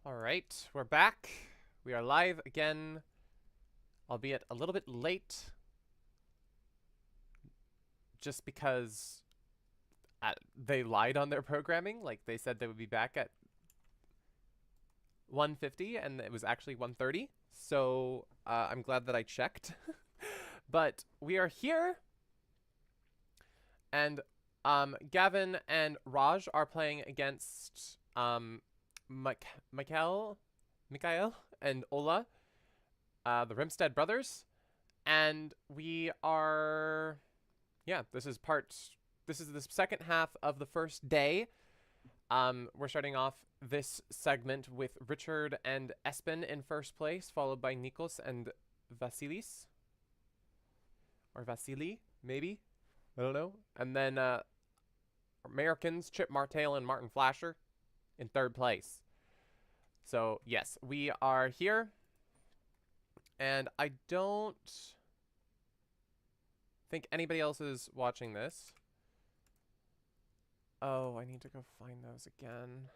All right, we're back. We are live again, albeit a little bit late, just because they lied on their programming. Like, they said they would be back at 1:50, and it was actually 1:30. So I'm glad that I checked. But we are here, and Gavin and Raj are playing against Mikhail and Ola, the Rimstead brothers, and we are, yeah, this is the second half of the first day. We're starting off this segment with Richard and Espen in first place, followed by Nikos and Vasilis, or Vasily, maybe, I don't know, and then Americans Chip Martale and Martin Flasher in third place. So yes, we are here, and I don't think anybody else is watching this. Oh, I need to go find those again.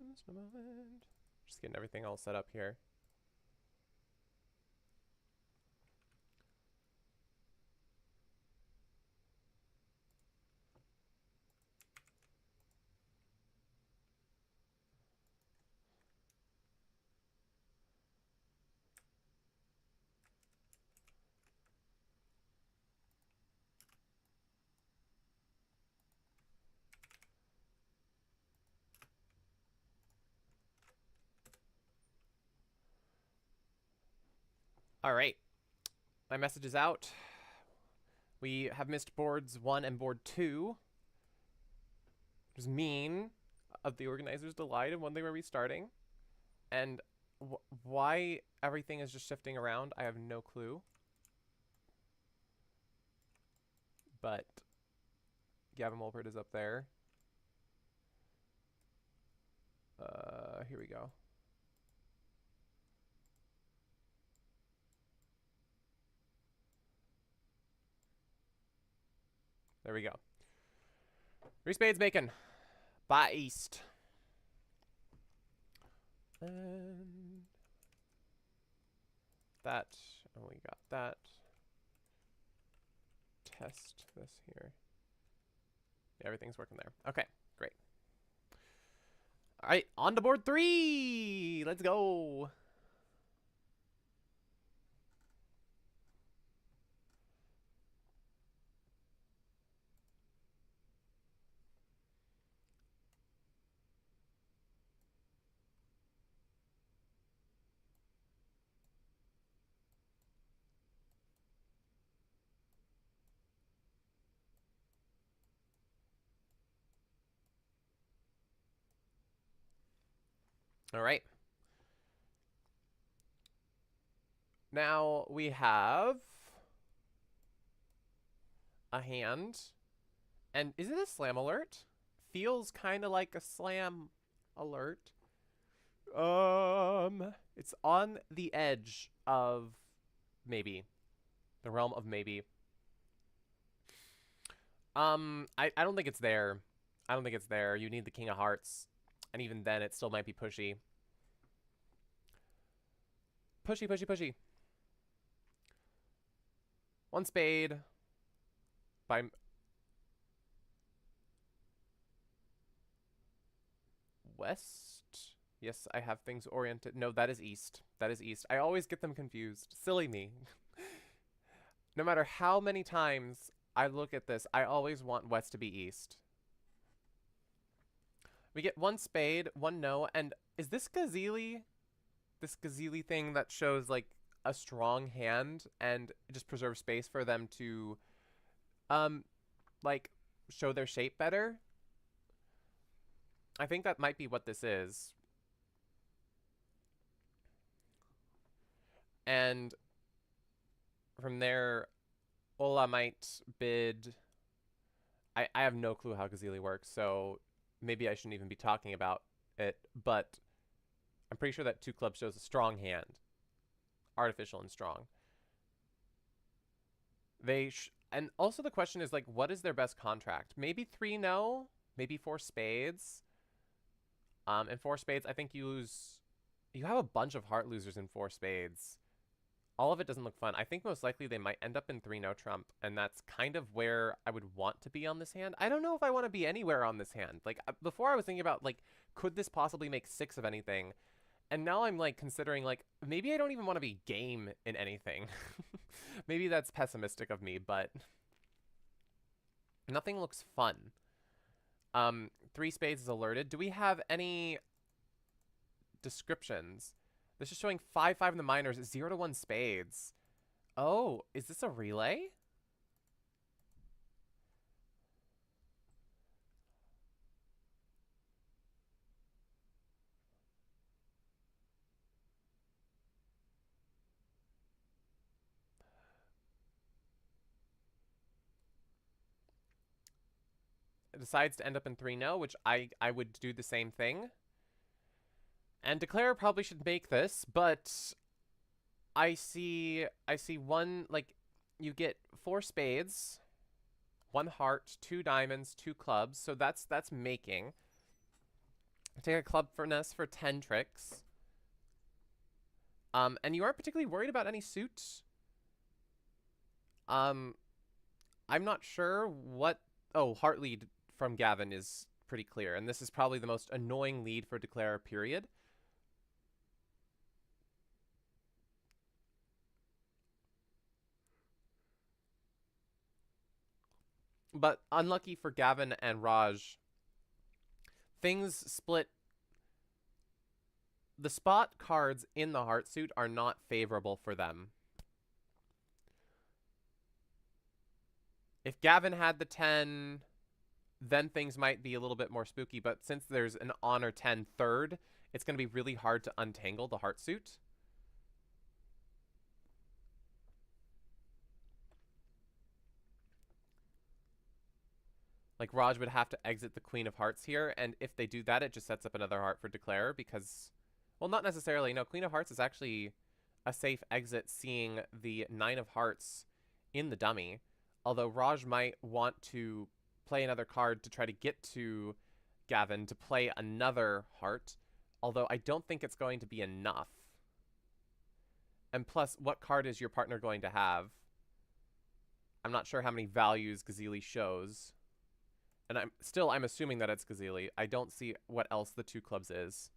Just a moment. Just getting everything all set up here. All right, my message is out. We have missed boards 1 and board 2. It was mean of the organizers to lie when they were restarting. And why everything is just shifting around, I have no clue. But Gavin Wolpert is up there. Here we go. There we go. Three spades bacon. By East. And that. And we got that. Test this here. Yeah, everything's working there. Okay, great. All right, on to board 3. Let's go. All right. Now we have a hand. And is it a slam alert? Feels kind of like a slam alert. It's on the edge of maybe. The realm of maybe. I don't think it's there. I don't think it's there. You need the King of Hearts. And even then, it still might be pushy. Pushy, pushy, pushy. One spade. By... west. Yes, I have things oriented. No, that is east. That is east. I always get them confused. Silly me. No matter how many times I look at this, I always want west to be east. We get one spade, one no, and is this Gazili? This Gazili thing that shows like a strong hand and just preserves space for them to like show their shape better? I think that might be what this is. And from there, Ola might bid. I have no clue how Gazili works, so maybe I shouldn't even be talking about it, but I'm pretty sure that 2 clubs shows a strong hand. Artificial and strong. And also the question is, like, what is their best contract? Maybe 3 no, maybe 4 spades. In 4 spades, I think you have a bunch of heart losers in 4 spades. All of it doesn't look fun. I think most likely they might end up in 3 no trump, and that's kind of where I would want to be on this hand. I don't know if I want to be anywhere on this hand. Like, before I was thinking about, like, could this possibly make 6 of anything? And now I'm, like, considering, like, maybe I don't even want to be game in anything. Maybe that's pessimistic of me, but nothing looks fun. 3 spades is alerted. Do we have any descriptions? This is showing 5-5 in the minors, 0-1 spades. Oh, is this a relay? It decides to end up in 3-no, which I would do the same thing. And Declare probably should make this, but I see one, like, you get 4 spades, 1 heart, 2 diamonds, 2 clubs, so that's making. Take a club finesse for 10 tricks. And you aren't particularly worried about any suits. I'm not sure what... Oh, heart lead from Gavin is pretty clear, and this is probably the most annoying lead for Declare, period. But unlucky for Gavin and Raj, things split. The spot cards in the heart suit are not favorable for them. If Gavin had the 10, then things might be a little bit more spooky, but since there's an honor 10 third, it's going to be really hard to untangle the heart suit. Like, Raj would have to exit the Queen of Hearts here, and if they do that, it just sets up another heart for Declare, because... Well, not necessarily. No, Queen of Hearts is actually a safe exit, seeing the 9 of Hearts in the dummy. Although Raj might want to play another card to try to get to Gavin to play another heart. Although I don't think it's going to be enough. And plus, what card is your partner going to have? I'm not sure how many values Gazili shows. And I'm assuming that it's Gazili. I don't see what else the 2 clubs is.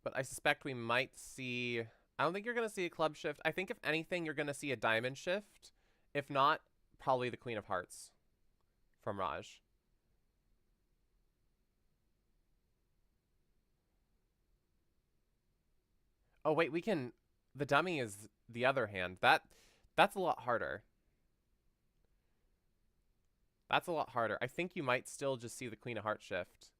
But I suspect we might see... I don't think you're going to see a club shift. I think if anything, you're going to see a diamond shift. If not, probably the Queen of Hearts from Raj. Oh, wait, we can... The dummy is the other hand. That's a lot harder. That's a lot harder. I think you might still just see the Queen of Hearts shift.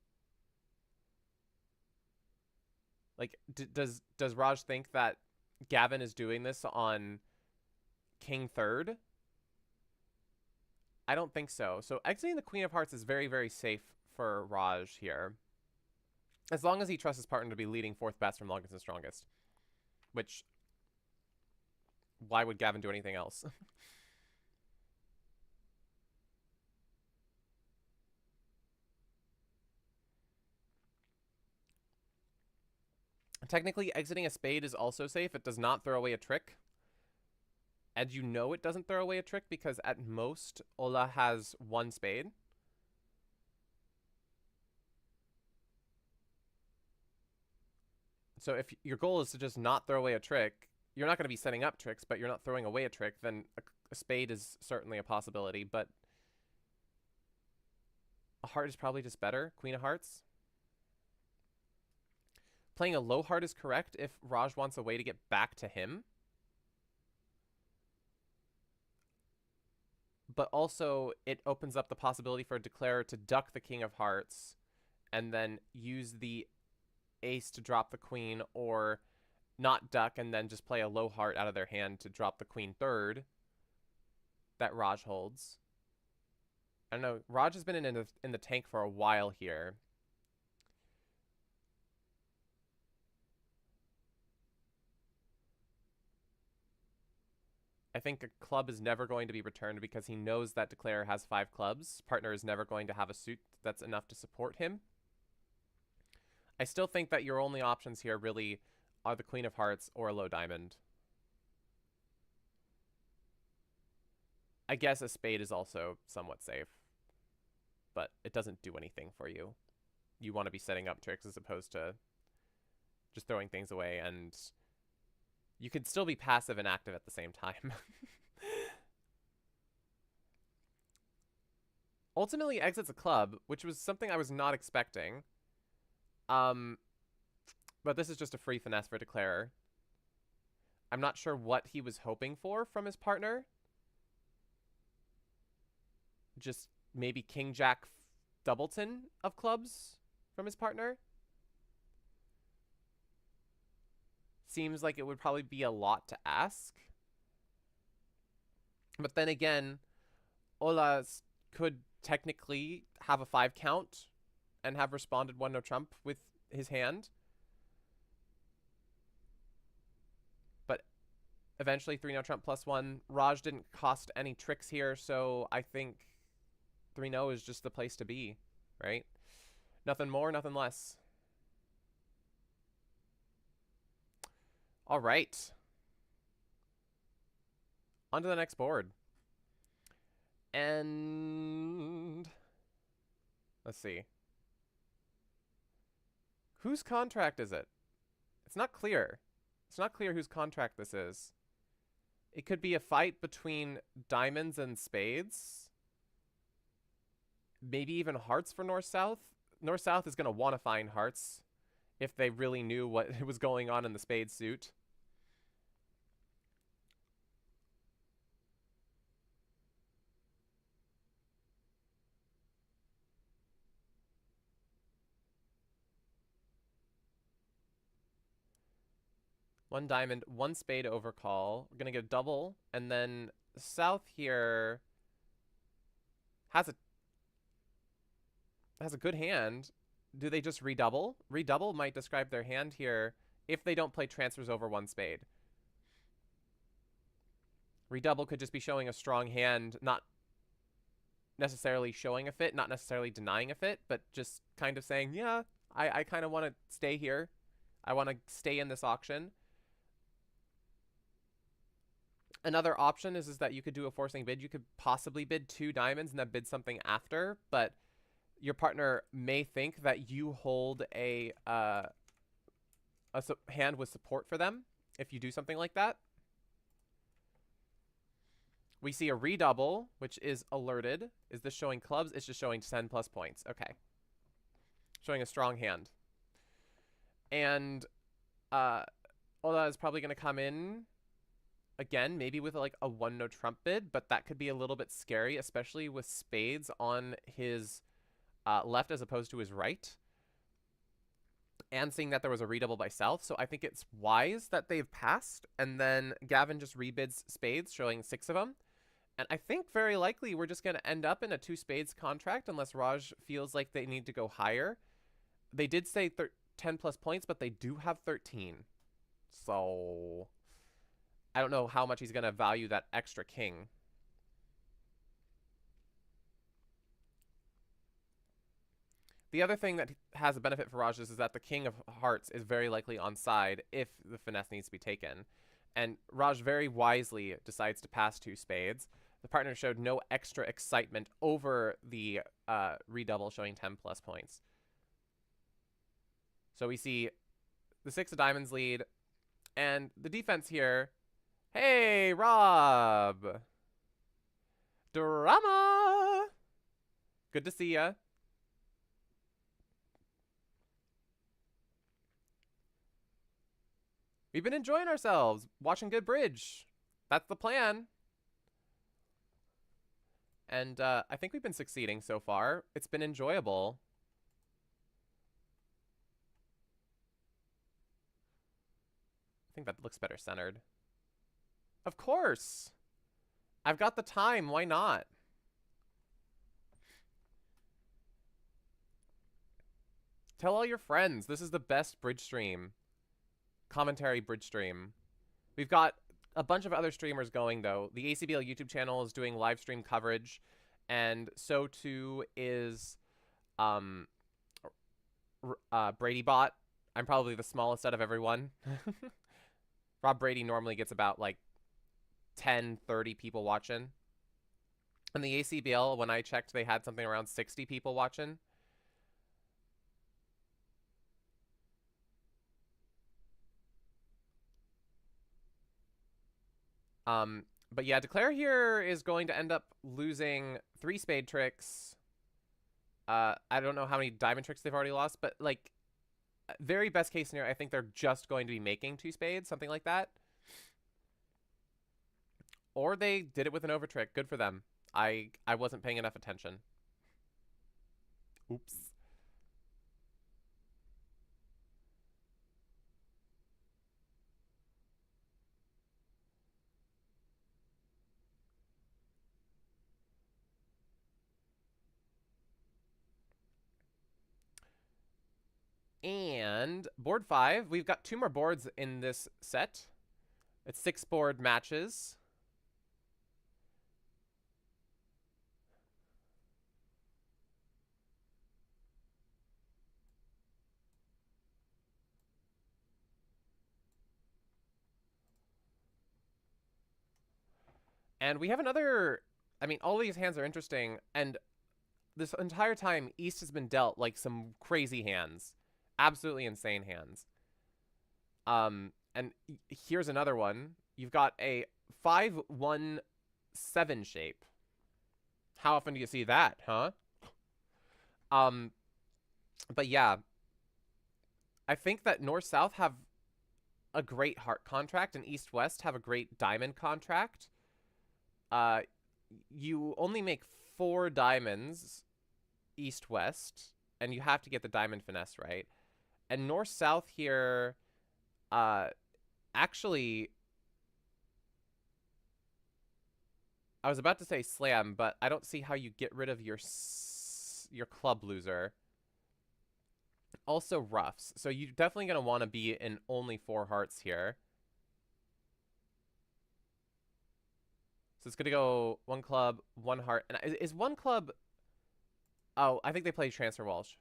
Like, does Raj think that Gavin is doing this on King third? I don't think so. So exiting the Queen of Hearts is very, very safe for Raj here. As long as he trusts his partner to be leading 4th best from longest and strongest. Which, why would Gavin do anything else? Technically, exiting a spade is also safe. It does not throw away a trick. And you know it doesn't throw away a trick because at most, Ola has one spade. So if your goal is to just not throw away a trick, you're not going to be setting up tricks, but you're not throwing away a trick, then a spade is certainly a possibility. But a heart is probably just better. Queen of hearts. Playing a low heart is correct if Raj wants a way to get back to him. But also, it opens up the possibility for a declarer to duck the king of hearts and then use the ace to drop the queen, or not duck and then just play a low heart out of their hand to drop the queen third that Raj holds. I don't know. Raj has been in the tank for a while here. I think a club is never going to be returned because he knows that declarer has 5 clubs. Partner is never going to have a suit that's enough to support him. I still think that your only options here really are the queen of hearts or a low diamond. I guess a spade is also somewhat safe, but it doesn't do anything for you. You want to be setting up tricks as opposed to just throwing things away, and you could still be passive and active at the same time. Ultimately exits a club, which was something I was not expecting. But this is just a free finesse for declarer. I'm not sure what he was hoping for from his partner. Just maybe King Jack Doubleton of clubs from his partner. Seems like it would probably be a lot to ask. But then again, Ola could technically have a 5 count and have responded 1 no trump with his hand. But eventually 3 no trump +1. Raj didn't cost any tricks here, so I think 3 no is just the place to be, right? Nothing more, nothing less. All right. On to the next board. And let's see. Whose contract is it? It's not clear. It's not clear whose contract this is. It could be a fight between diamonds and spades. Maybe even hearts for North-South. North-South is going to want to find hearts if they really knew what was going on in the spade suit. One diamond, one spade overcall. We're going to get a double. And then South here has a good hand. Do they just redouble? Redouble might describe their hand here if they don't play transfers over one spade. Redouble could just be showing a strong hand, not necessarily showing a fit, not necessarily denying a fit, but just kind of saying, yeah, I kind of want to stay here. I want to stay in this auction. Another option is that you could do a forcing bid. You could possibly bid 2 diamonds and then bid something after, but your partner may think that you hold a hand with support for them if you do something like that. We see a redouble, which is alerted. Is this showing clubs? It's just showing 10 plus points. Okay. Showing a strong hand. And Ola is probably going to come in again, maybe with like a 1 no trump bid, but that could be a little bit scary, especially with spades on his left as opposed to his right. And seeing that there was a redouble by South, so I think it's wise that they've passed, and then Gavin just rebids spades, showing 6 of them. And I think very likely we're just going to end up in a 2 spades contract unless Raj feels like they need to go higher. They did say 10 plus points, but they do have 13. So I don't know how much he's going to value that extra king. The other thing that has a benefit for Raj is that the king of hearts is very likely on side if the finesse needs to be taken. And Raj very wisely decides to pass 2 spades. The partner showed no extra excitement over the redouble showing 10 plus points. So we see the 6 of diamonds lead. And the defense here, hey, Rob. Drama. Good to see ya. We've been enjoying ourselves, watching good bridge. That's the plan. And I think we've been succeeding so far. It's been enjoyable. I think that looks better centered. Of course. I've got the time. Why not? Tell all your friends. This is the best bridge stream. Commentary bridge stream. We've got a bunch of other streamers going, though. The ACBL YouTube channel is doing live stream coverage, and so too is BradyBot. I'm probably the smallest out of everyone. Rob Brady normally gets about like 10, 30 people watching. And the ACBL, when I checked, they had something around 60 people watching. But yeah, Declare here is going to end up losing 3 spade tricks. I don't know how many diamond tricks they've already lost, but like very best case scenario, I think they're just going to be making 2 spades, something like that. Or they did it with an over trick. Good for them. I wasn't paying enough attention. Oops. And board 5, we've got 2 more boards in this set. It's 6 board matches. And we have another, I mean, all these hands are interesting, and this entire time, East has been dealt like some crazy hands. Absolutely insane hands. And here's another one. You've got a 5-1-7 shape. How often do you see that, huh? But yeah, I think that North-South have a great heart contract and East-West have a great diamond contract. You only make 4 diamonds East-West, and you have to get the diamond finesse right. And North-South here, actually, I was about to say slam, but I don't see how you get rid of your club loser. Also roughs, so you're definitely going to want to be in only 4 hearts here. So it's going to go 1 club, 1 heart. And is 1 club... Oh, I think they play Transfer Walsh.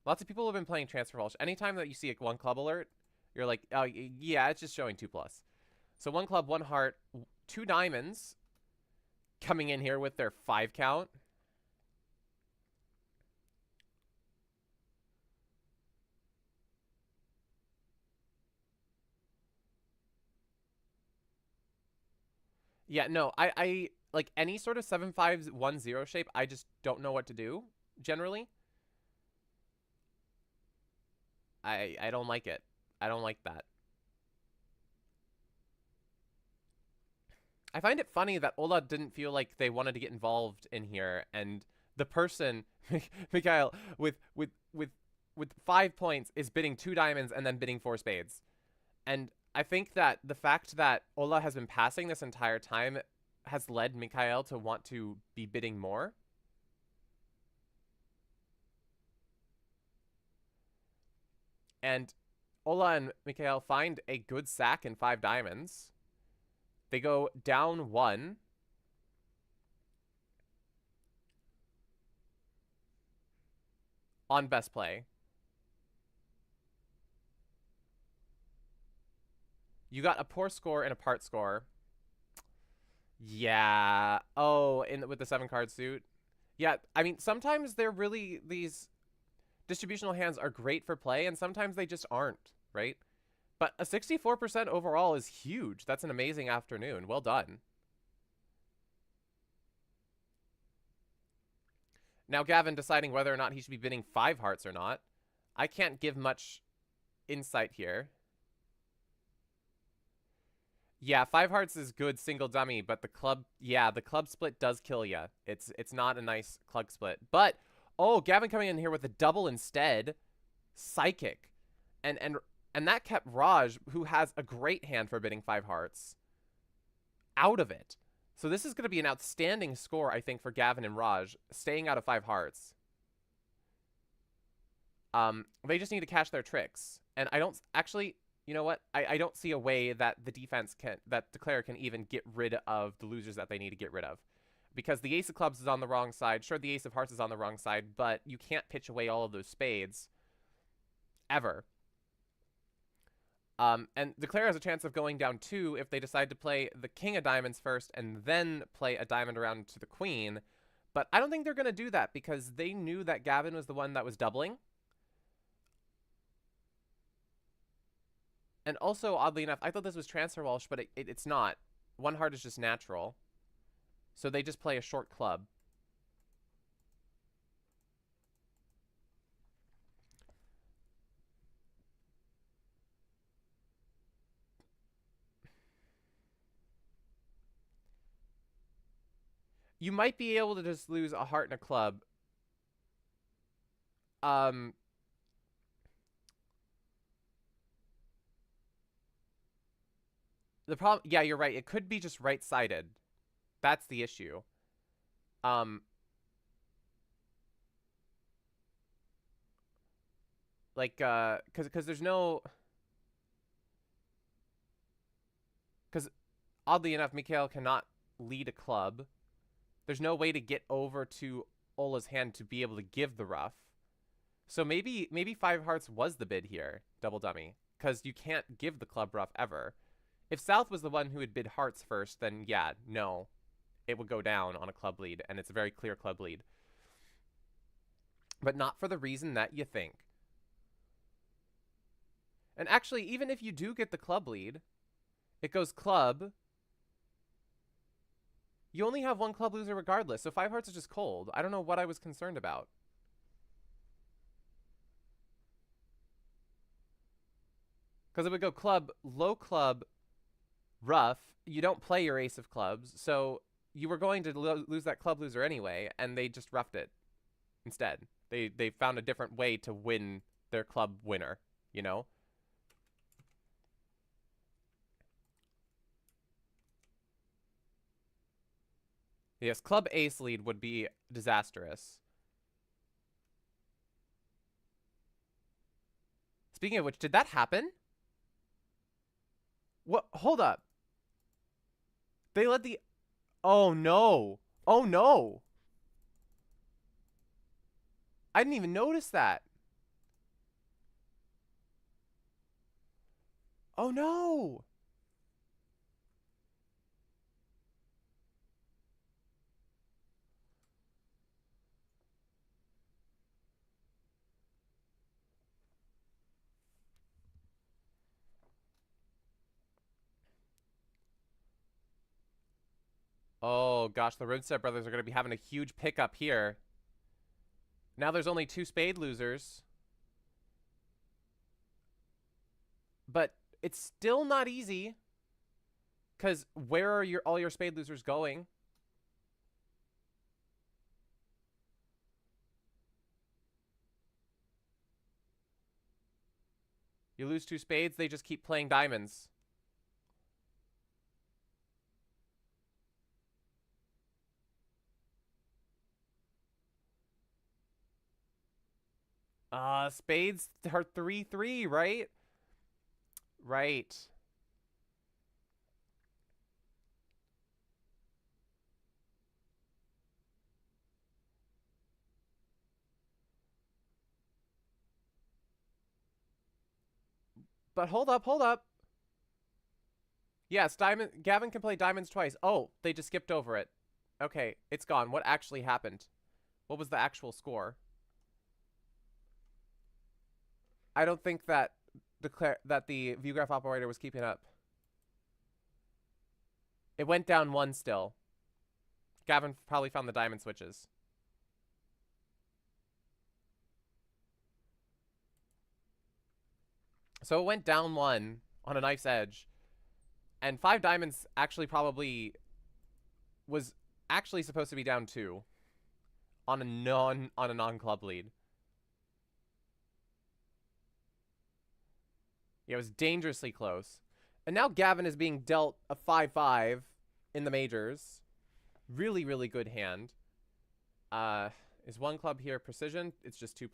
Lots of people have been playing Transfer Walsh. Anytime that you see a 1 club alert, you're like, oh, yeah, it's just showing 2+. So 1 club, 1 heart, 2 diamonds coming in here with their 5 count. Yeah, no, I like any sort of 7-5-1-0 shape, I just don't know what to do, generally. I don't like it. I don't like that. I find it funny that Ola didn't feel like they wanted to get involved in here, and the person, Mikhail, with 5 points is bidding 2 diamonds and then bidding 4 spades. And I think that the fact that Ola has been passing this entire time has led Mikhail to want to be bidding more. And Ola and Mikhail find a good sack in 5 diamonds. They go down 1. on best play. You got a poor score and a part score. Yeah. Oh, with the 7-card suit. Yeah, I mean, sometimes they're really, these distributional hands are great for play, and sometimes they just aren't, right? But a 64% overall is huge. That's an amazing afternoon. Well done. Now Gavin deciding whether or not he should be bidding 5 hearts or not. I can't give much insight here. Yeah, 5 hearts is good single dummy, but the club, yeah, the club split does kill ya. It's not a nice club split. But, oh, Gavin coming in here with a double instead. Psychic. And that kept Raj, who has a great hand for bidding 5 hearts, out of it. So this is going to be an outstanding score, I think, for Gavin and Raj, staying out of 5 hearts. They just need to catch their tricks. And I don't, actually, you know what? I don't see a way that the defense can, that Declare can even get rid of the losers that they need to get rid of. Because the ace of clubs is on the wrong side. Sure, the ace of hearts is on the wrong side, but you can't pitch away all of those spades. Ever. And Declare has a chance of going down 2 if they decide to play the king of diamonds first and then play a diamond around to the queen. But I don't think they're going to do that because they knew that Gavin was the one that was doubling. And also, oddly enough, I thought this was transfer Walsh, but it's not. 1 heart is just natural. So they just play a short club. You might be able to just lose a heart and a club. The problem, yeah, you're right. It could be just right-sided. That's the issue. Like, because there's no, because oddly enough, Mikhail cannot lead a club. There's no way to get over to Ola's hand to be able to give the ruff. So maybe 5 hearts was the bid here, double dummy, because you can't give the club ruff ever. If South was the one who would bid hearts first, then yeah, no, it would go down on a club lead, and it's a very clear club lead. But not for the reason that you think. And actually, even if you do get the club lead, it goes club. You only have 1 club loser regardless, so 5 hearts is just cold. I don't know what I was concerned about. Because it would go club, low club, rough. You don't play your ace of clubs, so you were going to lose that club loser anyway, and they just roughed it instead. They found a different way to win their club winner, you know? Yes, club ace lead would be disastrous. Speaking of which, did that happen? What? Hold up. They let the... Oh, no. Oh, no. I didn't even notice that. Oh, no. Oh, gosh, the Rimstead brothers are going to be having a huge pickup here. Now there's only 2 spade losers. But it's still not easy. Because where are all your spade losers going? You lose 2 spades, they just keep playing diamonds. Spades are 3-3, right? Right. But hold up, hold up. Yes, Gavin can play diamonds twice. Oh, they just skipped over it. Okay, it's gone. What actually happened? What was the actual score? I don't think that the view graph operator was keeping up. It went down 1 still. Gavin probably found the diamond switches. So it went down 1 on a knife's edge. And 5 diamonds actually probably was actually supposed to be down 2 on a non-club lead. Yeah, it was dangerously close. And now Gavin is being dealt a 5-5 in the majors. Really, really good hand. Is 1 club here precision? It's just 2+.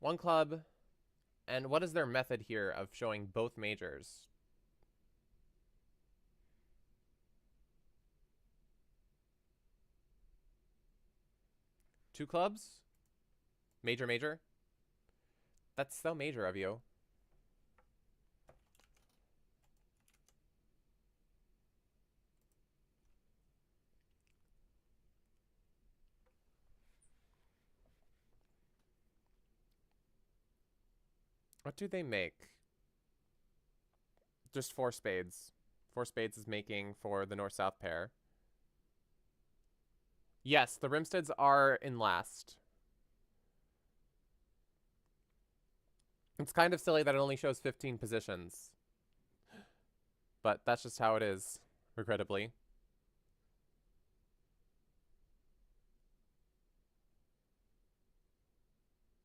One club. And what is their method here of showing both majors? Two clubs? Major, major? That's so major of you. What do they make? Just 4 spades. 4 spades is making for the north-south pair. Yes, the Rimsteads are in last. It's kind of silly that it only shows 15 positions. But that's just how it is, regrettably.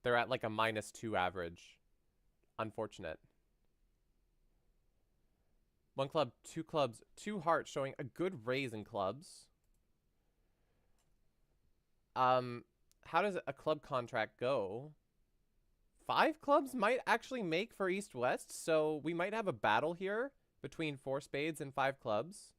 They're at like a -2 average. Unfortunate. 1 club, 2 clubs, 2 hearts showing a good raise in clubs. How does a club contract go? 5 clubs might actually make for east-west, so we might have a battle here between 4 spades and 5 clubs.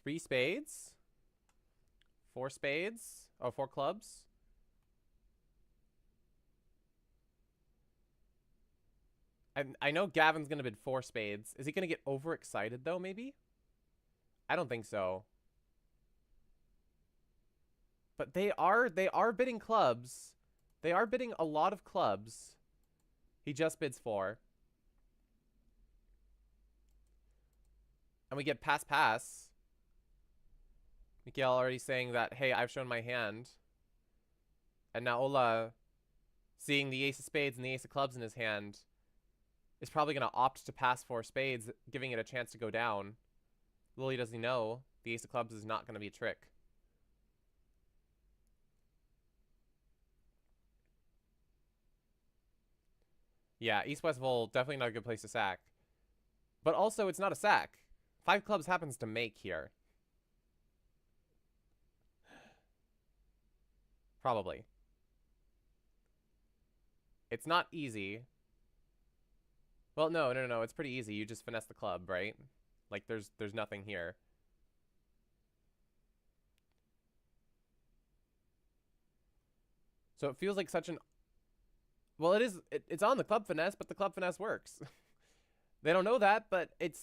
Three spades? 4 spades? Oh, 4 clubs? I know Gavin's going to bid 4 spades. Is he going to get overexcited, though, maybe? I don't think so. But they are bidding clubs. They are bidding a lot of clubs. He just bids 4. And we get pass. Miguel already saying that, hey, I've shown my hand. And now Ola, seeing the ace of spades and the ace of clubs in his hand, is probably going to opt to pass 4 spades, giving it a chance to go down. Little does he know, the ace of clubs is not going to be a trick. Yeah, east-west vol, definitely not a good place to sack. But also, it's not a sack. 5 clubs happens to make here. Probably. It's not easy. Well, no, it's pretty easy. You just finesse the club, right? Like, there's nothing here. So it feels like such an... Well, it's on the club finesse, but the club finesse works. They don't know that, but it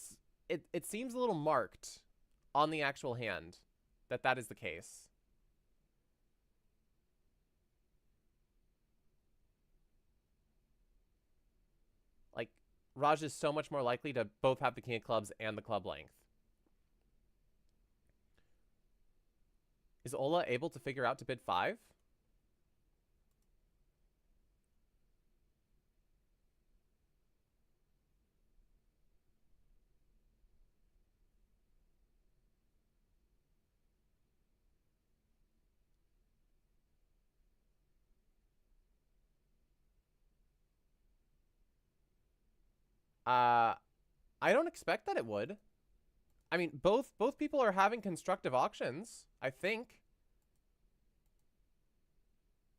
seems a little marked on the actual hand that is the case. Like, Raj is so much more likely to both have the king of clubs and the club length. Is Ola able to figure out to bid 5? I don't expect that it would. I mean, both people are having constructive auctions, I think.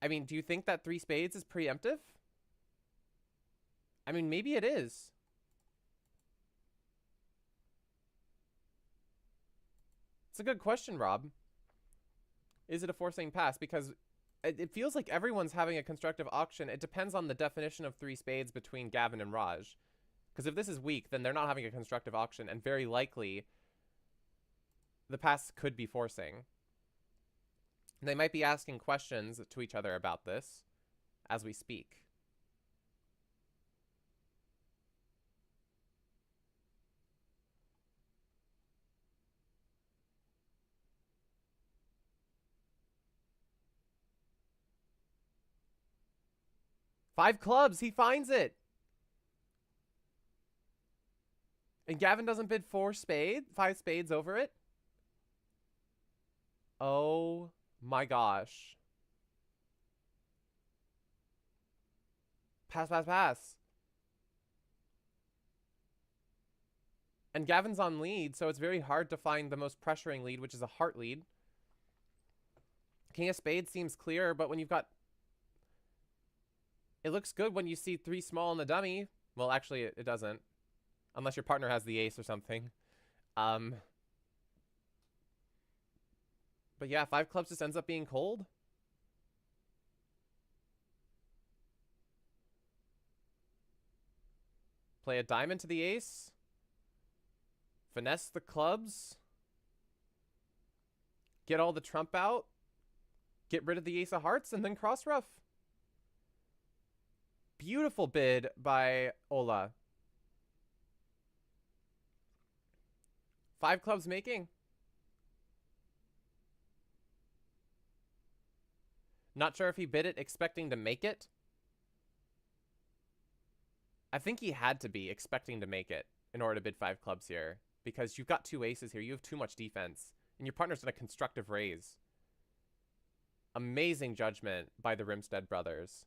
I mean, do you think that 3 spades is preemptive? I mean, maybe it is. It's a good question, Rob. Is it a forcing pass? Because it feels like everyone's having a constructive auction. It depends on the definition of 3 spades between Gavin and Raj. Because if this is weak, then they're not having a constructive auction, and very likely the pass could be forcing. They might be asking questions to each other about this as we speak. Five clubs, he finds it. And Gavin doesn't bid 5 spades over it. Oh my gosh. Pass, pass, pass. And Gavin's on lead, so it's very hard to find the most pressuring lead, which is a heart lead. King of spades seems clear, but when you've got... It looks good when you see 3 small in the dummy. Well, actually, it doesn't. Unless your partner has the ace or something. But yeah, 5 clubs just ends up being cold. Play a diamond to the ace. Finesse the clubs. Get all the trump out. Get rid of the ace of hearts and then cross rough. Beautiful bid by Ola. 5 clubs making. Not sure if he bid it expecting to make it. I think he had to be expecting to make it in order to bid 5 clubs here. Because you've got 2 aces here. You have too much defense. And your partner's in a constructive raise. Amazing judgment by the Rimstead brothers.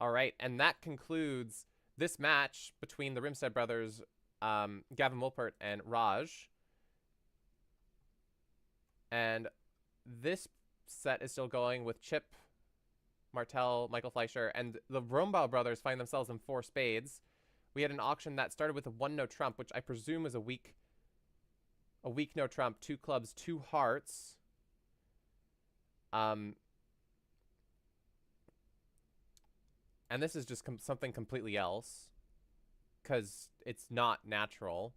All right, and that concludes this match between the Rimstead brothers, Gavin Wolpert and Raj. And this set is still going with Chip, Martel, Michael Fleischer, and the Rombauer brothers find themselves in 4 spades. We had an auction that started with a 1 no trump, which I presume is a weak no trump, 2 clubs, 2 hearts. And this is just something completely else, because it's not natural.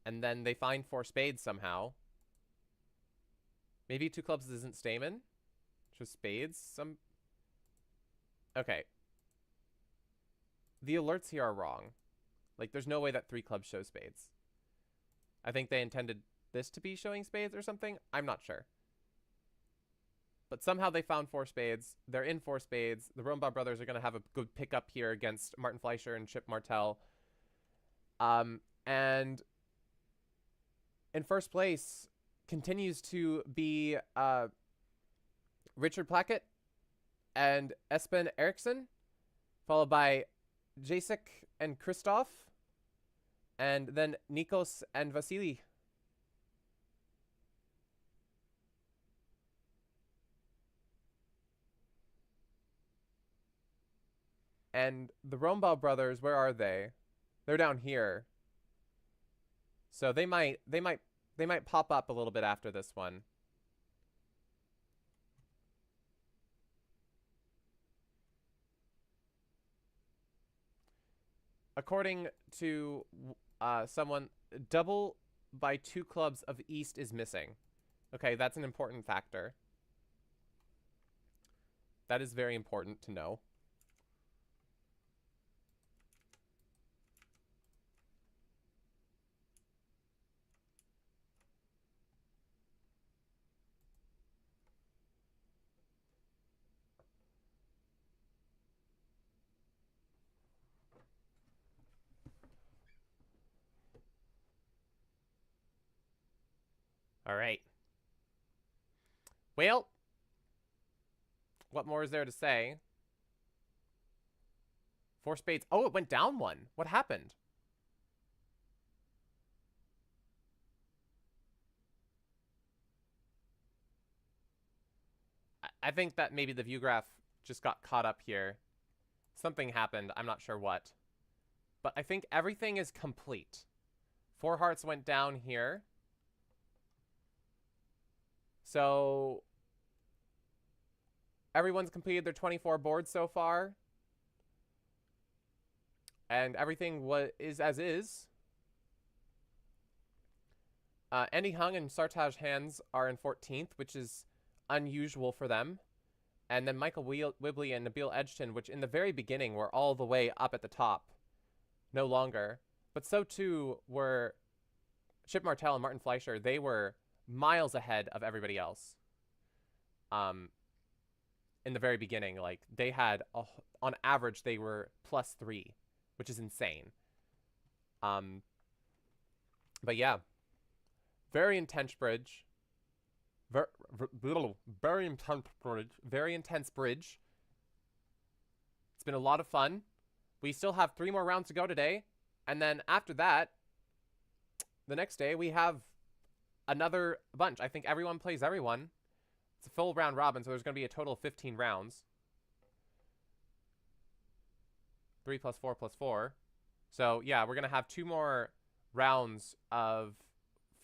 And then they find 4 spades somehow. Maybe 2 clubs isn't Stamen. Just spades. Okay. The alerts here are wrong. Like, there's no way that 3 clubs show spades. I think they intended this to be showing spades or something. I'm not sure. But somehow they found 4 spades. They're in 4 spades. The Rombauer brothers are going to have a good pickup here against Martin Fleischer and Chip Martel. And in first place continues to be Richard Plackett and Espen Eriksson, followed by Jacek and Christoph, and then Nikos and Vasily. And the Rombauer brothers, where are they? They're down here. So they might pop up a little bit after this one. According to someone, double by 2 clubs of East is missing. Okay, that's an important factor. That is very important to know. All right. Well, what more is there to say? 4 spades. Oh, it went down 1. What happened? I think that maybe the view graph just got caught up here. Something happened. I'm not sure what. But I think everything is complete. 4 hearts went down here. So everyone's completed their 24 boards so far. And everything is as is. Andy Hung and Sartaj Hands are in 14th, which is unusual for them. And then Michael Wibley and Nabil Edgerton, which in the very beginning were all the way up at the top. No longer. But so too were Chip Martell and Martin Fleischer. They were miles ahead of everybody else. In the very beginning, like they had, on average, they were +3, which is insane. But yeah, very intense bridge. Very intense bridge. Very intense bridge. It's been a lot of fun. We still have 3 more rounds to go today. And then after that, the next day, we have another bunch. I think everyone plays everyone. It's a full round robin, so there's going to be a total of 15 rounds. 3 + 4 + 4. So, yeah, we're going to have 2 more rounds of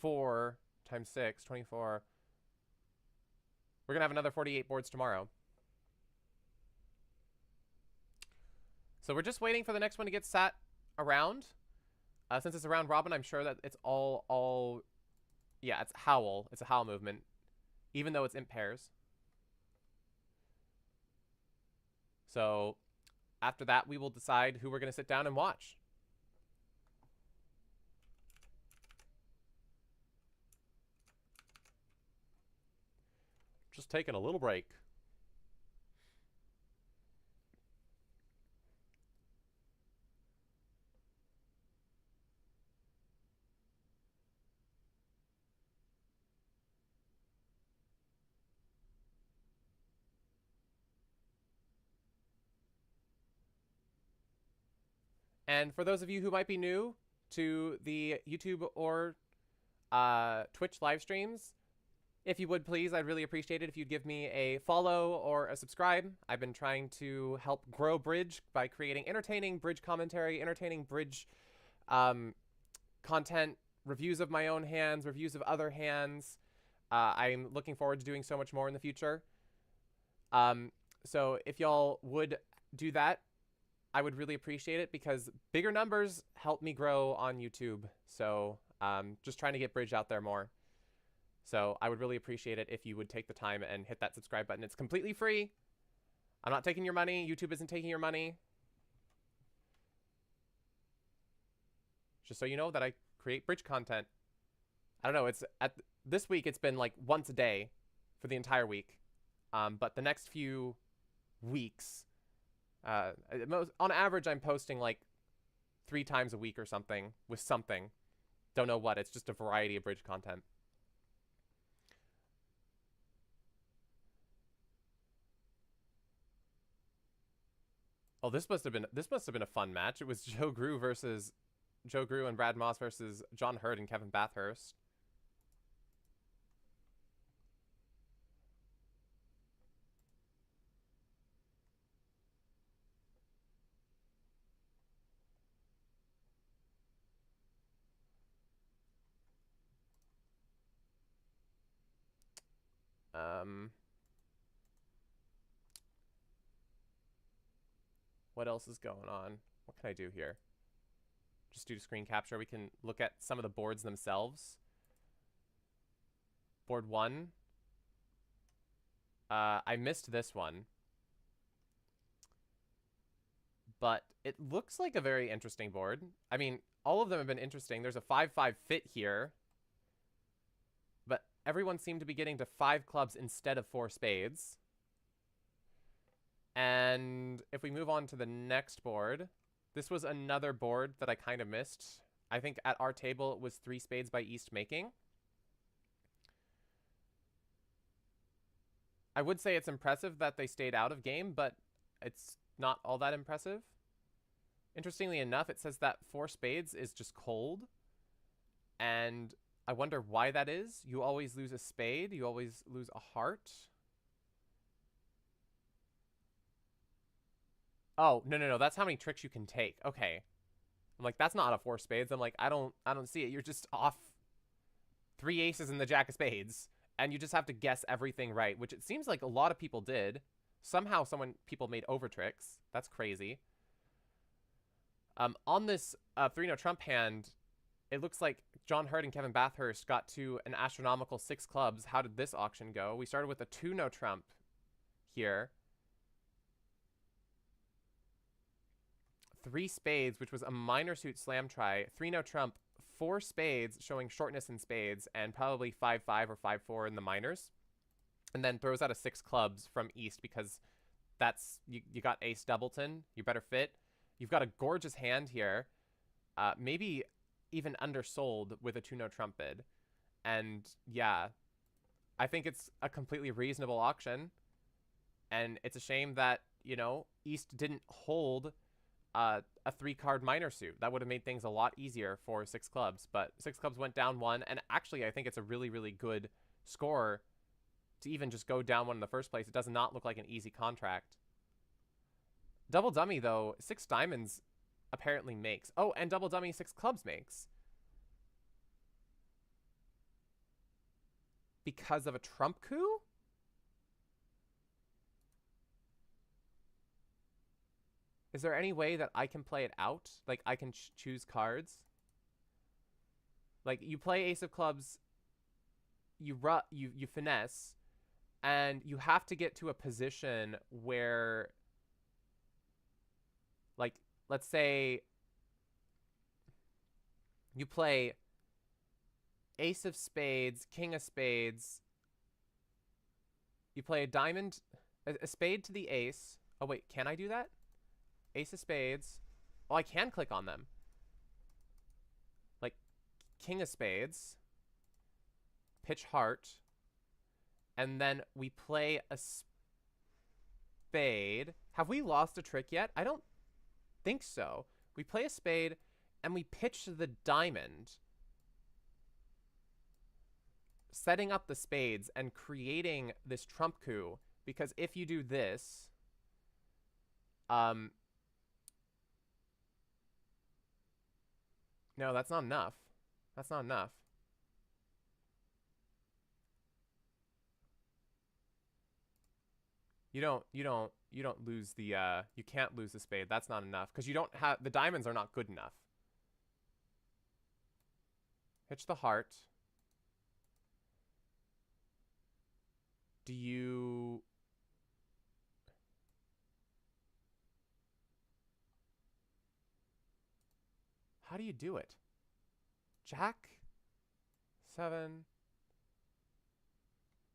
4 × 6, 24. We're going to have another 48 boards tomorrow. So we're just waiting for the next one to get sat around. Since it's a round robin, I'm sure that it's yeah, it's howl. It's a howl movement, even though it's in pairs. So after that, we will decide who we're going to sit down and watch. Just taking a little break. And for those of you who might be new to the YouTube or Twitch live streams, if you would please, I'd really appreciate it if you'd give me a follow or a subscribe. I've been trying to help grow Bridge by creating entertaining Bridge commentary, entertaining Bridge content, reviews of my own hands, reviews of other hands. I'm looking forward to doing so much more in the future. So if y'all would do that, I would really appreciate it because bigger numbers help me grow on YouTube. So just trying to get Bridge out there more. So I would really appreciate it if you would take the time and hit that subscribe button. It's completely free. I'm not taking your money. YouTube isn't taking your money. Just so you know that I create Bridge content. I don't know. It's this week it's been like once a day for the entire week. But the next few weeks, on average, I'm posting like 3 times a week or something with something. Don't know what. It's just a variety of Bridge content. Oh, this must have been a fun match. It was Joe Grew and Brad Moss versus John Hurd and Kevin Bathurst. What else is going on? What can I do here? Just do screen capture. We can look at some of the boards themselves. Board 1. I missed this one. But it looks like a very interesting board. I mean, all of them have been interesting. There's a 5-5 fit here. But everyone seemed to be getting to 5 clubs instead of 4 spades. And if we move on to the next board, this was another board that I kind of missed. I think at our table it was 3 spades by East making. I would say it's impressive that they stayed out of game, but it's not all that impressive. Interestingly enough, it says that 4 spades is just cold. And I wonder why that is. You always lose a spade. You always lose a heart. Oh, no. That's how many tricks you can take. Okay. I'm like, that's not a 4 spades. I'm like, I don't see it. You're just off 3 aces and the jack of spades. And you just have to guess everything right, which it seems like a lot of people did. Somehow people made over tricks. That's crazy. On this 3-no trump hand, it looks like John Hurt and Kevin Bathurst got to an astronomical 6 clubs. How did this auction go? We started with a 2-no trump here. 3 spades, which was a minor suit slam try. 3-no trump, 4 spades, showing shortness in spades, and probably 5-5 or 5-4 in the minors. And then throws out a 6 clubs from East because that's, you got ace doubleton. You better fit. You've got a gorgeous hand here. Maybe even undersold with a 2-no trump bid. And yeah, I think it's a completely reasonable auction. And it's a shame that, you know, East didn't hold a 3-card minor suit. That would have made things a lot easier for 6 clubs. But 6 clubs went down 1. And actually, I think it's a really, really good score to even just go down 1 in the first place. It does not look like an easy contract. Double dummy, though, 6 diamonds apparently makes. Oh, and double dummy 6 clubs makes. Because of a trump coup? Is there any way that I can play it out? Like, I can choose cards? Like, you play ace of clubs, you finesse, and you have to get to a position where, like, let's say you play ace of spades, king of spades, you play a diamond, a spade to the ace. Oh, wait, can I do that? Ace of spades. Oh, I can click on them. Like, king of spades, pitch heart, and then we play a spade. Have we lost a trick yet? I don't think so. We play a spade, and we pitch the diamond, setting up the spades and creating this trump coup, because if you do this, no, that's not enough. That's not enough. You don't lose the, you can't lose the spade. That's not enough, because you don't have, the diamonds are not good enough. Pitch the heart. Do you... How do you do it? Jack? 7.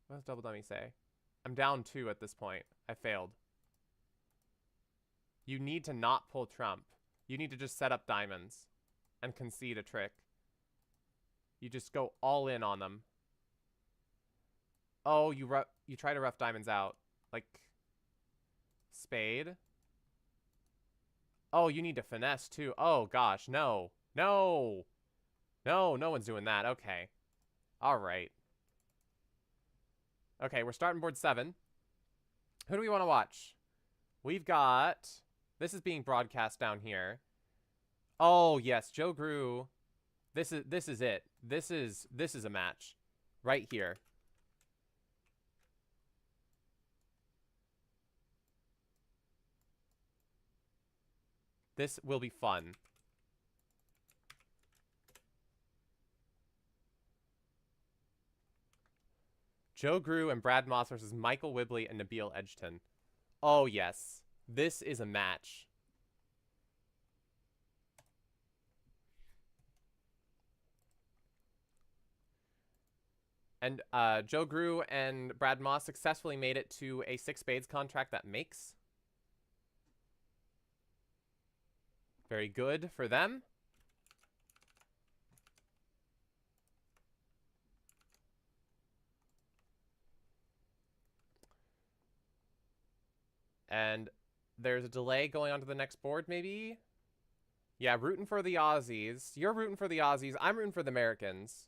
What does double dummy say? I'm down 2 at this point. I failed. You need to not pull trump. You need to just set up diamonds and concede a trick. You just go all in on them. Oh, you try to rough diamonds out. Like, spade. Oh, you need to finesse too. Oh, gosh, no. No! No, no one's doing that. Okay. All right. Okay, we're starting board 7. Who do we want to watch? We've got... This is being broadcast down here. Oh, yes, Joe Grew. This is it. This is a match. Right here. This will be fun. Joe Grew and Brad Moss versus Michael Wibley and Nabil Edgerton. Oh, yes. This is a match. And Joe Grew and Brad Moss successfully made it to a 6 spades contract that makes. Very good for them. And there's a delay going on to the next board, maybe? Yeah, rooting for the Aussies. You're rooting for the Aussies. I'm rooting for the Americans.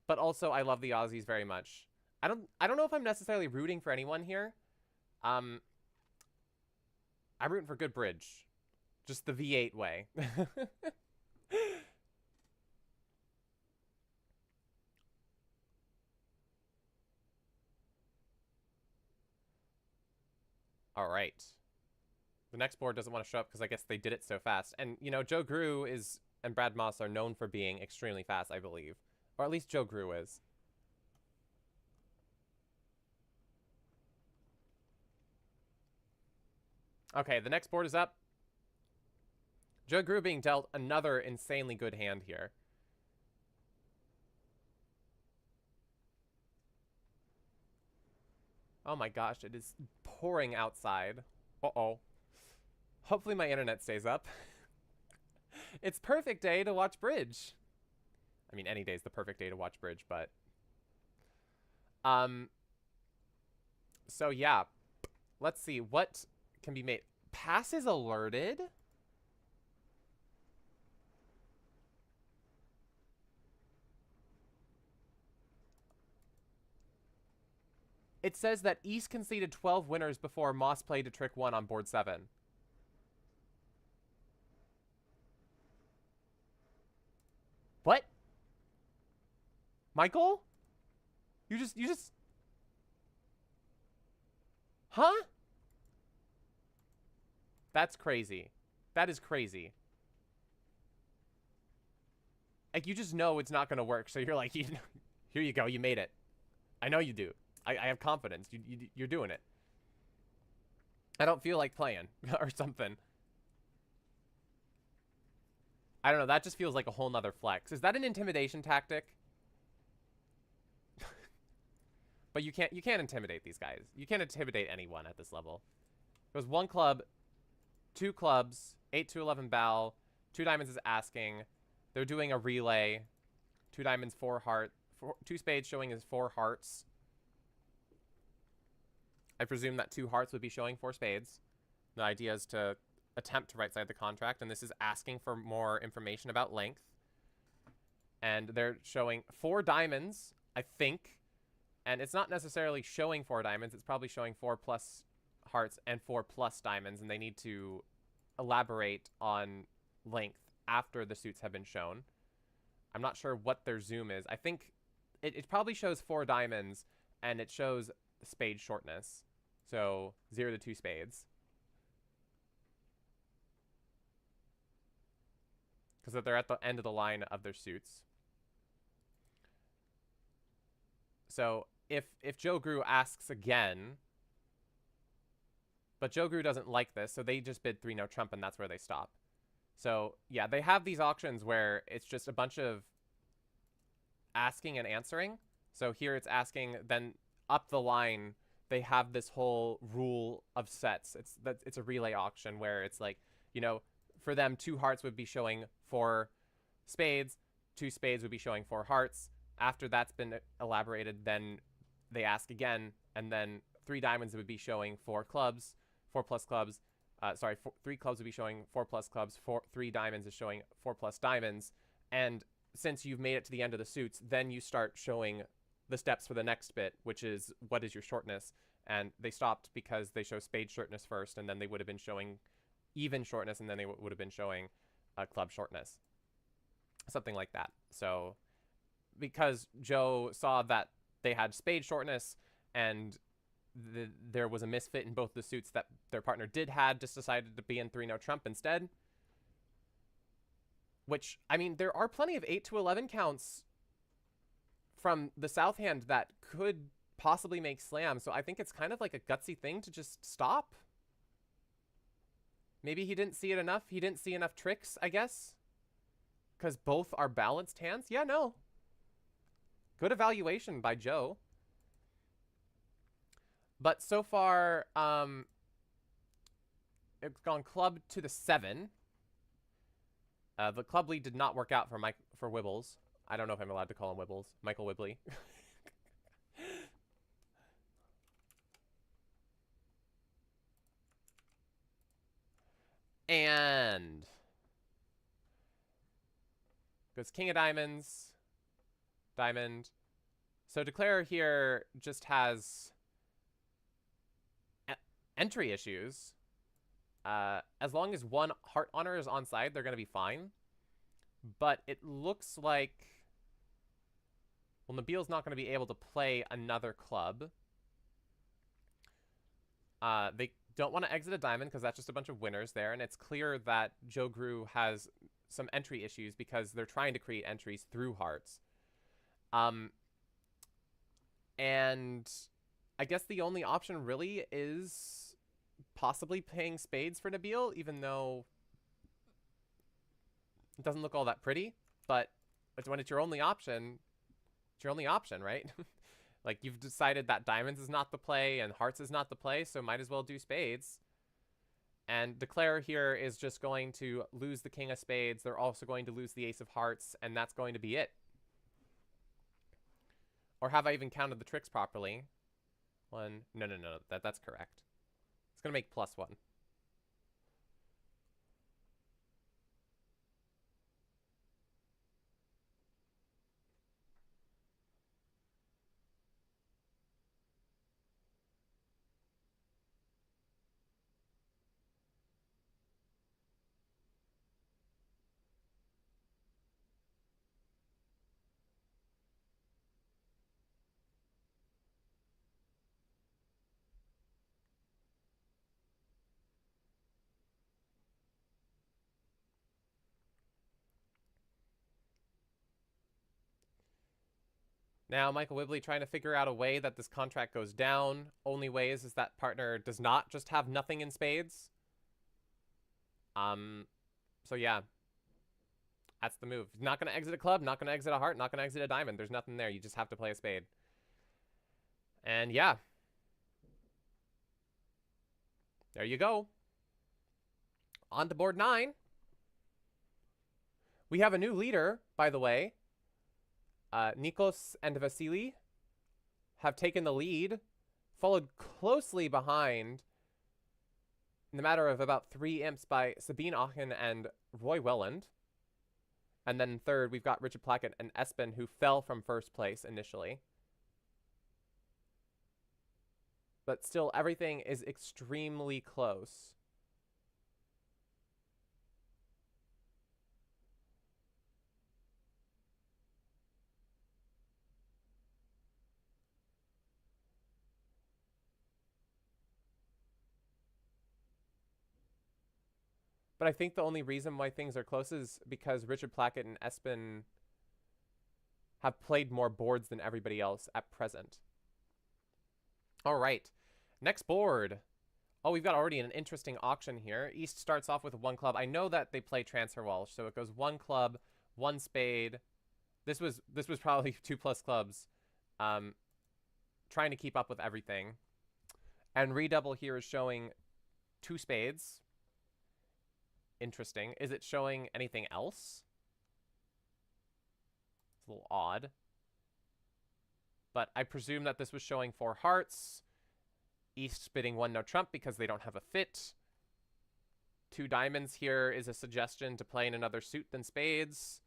But also, I love the Aussies very much. I don't know if I'm necessarily rooting for anyone here. I'm rooting for good bridge. Just the V8 way. All right. The next board doesn't want to show up because I guess they did it so fast. And, you know, Joe Grew and Brad Moss are known for being extremely fast, I believe. Or at least Joe Grew is. Okay, the next board is up. Joe Grew being dealt another insanely good hand here. Oh my gosh, it is pouring outside. Uh-oh. Hopefully my internet stays up. It's perfect day to watch bridge. I mean, any day is the perfect day to watch bridge, but... So yeah. Let's see, what can be made? Passes alerted? It says that East conceded 12 winners before Moss played to trick 1 on board 7. What? Michael? You just... Huh? That's crazy. That is crazy. Like, you just know it's not going to work, so you're like, here you go, you made it. I know you do. I have confidence. You're doing it. I don't feel like playing or something. I don't know. That just feels like a whole nother flex. Is that an intimidation tactic? But you can't intimidate these guys. You can't intimidate anyone at this level. It was 1 club, 2 clubs, 8 to 11 bell, 2 diamonds is asking. They're doing a relay. 2 diamonds, 4 heart, 2 spades showing as 4 hearts. I presume that 2 hearts would be showing 4 spades. The idea is to attempt to right-side the contract, and this is asking for more information about length. And they're showing 4 diamonds, I think. And it's not necessarily showing 4 diamonds. It's probably showing 4 plus hearts and 4 plus diamonds, and they need to elaborate on length after the suits have been shown. I'm not sure what their zoom is. I think it probably shows 4 diamonds, and it shows spade shortness. So 0 to 2 spades. Because they're at the end of the line of their suits. So if Joe Grew asks again, but Joe Grew doesn't like this, so they just bid 3 no trump, and that's where they stop. So yeah, they have these auctions where it's just a bunch of asking and answering. So here it's asking, then up the line they have this whole rule of sets. It's a relay auction where it's like, you know, for them 2 hearts would be showing 4 spades, 2 spades would be showing 4 hearts. After that's been elaborated, then they ask again, and then 3 diamonds would be showing 4 clubs, 4 plus clubs. 3 clubs would be showing 4 plus clubs. 3 diamonds is showing 4 plus diamonds. And since you've made it to the end of the suits, then you start showing the steps for the next bit, which is what is your shortness. And they stopped because they show spade shortness first, and then they would have been showing even shortness, and then they would have been showing club shortness. Something like that. So because Joe saw that they had spade shortness and there was a misfit in both the suits that their partner had, just decided to be in 3 no trump instead. Which, I mean, there are plenty of 8 to 11 counts from the south hand that could possibly make slam, so I think it's kind of like a gutsy thing to just stop. Maybe he didn't see it enough. He didn't see enough tricks, I guess. Because both are balanced hands? Yeah, no. Good evaluation by Joe. But so far, it's gone club to the 7. The club lead did not work out for Wibbles. I don't know if I'm allowed to call him Wibbles. Michael Wibley. And Goes king of diamonds, diamond. So Declare here just has entry issues. As long as one heart honor is on side, they're going to be fine. But it looks like, well, Nabil's not going to be able to play another club. They don't want to exit a diamond because that's just a bunch of winners there. And it's clear that Joe Grew has some entry issues because they're trying to create entries through hearts. And I guess the only option really is possibly playing spades for Nabil, even though it doesn't look all that pretty. But when it's your only option, it's your only option, right? Like, you've decided that diamonds is not the play and hearts is not the play, so might as well do spades. And Declare here is just going to lose the king of spades. They're also going to lose the ace of hearts, and that's going to be it. Or have I even counted the tricks properly? One. No. That's correct. It's going to make +1. Now, Michael Wibley trying to figure out a way that this contract goes down. Only way is that partner does not just have nothing in spades. So yeah. That's the move. Not going to exit a club, not going to exit a heart, not going to exit a diamond. There's nothing there. You just have to play a spade. And yeah. There you go. On to board 9. We have a new leader, by the way. Nikos and Vasily have taken the lead, followed closely behind in the matter of about 3 imps by Sabine Aachen and Roy Welland. And then third, we've got Richard Plackett and Espen, who fell from first place initially. But still, everything is extremely close. But I think the only reason why things are close is because Richard Plackett and Espen have played more boards than everybody else at present. All right, next board. Oh, we've got already an interesting auction here. East starts off with 1 club. I know that they play transfer Walsh, so it goes 1 club, 1 spade. This was probably 2+ clubs, trying to keep up with everything. And redouble here is showing 2 spades. Interesting. Is it showing anything else? It's a little odd. But I presume that this was showing 4 hearts. East bidding 1 no trump because they don't have a fit. 2 diamonds here is a suggestion to play in another suit than spades.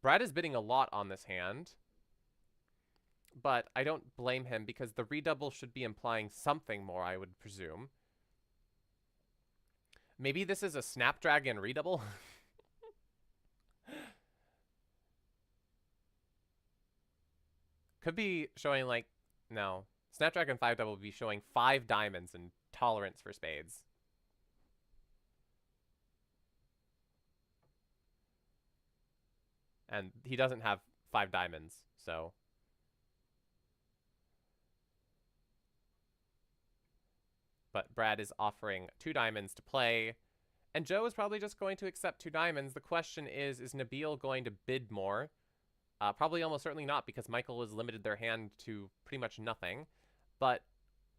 Brad is bidding a lot on this hand. But I don't blame him because the redouble should be implying something more, I would presume. Maybe this is a Snapdragon redouble? Could be showing like, no. Snapdragon 5 double would be showing 5 diamonds and tolerance for spades. And he doesn't have 5 diamonds, so. But Brad is offering 2 diamonds to play. And Joe is probably just going to accept 2 diamonds. The question is Nabil going to bid more? Probably almost certainly not, because Michael has limited their hand to pretty much nothing. But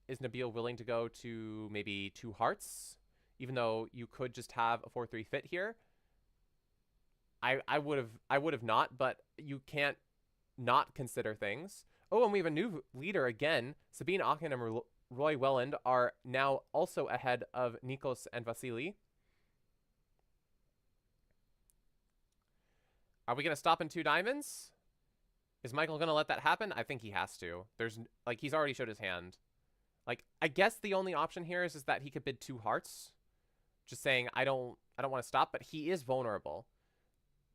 is Nabil willing to go to maybe 2 hearts? Even though you could just have a 4-3 fit here. I would have not, but you can't not consider things. Oh, and we have a new leader again. Sabine Aachen and Roy Welland are now also ahead of Nikos and Vasily. Are we going to stop in 2 diamonds? Is Michael going to let that happen? I think he has to. There's, like, he's already showed his hand. Like, I guess the only option here is that he could bid 2 hearts. Just saying, I don't want to stop, but he is vulnerable.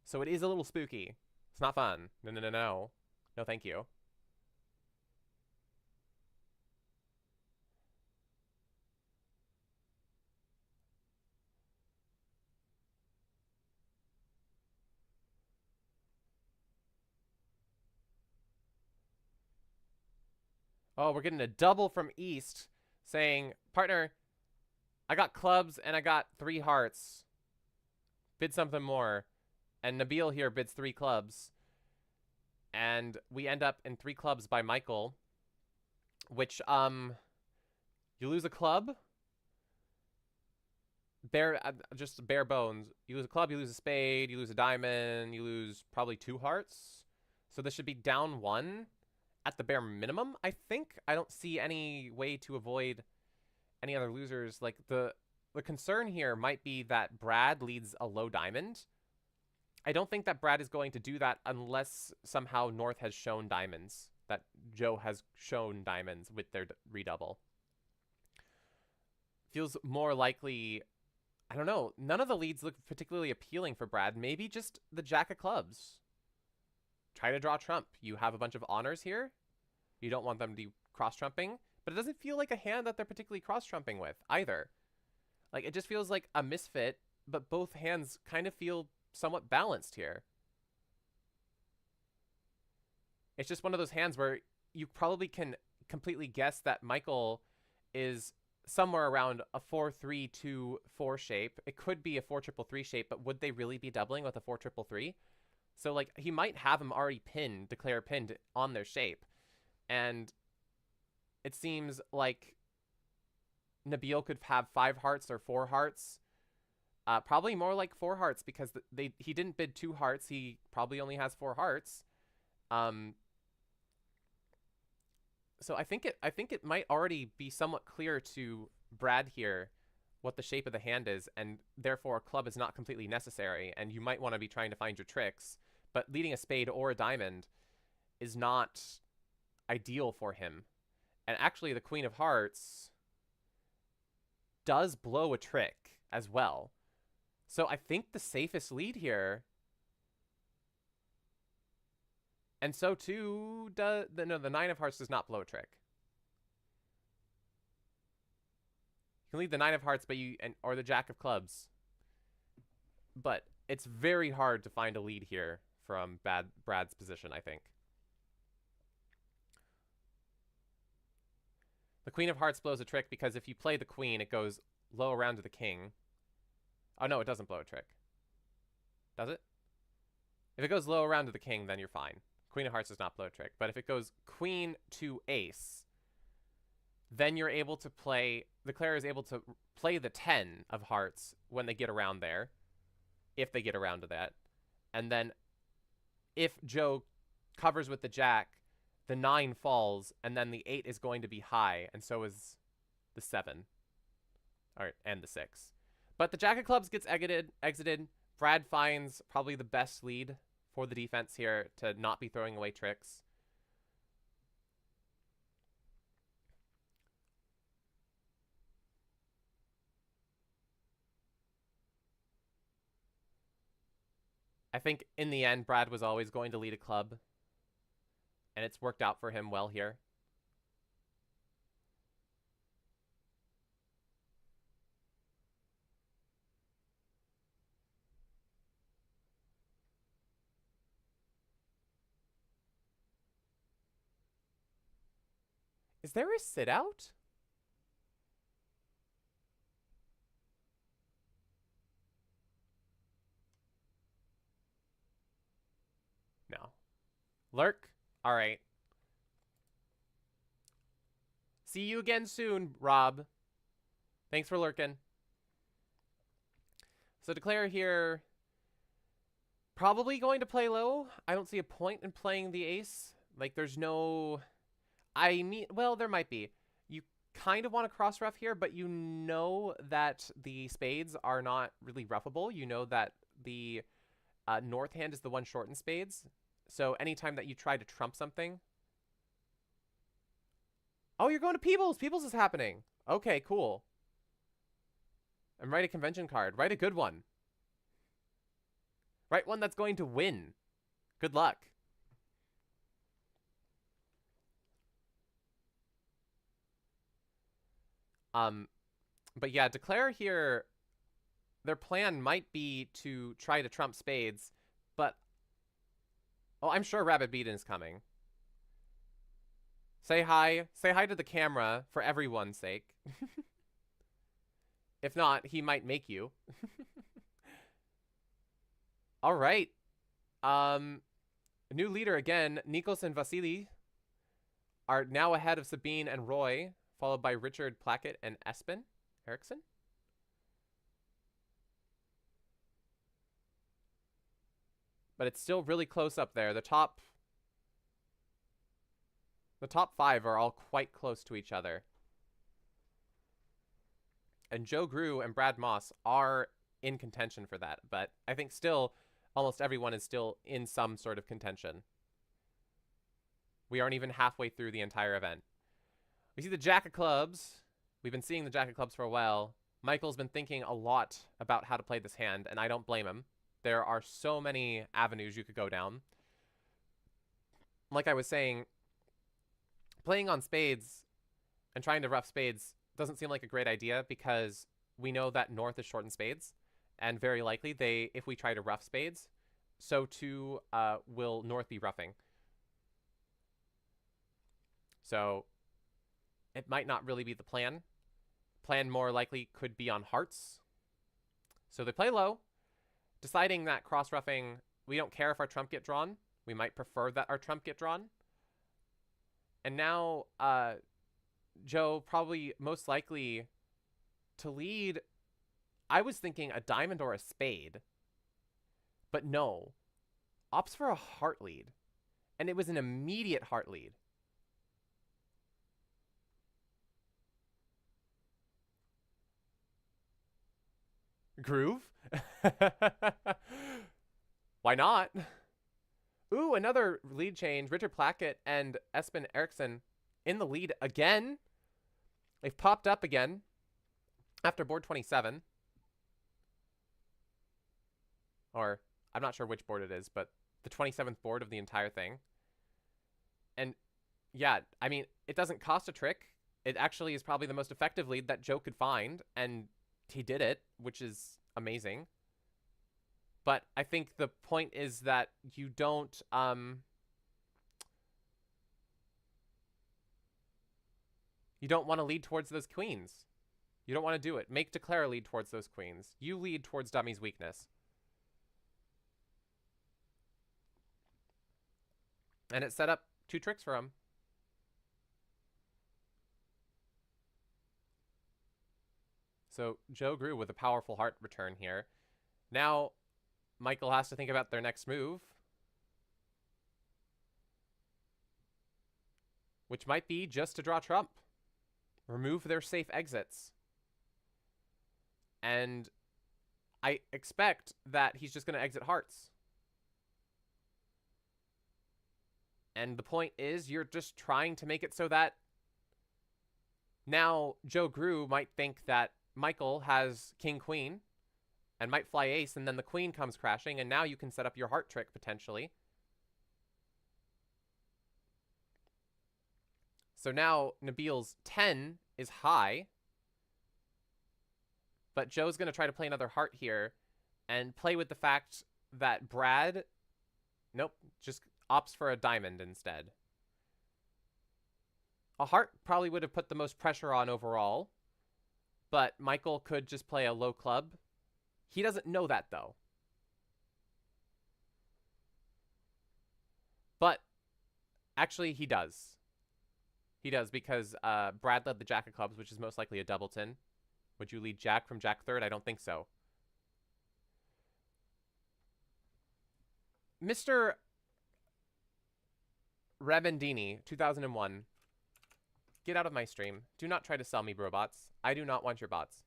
So it is a little spooky. It's not fun. No, no, no, no. No, thank you. Oh, we're getting a double from East saying, partner, I got clubs and I got 3 hearts. Bid something more. And Nabil here bids 3 clubs. And we end up in 3 clubs by Michael. Which, you lose a club. Just bare bones. You lose a club, you lose a spade, you lose a diamond, you lose probably 2 hearts. So this should be down 1 at the bare minimum, I think. I don't see any way to avoid any other losers. Like, the concern here might be that Brad leads a low diamond. I don't think that Brad is going to do that unless somehow North has shown diamonds. That Joe has shown diamonds with their redouble. Feels more likely... I don't know. None of the leads look particularly appealing for Brad. Maybe just the Jack of Clubs. Try to draw trump. You have a bunch of honors here. You don't want them to be cross-trumping. But it doesn't feel like a hand that they're particularly cross-trumping with either. Like, it just feels like a misfit, but both hands kind of feel somewhat balanced here. It's just one of those hands where you probably can completely guess that Michael is somewhere around a 4-3-2-4 shape. It could be a 4-3-3 shape, but would they really be doubling with a 4-3-3? So, like, he might have him already pinned, declare pinned on their shape. And it seems like Nabil could have 5 hearts or 4 hearts. Probably more like 4 hearts because he didn't bid 2 hearts. He probably only has 4 hearts. So I think it might already be somewhat clear to Brad here what the shape of the hand is, and therefore a club is not completely necessary, and you might want to be trying to find your tricks. But leading a spade or a diamond is not ideal for him. And actually the Queen of Hearts does blow a trick as well. So I think the safest lead here... And so too, the 9 of Hearts does not blow a trick. You can lead the 9 of Hearts, or the Jack of Clubs. But it's very hard to find a lead here from Brad's position, I think. The Queen of Hearts blows a trick because if you play the Queen, it goes low around to the King. Oh, no, it doesn't blow a trick. Does it? If it goes low around to the King, then you're fine. Queen of Hearts does not blow a trick. But if it goes Queen to Ace, then you're able to play... The Declarer is able to play the 10 of Hearts when they get around there. If they get around to that. And then if Joe covers with the Jack, the 9 falls, and then the 8 is going to be high, and so is the 7. And the 6. But the Jack of Clubs gets exited. Brad finds probably the best lead for the defense here to not be throwing away tricks. I think in the end, Brad was always going to lead a club, and it's worked out for him well here. Is there a sit out? No. Lurk? All right. See you again soon, Rob. Thanks for lurking. So Declare here, probably going to play low. I don't see a point in playing the ace. Like, there's no... well, there might be. You kind of want to cross rough here, but you know that the spades are not really ruffable. You know that the North hand is the one short in spades. So anytime that you try to trump something. Oh, you're going to Peebles. Peebles is happening. Okay, cool. And write a convention card. Write a good one. Write one that's going to win. Good luck. But yeah, Declare here, their plan might be to try to trump spades, but oh, I'm sure Rabbit Beaton is coming. Say hi. Say hi to the camera for everyone's sake. If not, he might make you. All right. New leader again. Nikos and Vasily are now ahead of Sabine and Roy, followed by Richard Plackett and Espen Eriksson. But it's still really close up there. The top 5 are all quite close to each other. And Joe Grew and Brad Moss are in contention for that. But I think still almost everyone is still in some sort of contention. We aren't even halfway through the entire event. We see the Jack of Clubs. We've been seeing the Jack of Clubs for a while. Michael's been thinking a lot about how to play this hand, and I don't blame him. There are so many avenues you could go down. Like I was saying, playing on spades and trying to rough spades doesn't seem like a great idea because we know that North is short in spades, and very likely if we try to rough spades, so too will North be roughing. So it might not really be the plan. Plan more likely could be on hearts. So they play low, deciding that cross-roughing, we don't care if our trump get drawn. We might prefer that our trump get drawn. And now Joe probably most likely to lead. I was thinking a diamond or a spade. But no. Opts for a heart lead. And it was an immediate heart lead. Groove? Why not? Ooh, another lead change. Richard Plackett and Espen Eriksson in the lead again. They've popped up again after board 27. Or, I'm not sure which board it is, but the 27th board of the entire thing. And, yeah, I mean, it doesn't cost a trick. It actually is probably the most effective lead that Joe could find, and he did it, which is amazing. But I think the point is that you don't want to lead towards those queens. You don't want to do it. Make Declare lead towards those queens. You lead towards Dummy's weakness. And it set up 2 tricks for him. So Joe Grew with a powerful heart return here. Now Michael has to think about their next move, which might be just to draw trump. Remove their safe exits. And I expect that he's just going to exit hearts. And the point is, you're just trying to make it so that now Joe Grew might think that Michael has king queen and might fly ace, and then the queen comes crashing, and now you can set up your heart trick potentially. So now Nabil's 10 is high, but Joe's going to try to play another heart here and play with the fact that Brad, nope, just opts for a diamond instead. A heart probably would have put the most pressure on overall, but Michael could just play a low club. He doesn't know that, though. But actually, he does. He does, because Brad led the Jack of Clubs, which is most likely a doubleton. Would you lead Jack from Jack third? I don't think so. Mr. Rabendini, 2001. Get out of my stream. Do not try to sell me robots. I do not want your bots.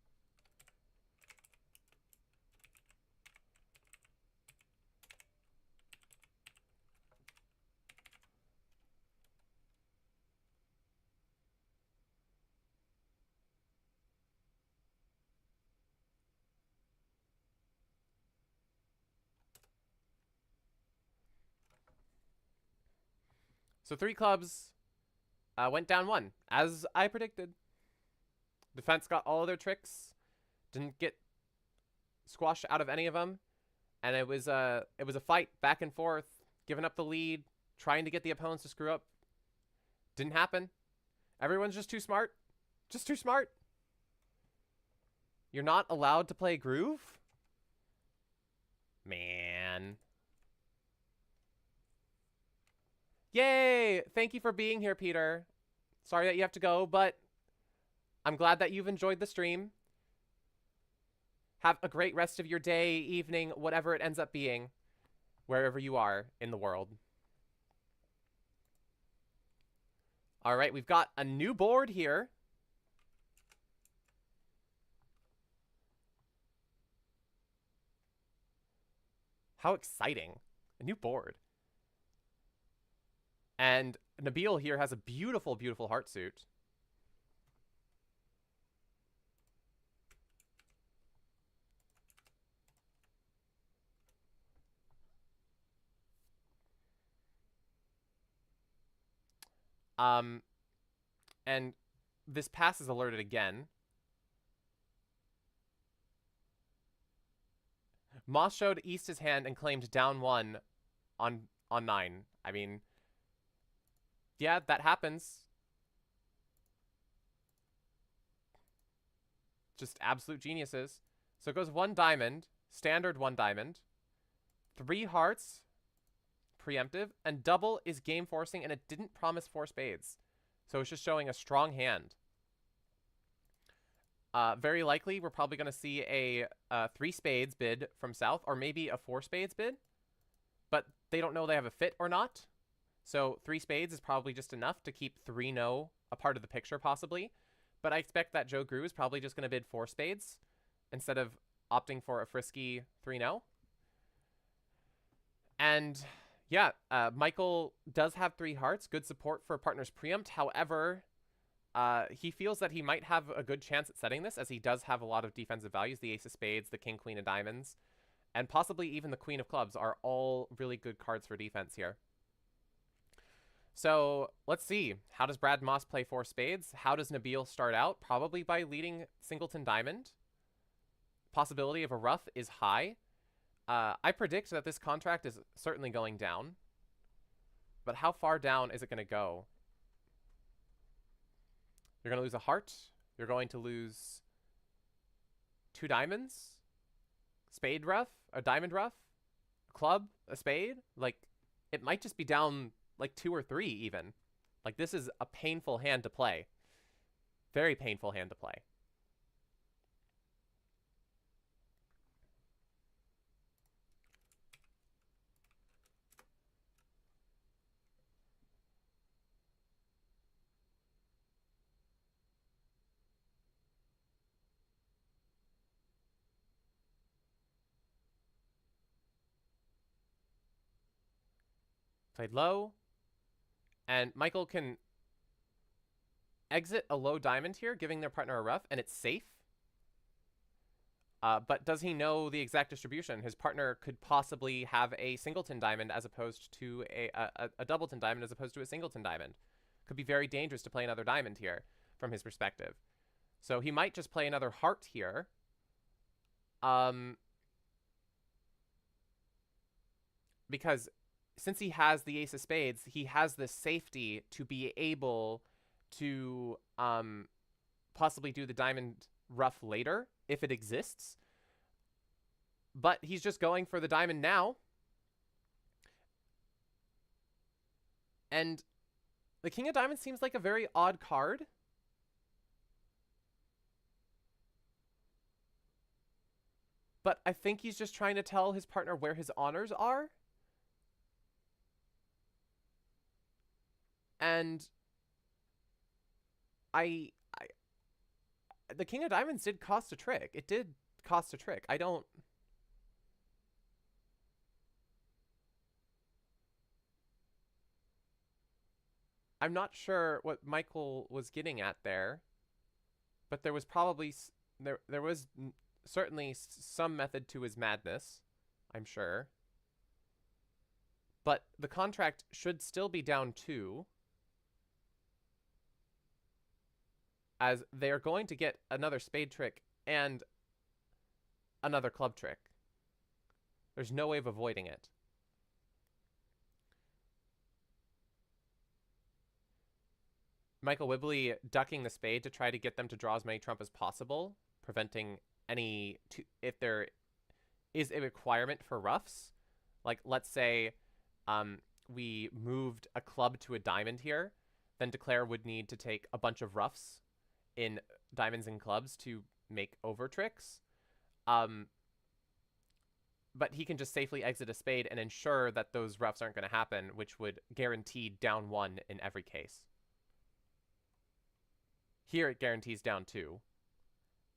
So 3 clubs went down 1, as I predicted. Defense got all of their tricks, didn't get squashed out of any of them, and it was a fight back and forth, giving up the lead, trying to get the opponents to screw up. Didn't happen. Everyone's just too smart. Just too smart. You're not allowed to play groove? Man. Yay! Thank you for being here, Peter. Sorry that you have to go, but I'm glad that you've enjoyed the stream. Have a great rest of your day, evening, whatever it ends up being, wherever you are in the world. All right, we've got a new board here. How exciting. A new board. And Nabil here has a beautiful, beautiful heart suit. And this pass is alerted again. Moss showed East his hand and claimed down 1 on 9. I mean, yeah, that happens. Just absolute geniuses. So it goes 1 diamond, standard 1 diamond, 3 hearts, preemptive, and double is game forcing, and it didn't promise 4 spades. So it's just showing a strong hand. Very likely, we're probably going to see a 3 spades bid from South, or maybe a 4 spades bid. But they don't know they have a fit or not. So 3 spades is probably just enough to keep 3-no a part of the picture, possibly. But I expect that Joe Grew is probably just going to bid 4 spades instead of opting for a frisky 3-no. And yeah, Michael does have 3 hearts. Good support for partner's preempt. However, he feels that he might have a good chance at setting this, as he does have a lot of defensive values. The ace of spades, the king, queen of diamonds, and possibly even the queen of clubs are all really good cards for defense here. So let's see. How does Brad Moss play 4 spades? How does Nabil start out? Probably by leading singleton diamond. Possibility of a ruff is high. I predict that this contract is certainly going down. But how far down is it going to go? You're going to lose a heart. You're going to lose 2 diamonds. Spade ruff. A diamond ruff. A club. A spade. Like, it might just be down like 2 or 3 even. Like, this is a painful hand to play. Very painful hand to play. Played low. And Michael can exit a low diamond here, giving their partner a ruff, and it's safe. But does he know the exact distribution? His partner could possibly have a singleton diamond as opposed to a doubleton diamond as opposed to a singleton diamond. Could be very dangerous to play another diamond here from his perspective. So he might just play another heart here. Because since he has the ace of spades, he has the safety to be able to possibly do the diamond ruff later if it exists. But he's just going for the diamond now. And the king of diamonds seems like a very odd card. But I think he's just trying to tell his partner where his honors are. And the king of diamonds did cost a trick. It did cost a trick. I'm not sure what Michael was getting at there, but there was probably there was certainly some method to his madness, I'm sure. But the contract should still be down 2, as they are going to get another spade trick and another club trick. There's no way of avoiding it. Michael Wibley ducking the spade to try to get them to draw as many trump as possible, preventing any, if there is a requirement for ruffs. Like, let's say we moved a club to a diamond here, then Declare would need to take a bunch of ruffs in diamonds and clubs to make over tricks. But he can just safely exit a spade and ensure that those ruffs aren't going to happen, which would guarantee down 1 in every case. Here it guarantees down 2.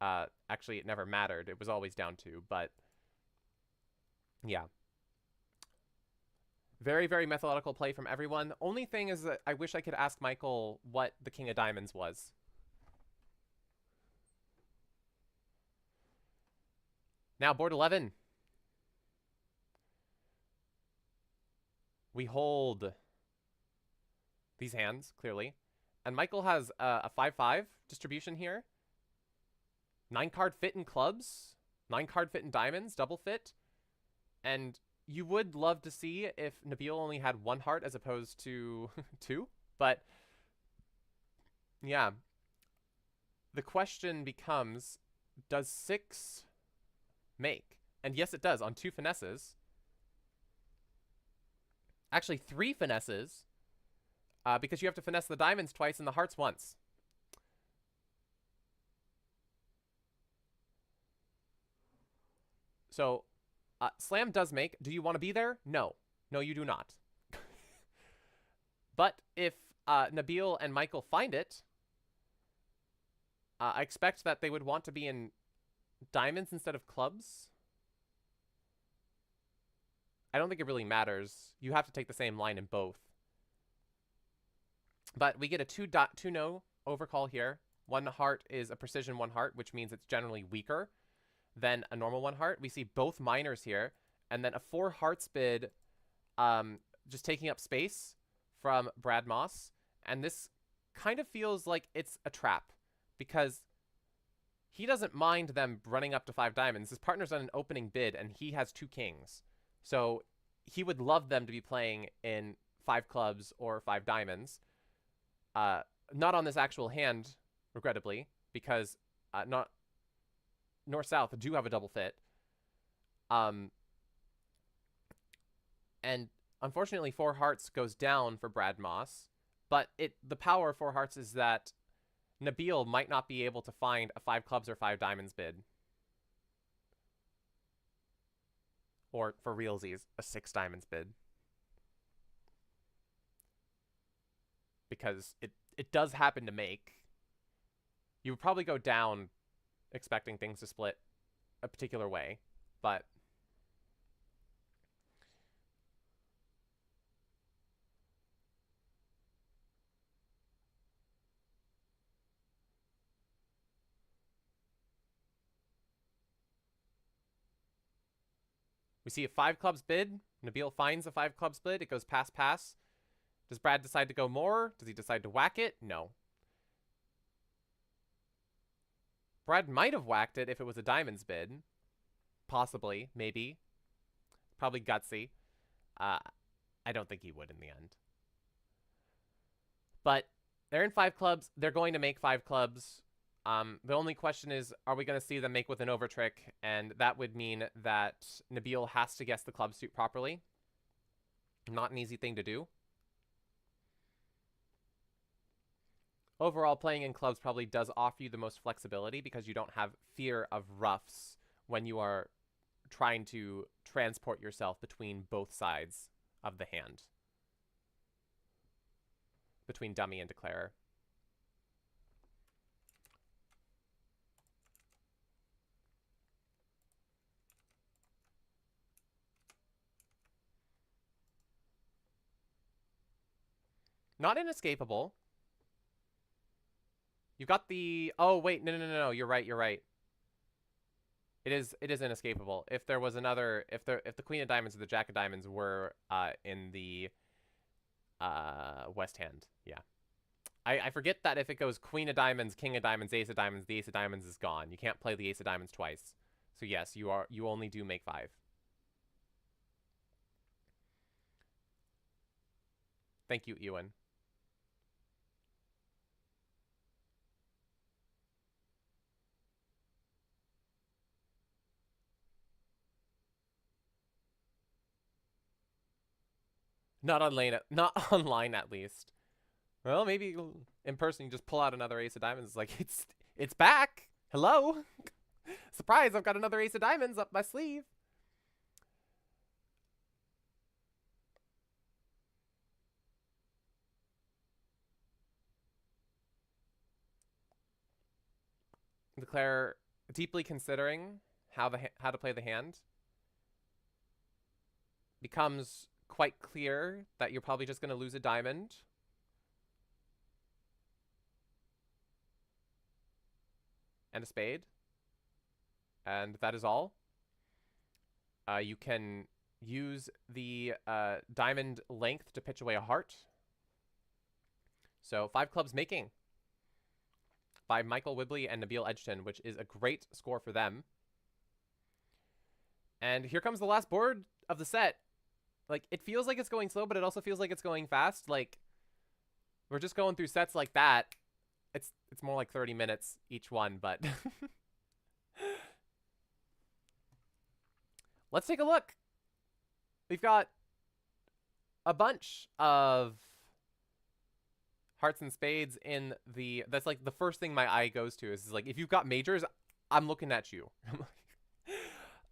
Actually, it never mattered. It was always down 2, but yeah. Very, very methodical play from everyone. Only thing is that I wish I could ask Michael what the King of Diamonds was. Now, board 11. We hold these hands, clearly. And Michael has a 5-5 distribution here. 9-card fit in clubs. 9-card fit in diamonds, double fit. And you would love to see if Nabil only had 1 heart as opposed to 2. But, yeah. The question becomes, does 6 make? And yes, it does, on 2 finesses. Actually, 3 finesses, because you have to finesse the diamonds twice and the hearts once. So, slam does make. Do you want to be there? No. No, you do not. But if Nabil and Michael find it, I expect that they would want to be in diamonds instead of clubs. I don't think it really matters. You have to take the same line in both. But we get a 2-no overcall here. 1 heart is a precision 1 heart, which means it's generally weaker than a normal 1 heart. We see both minors here. And then a 4 hearts bid just taking up space from Brad Moss. And this kind of feels like it's a trap, because he doesn't mind them running up to 5 diamonds. His partner's on an opening bid, and he has 2 kings. So he would love them to be playing in 5 clubs or 5 diamonds. Not on this actual hand, regrettably, because not North-South do have a double fit. And unfortunately, 4 hearts goes down for Brad Moss. But the power of 4 hearts is that Nabil might not be able to find a 5 clubs or 5 diamonds bid. Or, for realsies, a 6 diamonds bid. Because it does happen to make. You would probably go down expecting things to split a particular way, but we see a 5 clubs bid. Nabil finds a 5 clubs bid. It goes pass. Does Brad decide to go more? Does he decide to whack it? No. Brad might have whacked it if it was a diamonds bid. Possibly. Maybe. Probably gutsy. I don't think he would in the end. But they're in 5 clubs. They're going to make 5 clubs. The only question is, are we going to see them make with an over trick? And that would mean that Nabil has to guess the club suit properly. Not an easy thing to do. Overall, playing in clubs probably does offer you the most flexibility, because you don't have fear of roughs when you are trying to transport yourself between both sides of the hand. Between dummy and declarer. Not inescapable. You got the... Oh, wait. No. You're right. It is inescapable. If there was another, if the Queen of Diamonds or the Jack of Diamonds were in the West Hand, yeah. I forget that if it goes Queen of Diamonds, King of Diamonds, Ace of Diamonds, the Ace of Diamonds is gone. You can't play the Ace of Diamonds twice. So yes, you only do make 5. Thank you, Ewan. Not online at least. Well, maybe in person you just pull out another Ace of Diamonds. It's like it's back. Hello. Surprise, I've got another Ace of Diamonds up my sleeve. Declare deeply considering how to play the hand. Becomes quite clear that you're probably just going to lose a diamond. And a spade. And that is all. You can use the diamond length to pitch away a heart. So 5 clubs making by Michael Wibley and Nabil Edgerton, which is a great score for them. And here comes the last board of the set. Like, it feels like it's going slow, but it also feels like it's going fast. Like, we're just going through sets like that. It's more like 30 minutes each one, but let's take a look. We've got a bunch of hearts and spades in the, that's like the first thing my eye goes to is like, if you've got majors, I'm looking at you.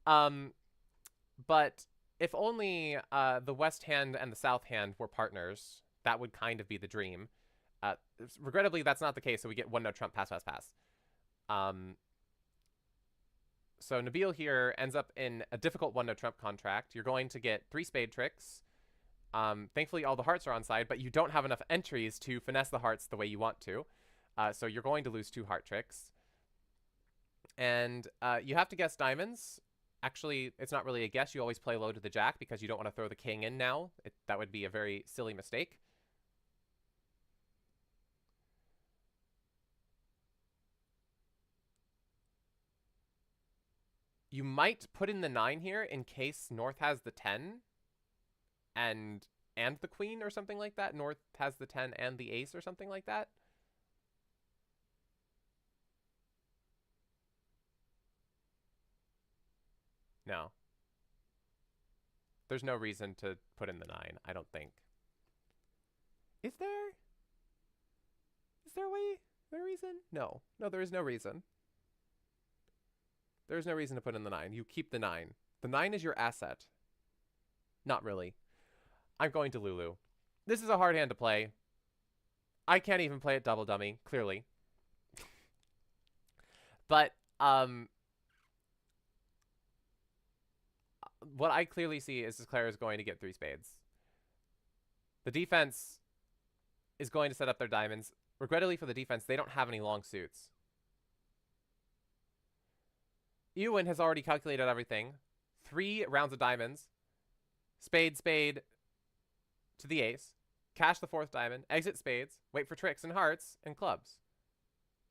But if only the West Hand and the South Hand were partners, that would kind of be the dream. Regrettably, that's not the case, so we get 1-note trump, pass, pass, pass. So Nabil here ends up in a difficult 1-note trump contract. You're going to get 3 spade tricks. Thankfully, all the hearts are on side, but you don't have enough entries to finesse the hearts the way you want to. So you're going to lose 2 heart tricks. And you have to guess diamonds. Actually, it's not really a guess. You always play low to the jack because you don't want to throw the king in now. That would be a very silly mistake. You might put in the 9 here in case North has the 10 and the queen or something like that. North has the 10 and the ace or something like that. No. There's no reason to put in the 9, I don't think. Is there? Is there a way? Is there a reason? No. No, there is no reason. There's no reason to put in the 9. You keep the 9. The 9 is your asset. Not really. I'm going to Lulu. This is a hard hand to play. I can't even play it double dummy, clearly. But, what I clearly see is Claire is going to get 3 spades. The defense is going to set up their diamonds. Regrettably for the defense, they don't have any long suits. Ewan has already calculated everything. 3 rounds of diamonds. Spade, spade to the ace. Cash the 4th diamond. Exit spades. Wait for tricks and hearts and clubs.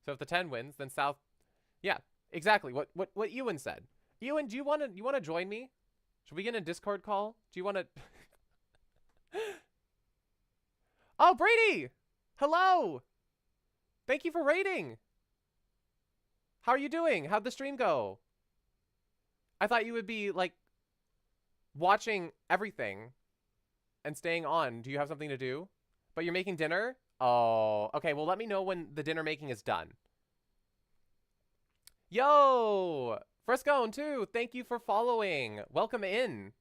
So if the 10 wins, then South... Yeah, exactly. What Ewan said. Ewan, do you want to join me? Should we get a Discord call? Do you want to... Oh, Brady! Hello! Thank you for raiding! How are you doing? How'd the stream go? I thought you would be, like, watching everything and staying on. Do you have something to do? But you're making dinner? Oh, okay. Well, let me know when the dinner making is done. Yo! Frescone, too. Thank you for following. Welcome in.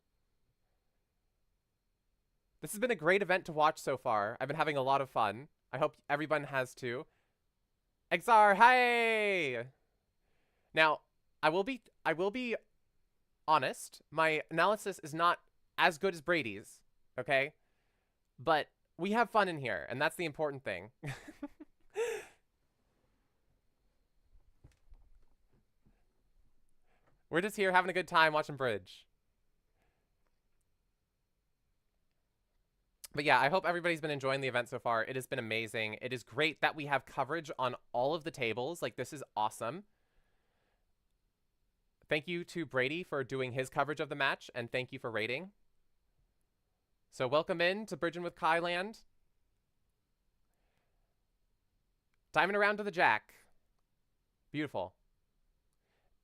This has been a great event to watch so far. I've been having a lot of fun. I hope everyone has too. Exar, hi! Now, I will be honest. My analysis is not as good as Brady's, okay? But we have fun in here, and that's the important thing. We're just here having a good time watching bridge. But yeah, I hope everybody's been enjoying the event so far. It has been amazing. It is great that we have coverage on all of the tables. Like, this is awesome. Thank you to Brady for doing his coverage of the match, and thank you for rating. So welcome in to BridginWithKai land. Diamond around to the jack. Beautiful.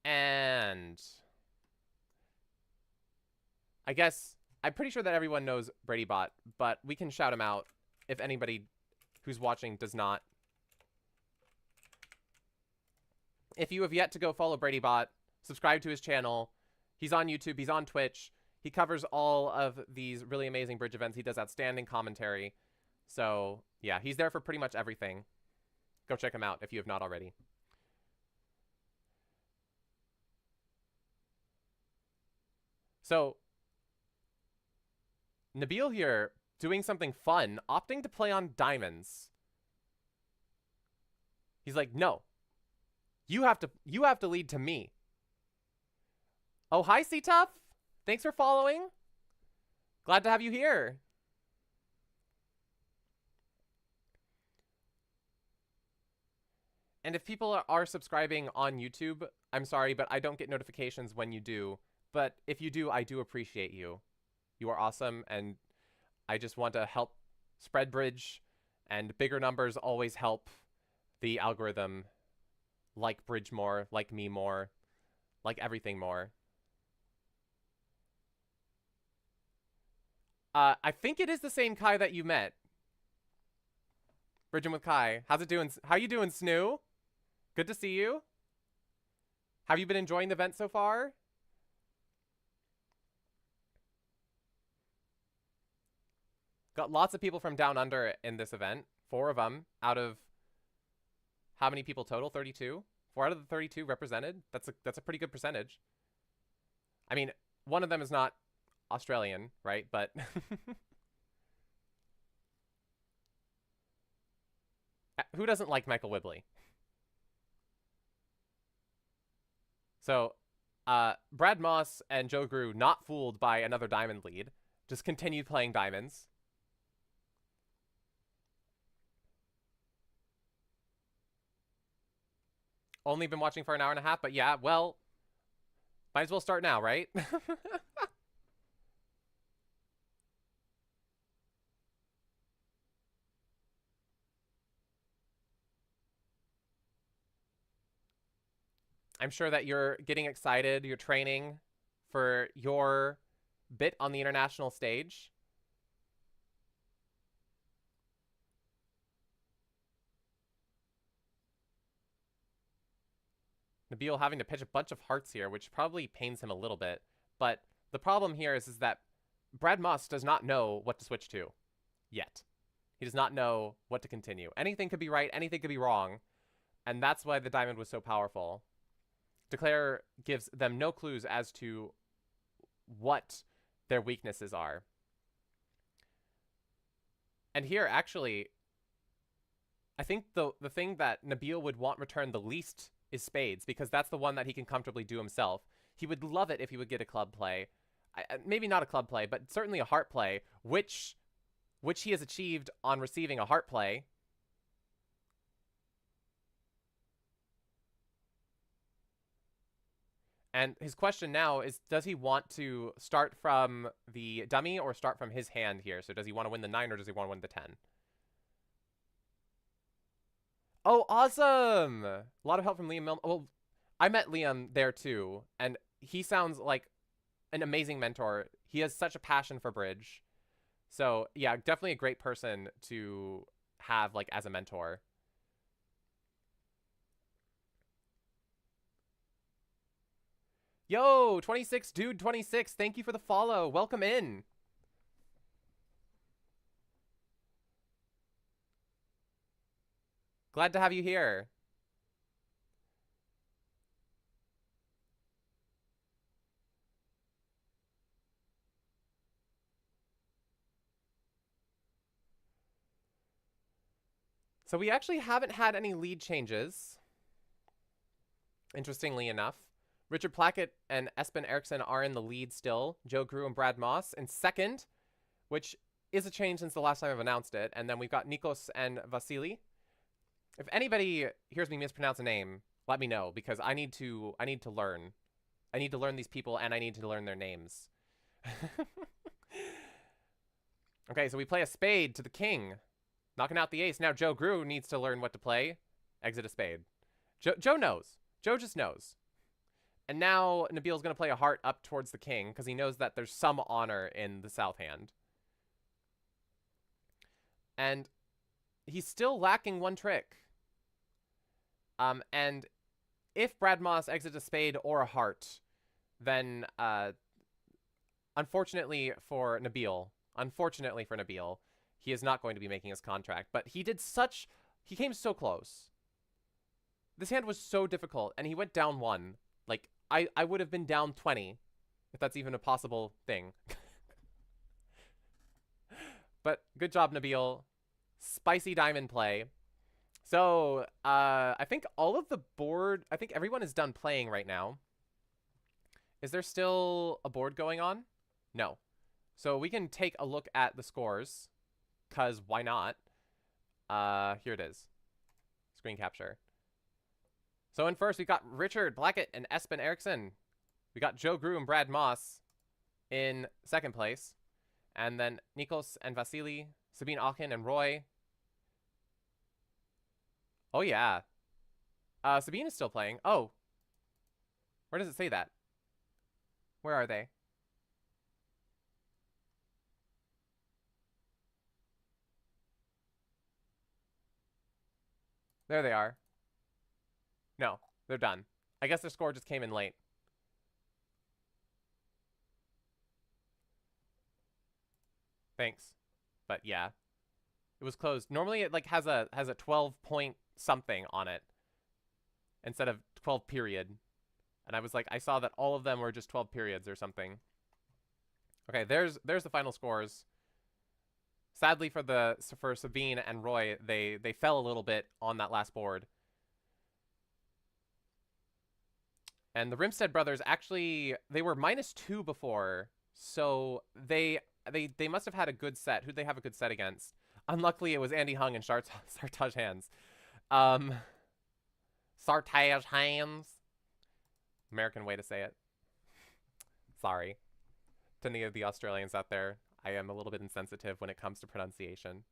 And I guess I'm pretty sure that everyone knows Brady Bot, but we can shout him out if anybody who's watching does not. If you have yet to go follow Brady Bot, subscribe to his channel. He's on YouTube. He's on Twitch. He covers all of these really amazing bridge events. He does outstanding commentary. So, yeah, he's there for pretty much everything. Go check him out if you have not already. So, Nabil here doing something fun, opting to play on diamonds. He's like, no. You have to lead to me. Oh, hi, C-Tough. Thanks for following. Glad to have you here. And if people are subscribing on YouTube, I'm sorry, but I don't get notifications when you do. But if you do, I do appreciate you. You are awesome, and I just want to help spread bridge, and bigger numbers always help the algorithm like bridge more, like me more, like everything more. I think it is the same Kai that you met. BridginWithKai. How's it doing? How you doing, Snoo? Good to see you. Have you been enjoying the event so far? Got lots of people from down under in this event. 4 of them out of how many people total? 32? 4 out of the 32 represented. That's a pretty good percentage. I mean, one of them is not Australian, right? But who doesn't like Michael Wibley? So, Brad Moss and Joe Grew, not fooled by another diamond lead, just continued playing diamonds. Only been watching for an hour and a half, but yeah, well, might as well start now, right? I'm sure that you're getting excited, you're training for your bit on the international stage. Nabil having to pitch a bunch of hearts here, which probably pains him a little bit. But the problem here is that Brad Moss does not know what to switch to yet. He does not know what to continue. Anything could be right, anything could be wrong. And that's why the diamond was so powerful. Declare gives them no clues as to what their weaknesses are. And here, actually, I think the thing that Nabil would want returned the least is spades, because that's the one that he can comfortably do himself. He would love it if he would get a club play. Maybe not a club play, but certainly a heart play, which he has achieved on receiving a heart play. And his question now is, does he want to start from the dummy or start from his hand here? So does he want to win the 9 or does he want to win the 10? Oh, awesome! A lot of help from Liam Milne. Well, I met Liam there too, and he sounds like an amazing mentor. He has such a passion for bridge. So yeah, definitely a great person to have like as a mentor. Yo, 26 dude 26, thank you for the follow. Welcome in. Glad to have you here. So we actually haven't had any lead changes, interestingly enough. Richard Plackett and Espen Eriksson are in the lead still. Joe Grew and Brad Moss in second, which is a change since the last time I've announced it. And then we've got Nikos and Vasily. If anybody hears me mispronounce a name, let me know, because I need to learn. I need to learn these people, and I need to learn their names. Okay, so we play a spade to the king, knocking out the ace. Now Joe Grew needs to learn what to play. Exit a spade. Joe knows. Joe just knows. And now Nabil's going to play a heart up towards the king because he knows that there's some honor in the south hand. And he's still lacking one trick. And if Brad Moss exits a spade or a heart, then unfortunately for Nabil, he is not going to be making his contract. But he came so close. This hand was so difficult, and he went down 1. Like, I would have been down 20, if that's even a possible thing. But good job, Nabil. Spicy diamond play. So, I think everyone is done playing right now. Is there still a board going on? No. So we can take a look at the scores, because why not? Here it is. Screen capture. So in first, we've got Richard Blackett and Espen Eriksson. We got Joe Grew and Brad Moss in second place. And then Nikos and Vasily, Sabine Aachen and Roy. Oh, yeah. Sabine is still playing. Oh. Where does it say that? Where are they? There they are. No, they're done. I guess their score just came in late. Thanks. But yeah. It was closed. Normally it like has a 12 point something on it instead of 12 period. And I was like, I saw that all of them were just 12 periods or something. Okay, there's the final scores. Sadly for Sabine and Roy, they fell a little bit on that last board. And the Rimstead brothers actually, they were -2 before, so they must have had a good set. Who'd they have a good set against? Unluckily, it was Andy Hung and Sartaj Hands. Sartaj Hands. American way to say it. Sorry. To any of the Australians out there, I am a little bit insensitive when it comes to pronunciation.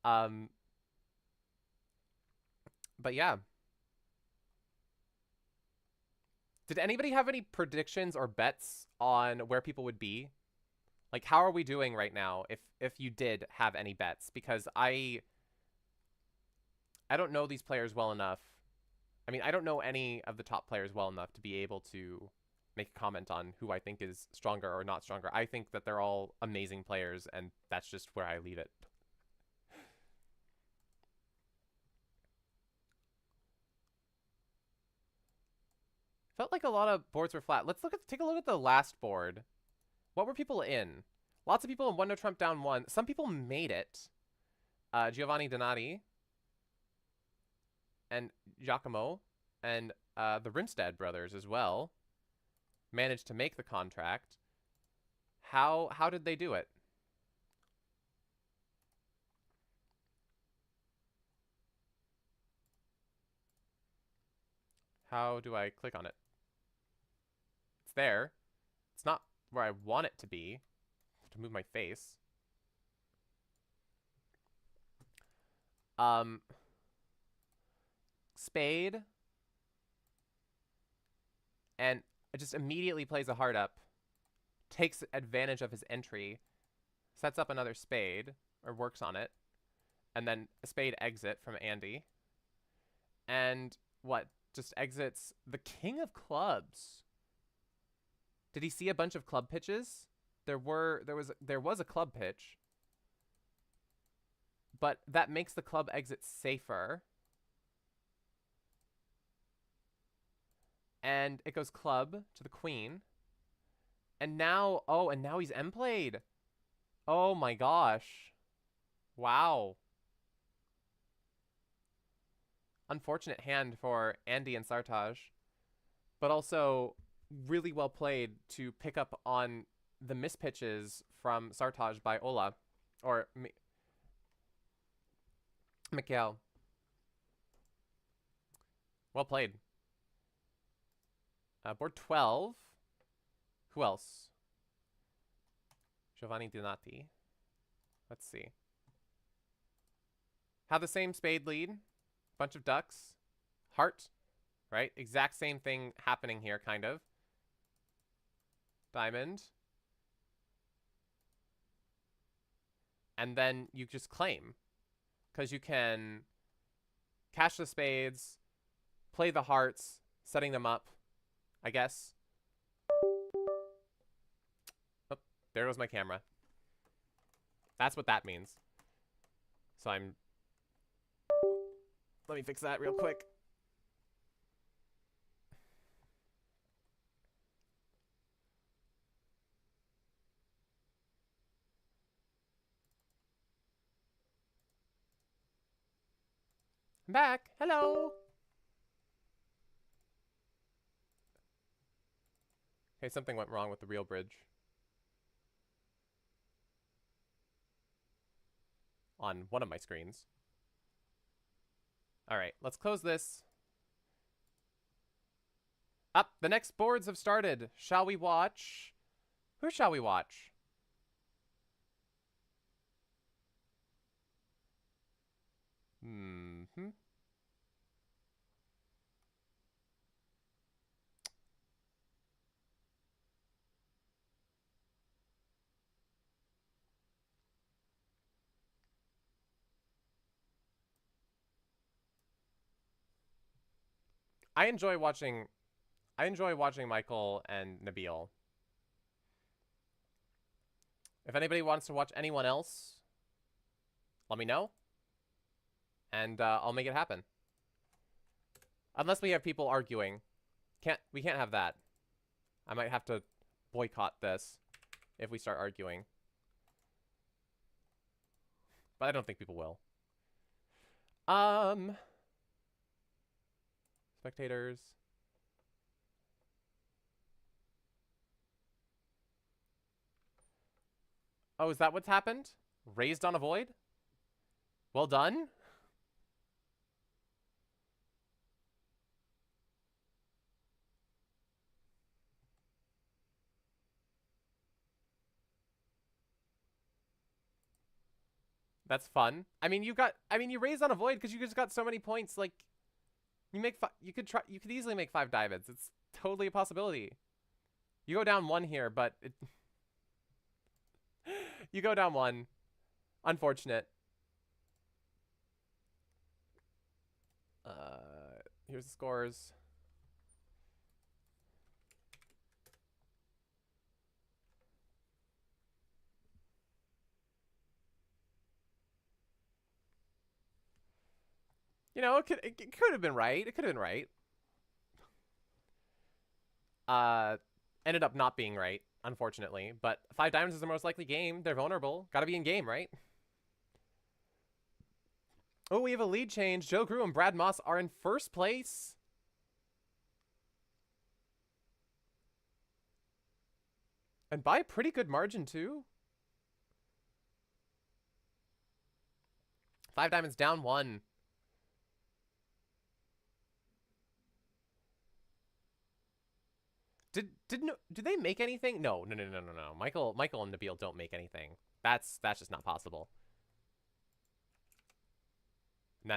But yeah. Did anybody have any predictions or bets on where people would be? Like, how are we doing right now if you did have any bets? Because I don't know these players well enough. I mean, I don't know any of the top players well enough to be able to make a comment on who I think is stronger or not stronger. I think that they're all amazing players, and that's just where I leave it. Felt like a lot of boards were flat. Let's take a look at the last board. What were people in? Lots of people in 1 no trump down 1. Some people made it. Giovanni Donati and Giacomo and the Rimstead brothers as well managed to make the contract. How did they do it? How do I click on it? It's there. It's not where I want it to be. I have to move my face. Spade. And it just immediately plays a heart up. Takes advantage of his entry. Sets up another spade. Or works on it. And then a spade exit from Andy. And what? Just exits the king of clubs. Did he see a bunch of club pitches? There was a club pitch. But that makes the club exit safer. And it goes club to the queen. And now, and now he's M-played. Oh my gosh. Wow. unfortunate hand for Andy and Sartaj, but also really well played to pick up on the mispitches from Sartaj by Ola, or Mikhail. Well played. Board 12. Who else? Giovanni Donati. Let's see. Have the same spade lead. Bunch of ducks. Heart. Right? Exact same thing happening here, kind of. Diamond. And then you just claim. Because you can cash the spades, play the hearts, setting them up, I guess. Oh, there goes my camera. That's what that means. So I'm... Let me fix that real quick. I'm back. Hello. Okay, something went wrong with the real bridge. On one of my screens. All right, let's close this. Up, the next boards have started. Shall we watch? Who shall we watch? I enjoy watching Michael and Nabil. If anybody wants to watch anyone else, let me know. And I'll make it happen. Unless we have people arguing. We can't have that. I might have to boycott this if we start arguing. But I don't think people will. Spectators. Oh, is that what's happened? Raised on a void? Well done. That's fun. I mean, you raised on a void because you just got so many points. Like, you could easily make 5 diamonds. It's totally a possibility. You go down 1 here, but you go down 1. Unfortunate. Here's the scores. You know, it could have been right. It could have been right. Ended up not being right, unfortunately. But 5 diamonds is the most likely game. They're vulnerable. Gotta be in game, right? Oh, we have a lead change. Joe Grew and Brad Moss are in first place. And by a pretty good margin, too. 5 diamonds down 1. Did they make anything? No. Michael and Nabil don't make anything. That's just not possible. No.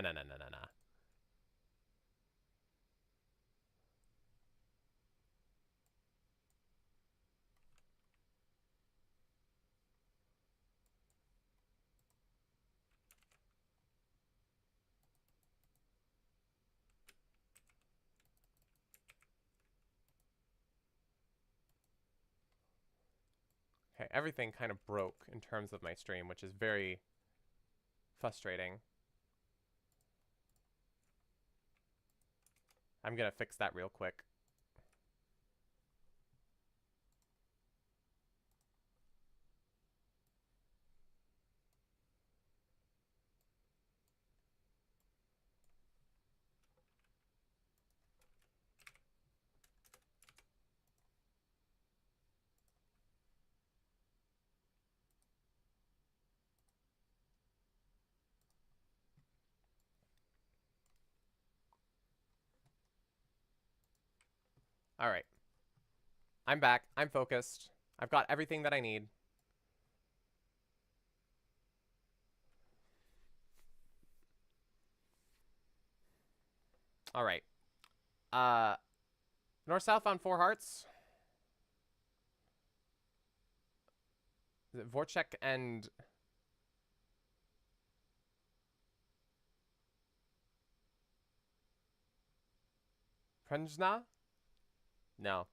Okay, everything kind of broke in terms of my stream, which is very frustrating. I'm gonna fix that real quick. All right. I'm back. I'm focused. I've got everything that I need. All right. North-south on 4 hearts. Is it Vorchek and... Prenzna? No.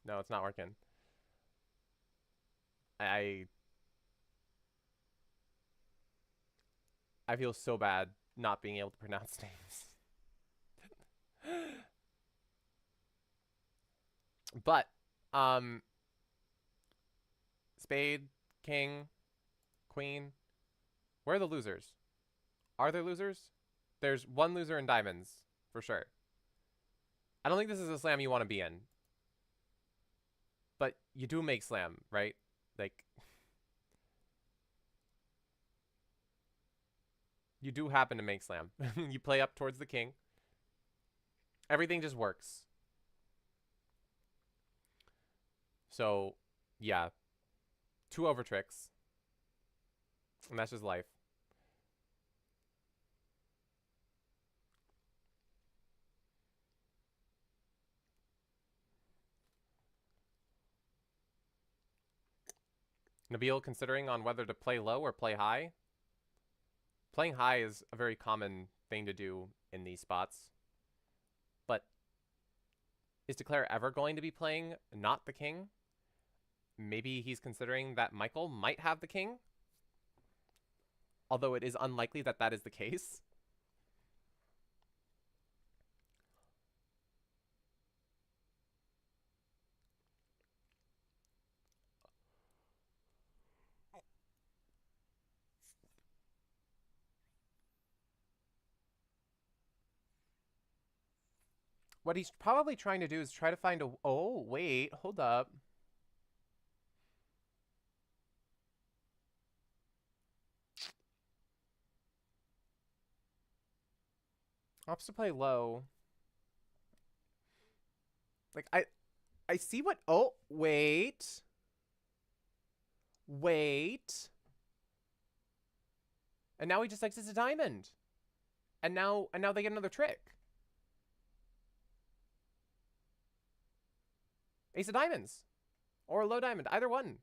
No, it's not working. I feel so bad not being able to pronounce names. But, spade, king, queen. Where are the losers? Are there losers? There's one loser in diamonds, for sure. I don't think this is a slam you want to be in. But you do make slam, right? Like, you do happen to make slam. You play up towards the king. Everything just works. So, yeah. 2 over tricks. And that's just life. Nabil considering on whether to play low or play high. Playing high is a very common thing to do in these spots. But is Declare ever going to be playing not the king? Maybe he's considering that Michael might have the king? Although it is unlikely that that is the case. What he's probably trying to do is try to find a... Oh, wait, hold up. Opts to play low. Like, I see what... Oh, wait. Wait. And now he just exits a diamond. And now they get another trick. Ace of diamonds. Or a low diamond. Either one.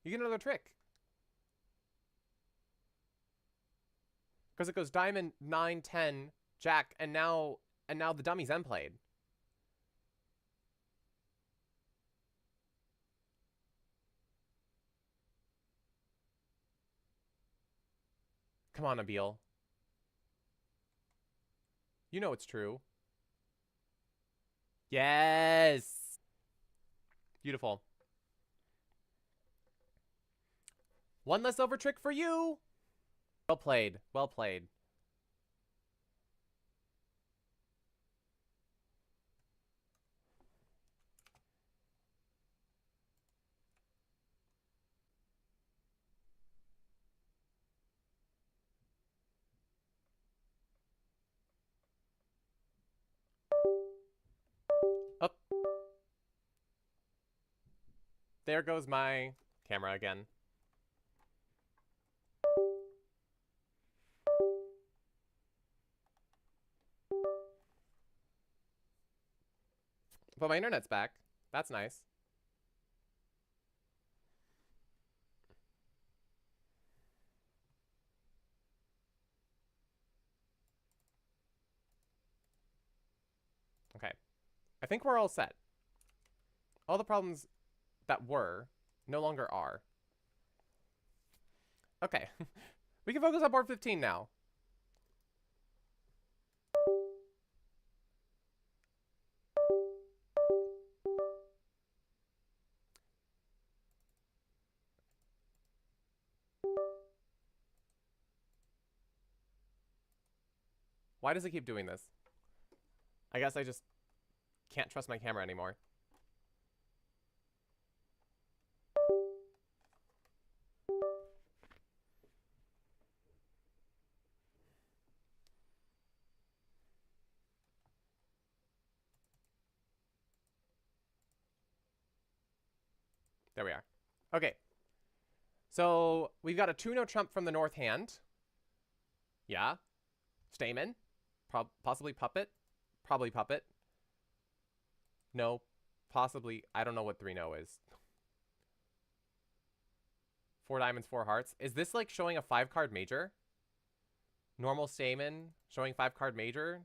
You get another trick. Because it goes diamond, 9, 10, jack, and now the dummy's end played. Come on, Nabil. You know it's true. Yes. Beautiful. One less over trick for you. Well played. Well played. Up. There goes my camera again. But my internet's back. That's nice. Okay. I think we're all set. All the problems that were no longer are. Okay. We can focus on board 15 now. Why does it keep doing this? I guess I just can't trust my camera anymore. There we are. Okay. So we've got a 2-no trump from the north hand. Yeah. Stamen. Possibly puppet. Probably puppet. No. Possibly. I don't know what 3-no is. 4 diamonds, 4 hearts. Is this like showing a 5-card major? Normal stamen showing 5-card major.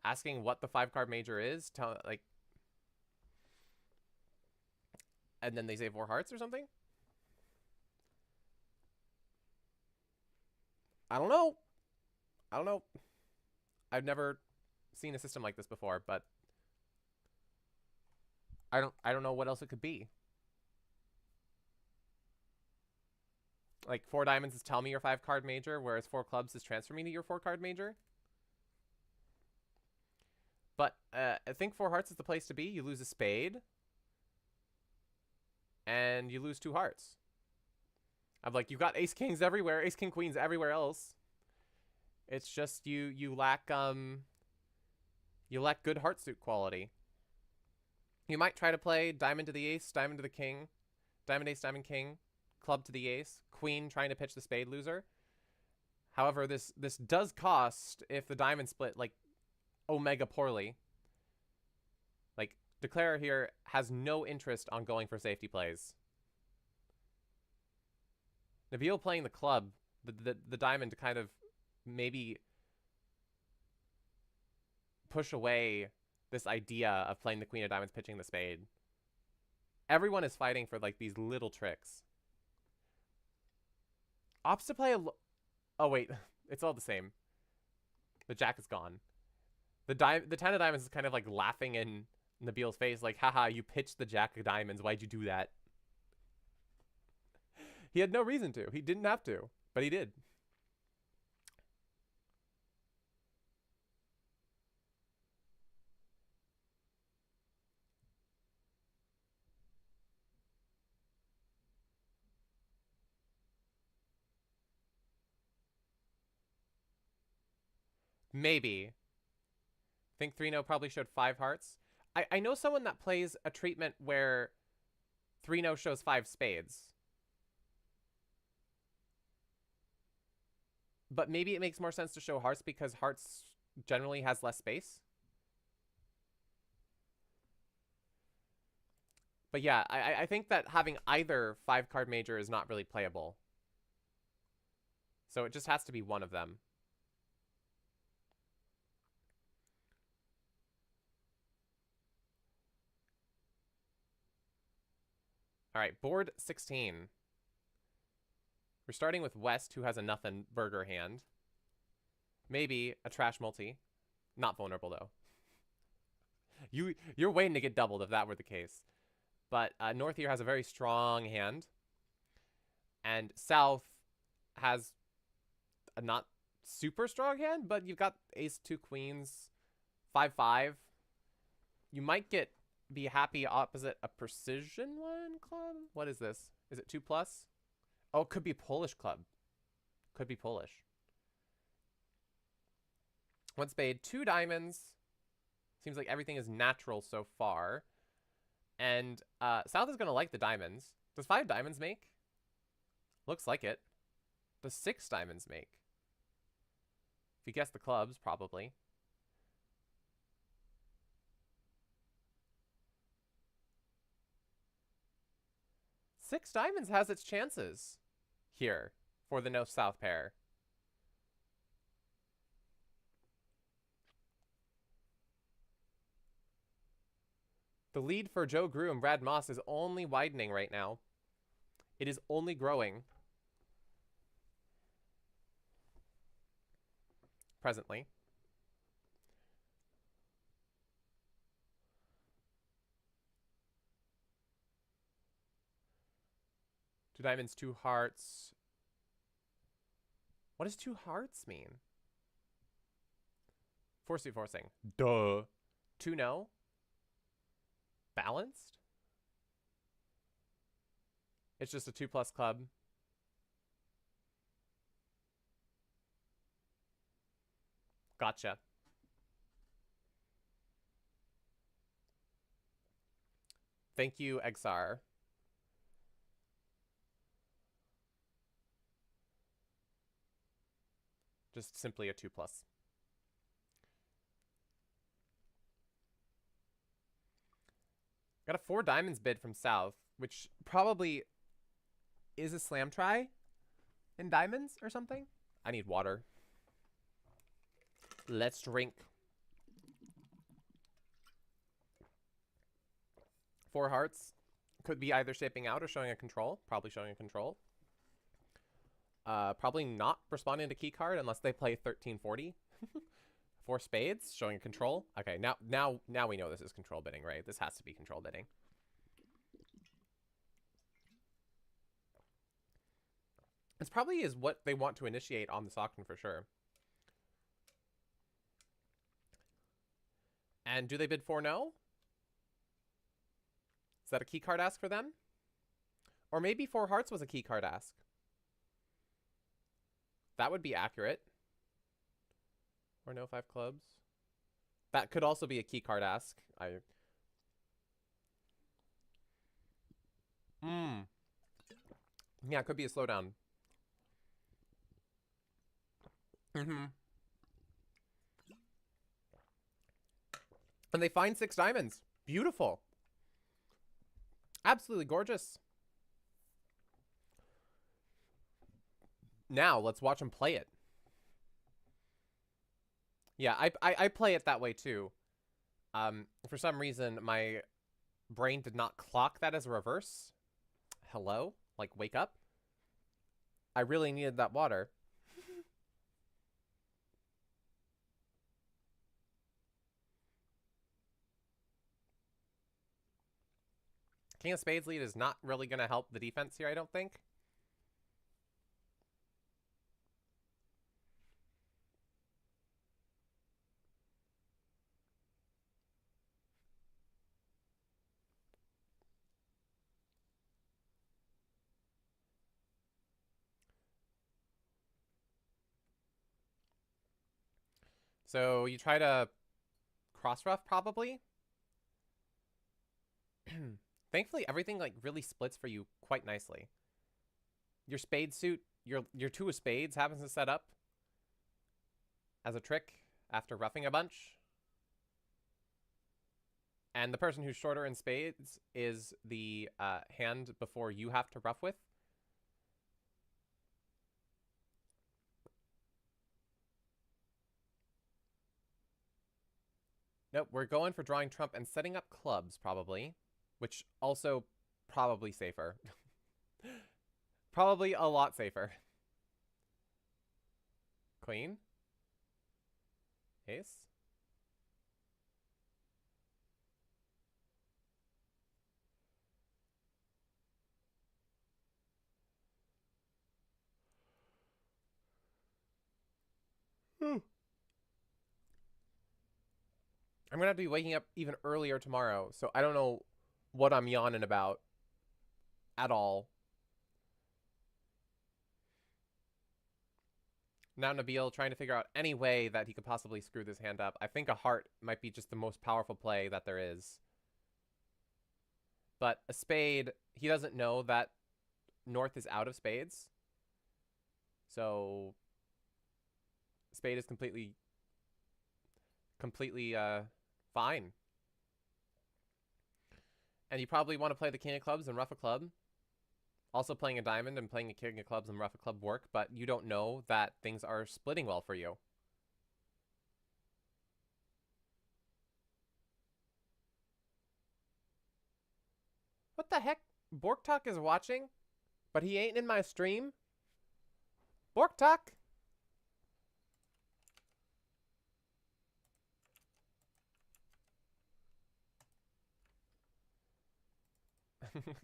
Asking what the 5-card major is. Like. And then they say 4 hearts or something? I don't know. I don't know. I've never seen a system like this before, but I don't know what else it could be. Like 4 diamonds is tell me your 5-card major, whereas 4 clubs is transfer me to your 4-card major. But I think 4 hearts is the place to be. You lose a spade. And you lose 2 hearts. I'm like, you got ace kings everywhere, ace king queens everywhere else. It's just you lack good heart suit quality. You might try to play diamond to the ace, diamond to the king, diamond ace, diamond king, club to the ace, queen trying to pitch the spade loser. However, this does cost if the diamond split like omega poorly. Like Declare here has no interest on going for safety plays. Nabil playing the club, the diamond to kind of maybe push away this idea of playing the queen of diamonds, pitching the spade. Everyone is fighting for like these little tricks. Opts to play oh wait, it's all the same. The jack is gone. The 10 of diamonds is kind of like laughing in Nabil's face, like, haha, you pitched the jack of diamonds. Why'd you do that? He had no reason to. He didn't have to, but he did. Maybe. Think 3-no probably showed 5 hearts. I know someone that plays a treatment where 3-no shows 5 spades. But maybe it makes more sense to show hearts because hearts generally has less space. But yeah, I think that having either 5-card major is not really playable. So it just has to be one of them. All right, board 16. We're starting with West, who has a nothing burger hand. Maybe a trash multi. Not vulnerable, though. You're waiting to get doubled if that were the case. But North here has a very strong hand. And South has a not super strong hand, but you've got ace, 2 queens, 5-5. You might be happy opposite a precision 1 club. What is this? Is it 2+? Oh, it could be Polish club. Could be Polish. 1 spade, 2 diamonds. Seems like everything is natural so far. And South is going to like the diamonds. Does 5 diamonds make? Looks like it. Does 6 diamonds make? If you guess the clubs, probably. Six diamonds has its chances here for the North-South pair. The lead for Joe Grew and Brad Moss is only widening right now. It is only growing. Presently. Two diamonds, 2 hearts. What does 2 hearts mean? Forcing. Duh. 2-no. Balanced? It's just a 2+ club. Gotcha. Thank you, Exar. Just simply a 2+. Got a 4 diamonds bid from South, which probably is a slam try in diamonds or something. I need water. Let's drink. 4 hearts. Could be either shaping out or showing a control. Probably showing a control. Probably not responding to key card unless they play 1340. 4 spades, showing a control. Okay, now we know this is control bidding, right? This has to be control bidding. This probably is what they want to initiate on this auction for sure. And do they bid 4 no? Is that a key card ask for them? Or maybe 4 hearts was a key card ask. That would be accurate. Or no 5 clubs. That could also be a key card ask. Yeah, it could be a slowdown. And they find 6 diamonds. Beautiful. Absolutely gorgeous. Now, let's watch him play it. Yeah, I play it that way too. For some reason, my brain did not clock that as a reverse. Hello? Like, wake up? I really needed that water. King of Spades lead is not really going to help the defense here, I don't think. So you try to cross rough probably. Thankfully, everything like really splits for you quite nicely. Your spade suit, your 2 of spades happens to set up as a trick after roughing a bunch. And the person who's shorter in spades is the hand before you have to rough with. Nope, we're going for drawing trump and setting up clubs, probably. Which also probably safer. Probably a lot safer. Queen. Ace. I'm going to have to be waking up even earlier tomorrow, so I don't know what I'm yawning about at all. Now Nabil trying to figure out any way that he could possibly screw this hand up. I think a heart might be just the most powerful play that there is. But a spade, he doesn't know that North is out of spades. So spade is completely fine. And you probably want to play the king of clubs and rough a club. Also playing a diamond and playing a king of clubs and rough a club work, but you don't know that things are splitting well for you. What the heck? Borktalk is watching, but he ain't in my stream? Borktalk?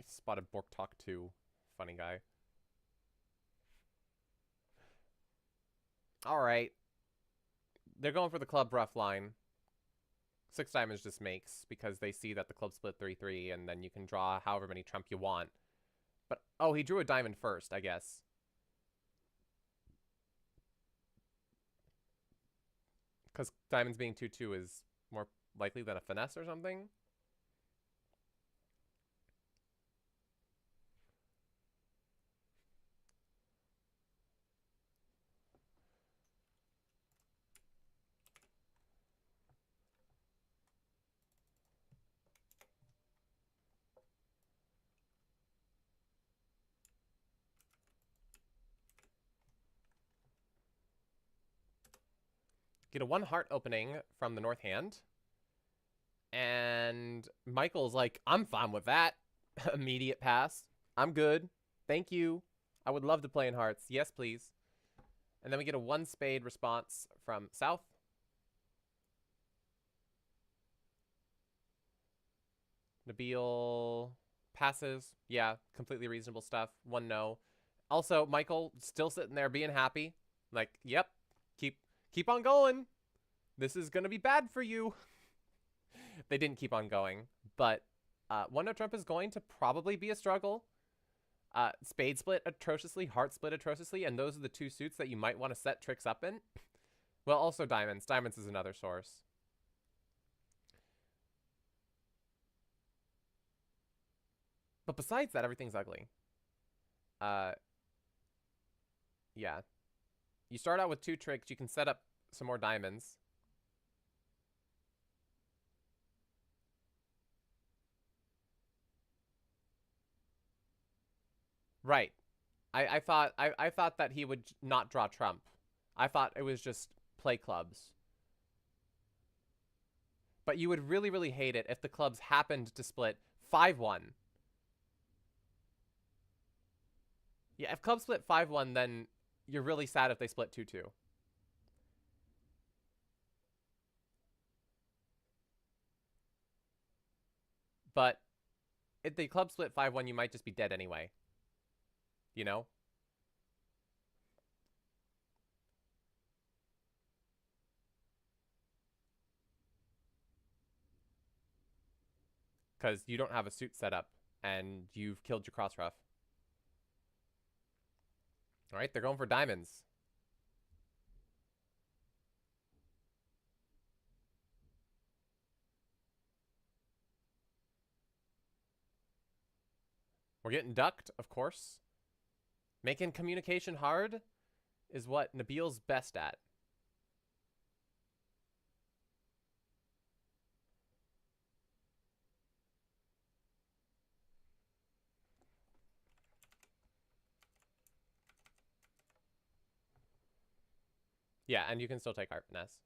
Spotted Borktalk too. Funny guy. Alright. They're going for the club rough line. 6 diamonds just makes, because they see that the club split 3-3, and then you can draw however many trump you want. But, oh, he drew a diamond first, I guess. Because diamonds being 2-2 is more likely than a finesse or something. Get a 1 heart opening from the north hand. And Michael's like, I'm fine with that. Immediate pass. I'm good. Thank you. I would love to play in hearts. Yes, please. And then we get a 1 spade response from south. Nabil passes. Yeah, completely reasonable stuff. 1 no. Also, Michael still sitting there being happy. Like, yep, keep on going. This is going to be bad for you. They didn't keep on going, but 1-no trump is going to probably be a struggle. Spade split atrociously, heart split atrociously, and those are the 2 suits that you might want to set tricks up in. Well, also diamonds. Diamonds is another source. But besides that, everything's ugly. Yeah. You start out with 2 tricks. You can set up some more diamonds. Right. I thought that he would not draw trump. I thought it was just play clubs. But you would really, really hate it if the clubs happened to split 5-1. Yeah, if clubs split 5-1, then you're really sad if they split 2-2. But if the club split 5-1, you might just be dead anyway. You know? Because you don't have a suit set up, and you've killed your cross ruff. All right, they're going for diamonds. We're getting ducked, of course. Making communication hard is what Nabil's best at. Yeah, and you can still take heart finesse.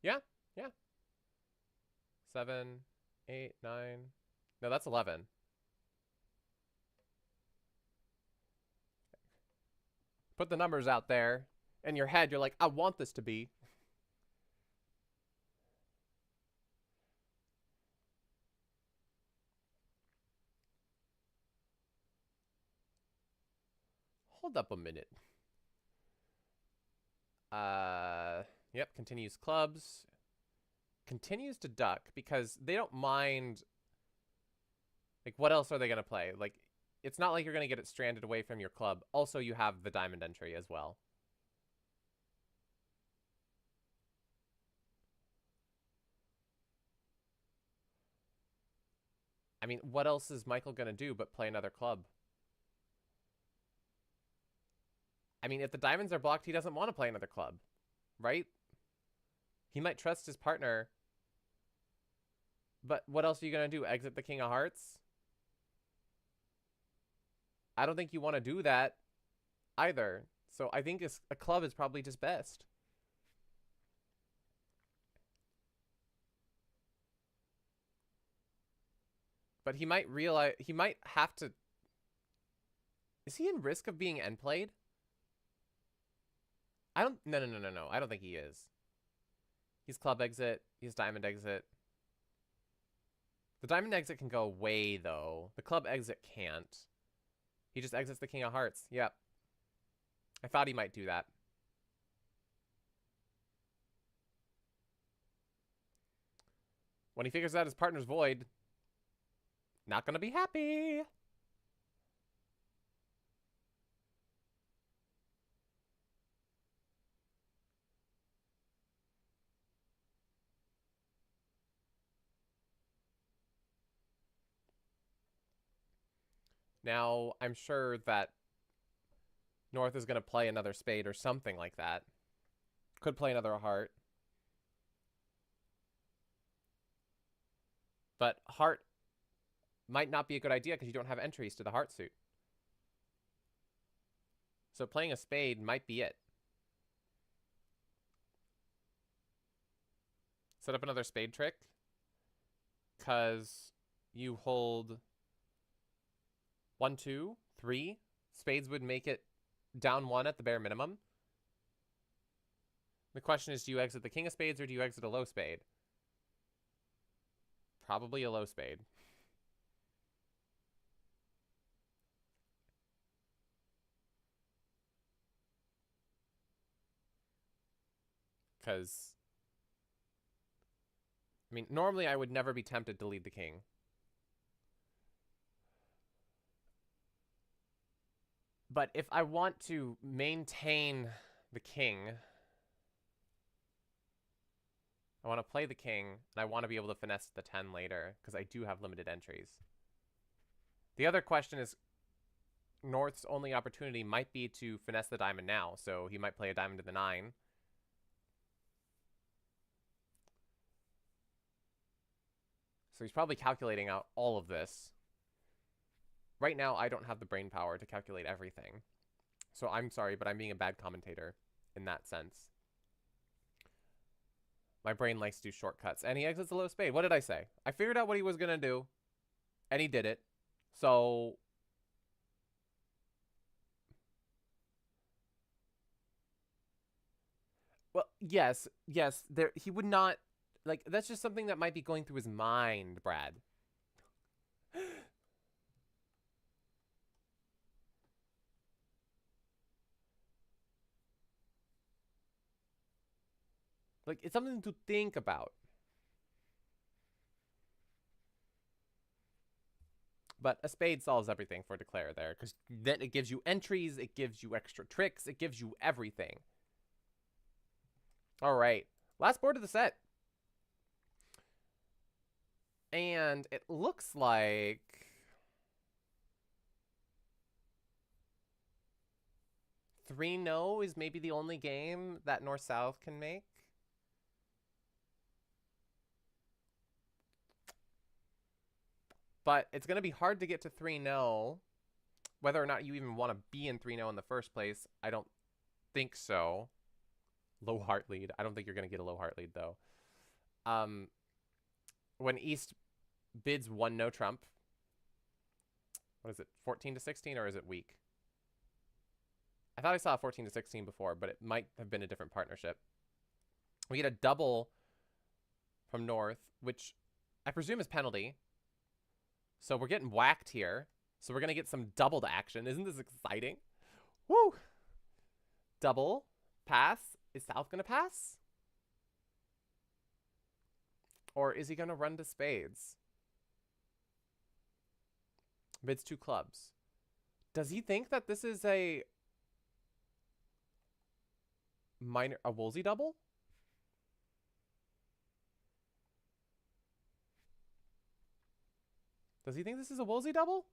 Yeah, yeah. 7, 8, 9. No, that's 11. Put the numbers out there. In your head, you're like, I want this to be. Hold up a minute. Yep, continues clubs. Continues to duck because they don't mind. Like, what else are they going to play? Like, it's not like you're going to get it stranded away from your club. Also, you have the diamond entry as well. I mean, what else is Michael going to do but play another club? I mean, if the diamonds are blocked, he doesn't want to play another club, right? He might trust his partner. But what else are you going to do? Exit the king of hearts? I don't think you want to do that either. So I think a club is probably just best. But he might realize, he might have to. Is he in risk of being end played? I don't, no. I don't think he is. He's club exit. He's diamond exit. The diamond exit can go away, though. The club exit can't. He just exits the king of hearts. Yep. I thought he might do that. When he figures out his partner's void, not gonna be happy. Now, I'm sure that North is going to play another spade or something like that. Could play another heart. But heart might not be a good idea because you don't have entries to the heart suit. So playing a spade might be it. Set up another spade trick because you hold 1, 2, 3. Spades would make it down 1 at the bare minimum. The question is, do you exit the king of spades or do you exit a low spade? Probably a low spade. Because, I mean, normally I would never be tempted to lead the king. But if I want to maintain the king, I want to play the king, and I want to be able to finesse the 10 later, because I do have limited entries. The other question is, North's only opportunity might be to finesse the diamond now, so he might play a diamond to the 9. So he's probably calculating out all of this. Right now, I don't have the brain power to calculate everything. So I'm sorry, but I'm being a bad commentator in that sense. My brain likes to do shortcuts. And he exits the low spade. What did I say? I figured out what he was going to do. And he did it. So well, yes. There, he would not, like, that's just something that might be going through his mind, Brad. Like, it's something to think about. But a spade solves everything for declare there, because then it gives you entries, it gives you extra tricks, it gives you everything. All right, last board of the set. And it looks like 3-no is maybe the only game that North-South can make. But it's going to be hard to get to 3-no. Whether or not you even want to be in 3-no in the first place, I don't think so. Low heart lead. I don't think you're going to get a low heart lead, though. When East bids 1-no trump, what is it, 14-16, or is it weak? I thought I saw a 14-16 before, but it might have been a different partnership. We get a double from North, which I presume is penalty. So we're getting whacked here. So we're going to get some doubled action. Isn't this exciting? Woo! Double. Pass. Is South going to pass? Or is he going to run to spades? Bids 2 clubs. Does he think that this is a Woolsey double? Does he think this is a Woolsey double?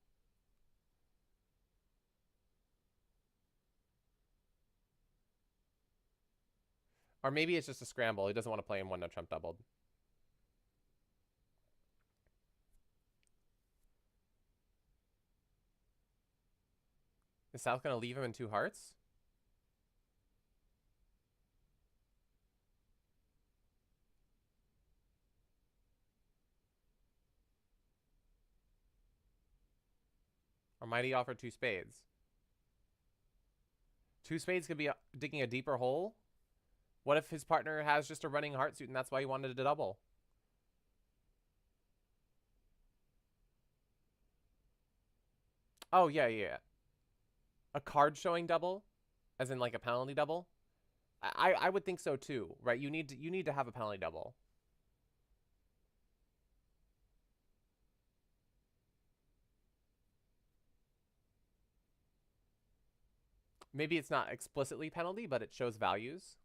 Or maybe it's just a scramble. He doesn't want to play in 1-no trump doubled. Is South going to leave him in 2 hearts? Or might he offer 2 spades? 2 spades could be digging a deeper hole. What if his partner has just a running heart suit and that's why he wanted to double? Oh, yeah. A card showing double? As in like a penalty double? I would think so too, right? You need to have a penalty double. Maybe it's not explicitly penalty, but it shows values.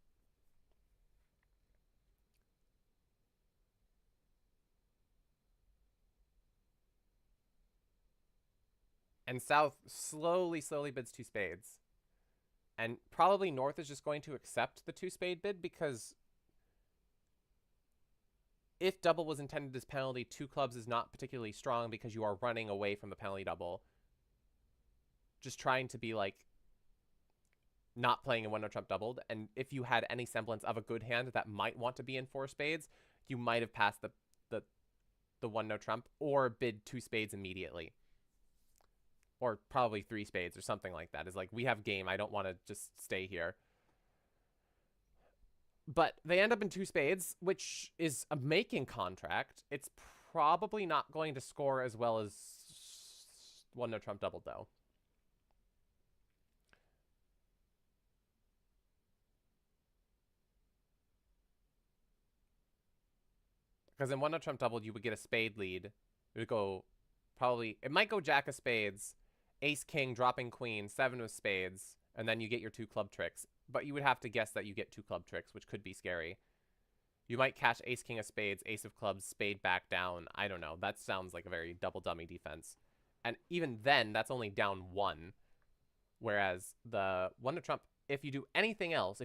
And South slowly bids 2 spades. And probably North is just going to accept the 2 spade bid because if double was intended as penalty, 2 clubs is not particularly strong because you are running away from the penalty double. Just trying to be like not playing a 1-no trump doubled, and if you had any semblance of a good hand that might want to be in 4 spades, you might have passed the 1-no trump or bid 2 spades immediately. Or probably 3 spades or something like that. Is like, we have game, I don't want to just stay here. But they end up in 2 spades, which is a making contract. It's probably not going to score as well as 1-no trump doubled, though. Because in 1-no trump doubled, you would get a spade lead. It would go probably, it might go jack of spades, ace king, dropping queen, 7 of spades, and then you get your 2 club tricks. But you would have to guess that you get 2 club tricks, which could be scary. You might cash ace king of spades, ace of clubs, spade back down. I don't know. That sounds like a very double dummy defense. And even then, that's only down 1. Whereas the 1-no trump, if you do anything else,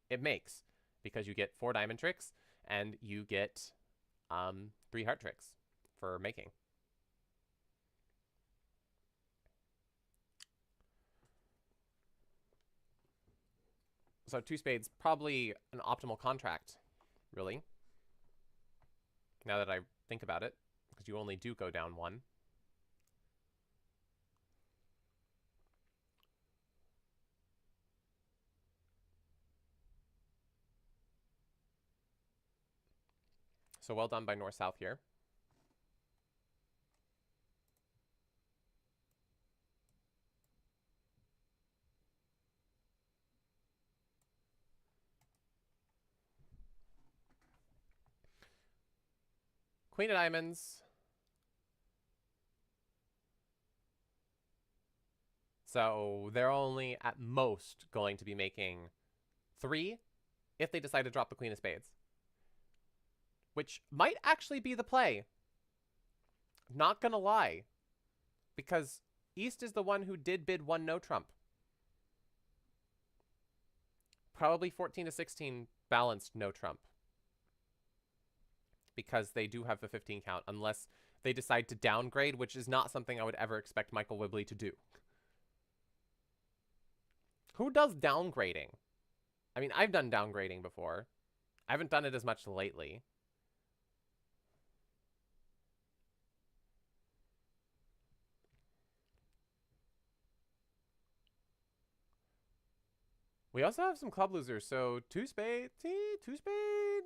it makes. Because you get 4 diamond tricks, and you get 3 heart tricks for making. So 2 spades, probably an optimal contract, really. Now that I think about it, because you only do go down 1. So well done by North-South here. Queen of diamonds. So they're only at most going to be making 3 if they decide to drop the queen of spades. Which might actually be the play. Not gonna lie. Because East is the one who did bid 1-no trump. Probably 14 to 16 balanced no trump. Because they do have the 15 count, unless they decide to downgrade, which is not something I would ever expect Michael Wibley to do. Who does downgrading? I mean, I've done downgrading before. I haven't done it as much lately. We also have some club losers, so 2 spade, see, 2 spade.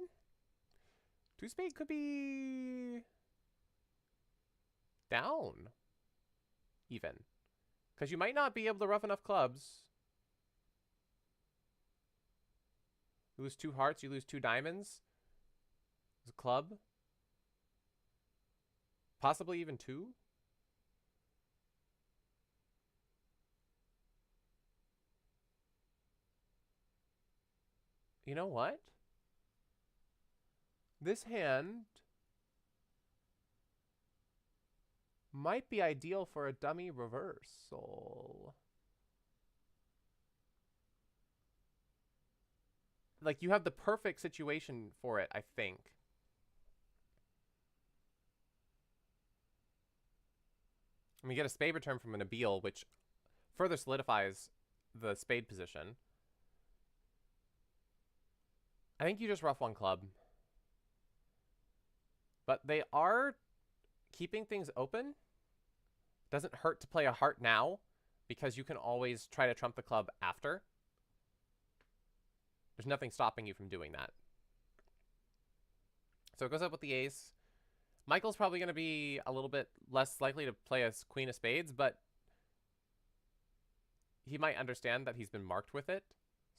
2 spade could be down, even. Because you might not be able to rough enough clubs. You lose 2 hearts, you lose 2 diamonds. There's a club. Possibly even 2. You know what? This hand might be ideal for a dummy reversal. Like, you have the perfect situation for it, I think. And we get a spade return from an Nabil, which further solidifies the spade position. I think you just rough 1 club. But they are keeping things open. Doesn't hurt to play a heart now, because you can always try to trump the club after. There's nothing stopping you from doing that. So it goes up with the ace. Michael's probably going to be a little bit less likely to play a queen of spades, but he might understand that he's been marked with it,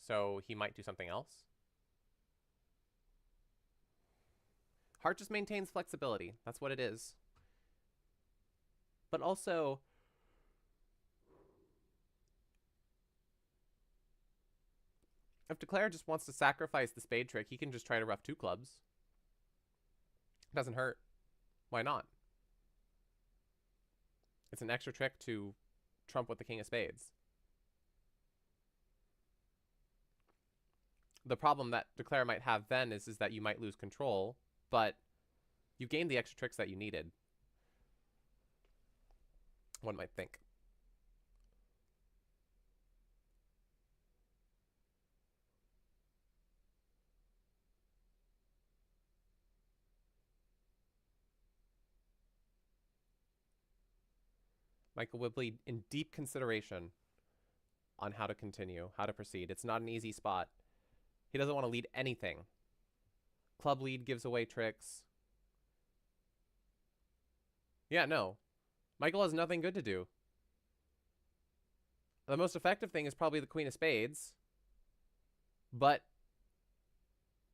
so he might do something else. Heart just maintains flexibility. That's what it is. But also, if Declare just wants to sacrifice the spade trick, he can just try to rough 2 clubs. Doesn't hurt. Why not? It's an extra trick to trump with the king of spades. The problem that Declare might have then is that you might lose control, but you gained the extra tricks that you needed. One might think. Michael Wibley in deep consideration on how to continue, how to proceed. It's not an easy spot. He doesn't want to lead anything. Club lead gives away tricks. Yeah, no. Michael has nothing good to do. The most effective thing is probably the Queen of Spades. But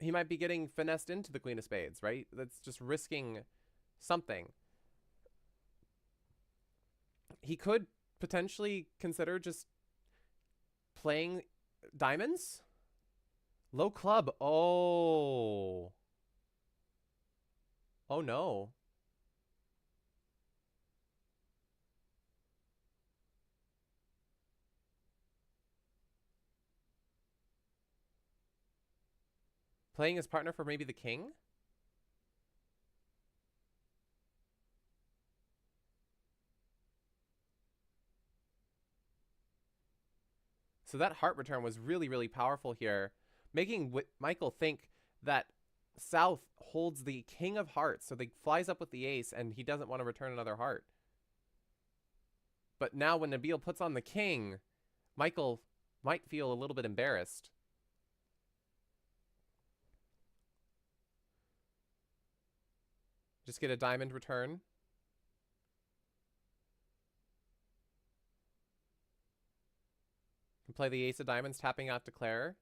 he might be getting finessed into the Queen of Spades, right? That's just risking something. He could potentially consider just playing diamonds. Low club. Oh. Oh no. Playing his partner for maybe the king? So that heart return was really, really powerful here, making Michael think that South holds the king of hearts, so they flies up with the ace, and he doesn't want to return another heart. But now when Nabil puts on the king, Michael might feel a little bit embarrassed. Just get a diamond return. Can play the ace of diamonds, tapping out Declare.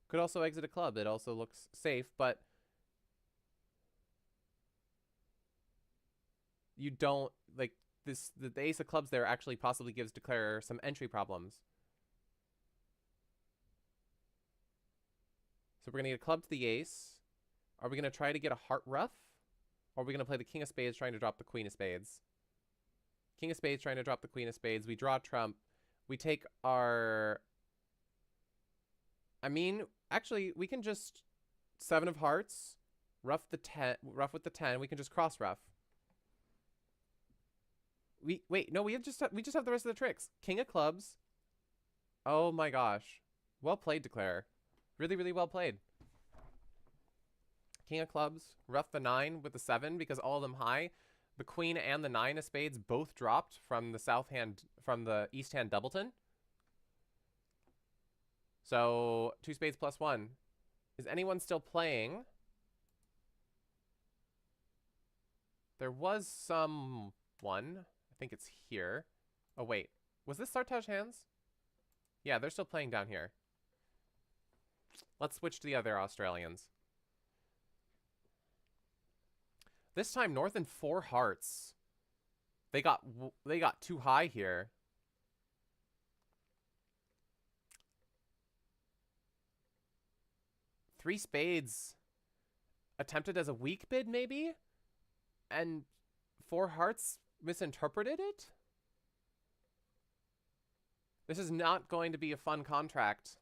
Could also exit a club. It also looks safe, but you don't, like, this, the ace of clubs there actually possibly gives Declare some entry problems. So we're going to get a club to the ace. Are we going to try to get a heart ruff? Or are we going to play the king of spades trying to drop the queen of spades? King of spades trying to drop the queen of spades. We draw trump. We take our... I mean, actually, we can just 7 of hearts, ruff the 10, ruff with the 10. We can just cross ruff. Wait, no, we just have the rest of the tricks. King of clubs. Oh my gosh. Well played, Declare. Really, really well played. King of clubs, ruff the 9 with the 7 because all of them high. The queen and the 9 of spades both dropped from the south hand, from the east hand doubleton. So 2 spades plus 1. Is anyone still playing? There was someone. I think it's here. Oh, wait. Was this Sartaj hands? Yeah, they're still playing down here. Let's switch to the other Australians. This time, North and 4 hearts. They got too high here. Three spades attempted as a weak bid, maybe? And 4 hearts misinterpreted it? This is not going to be a fun contract.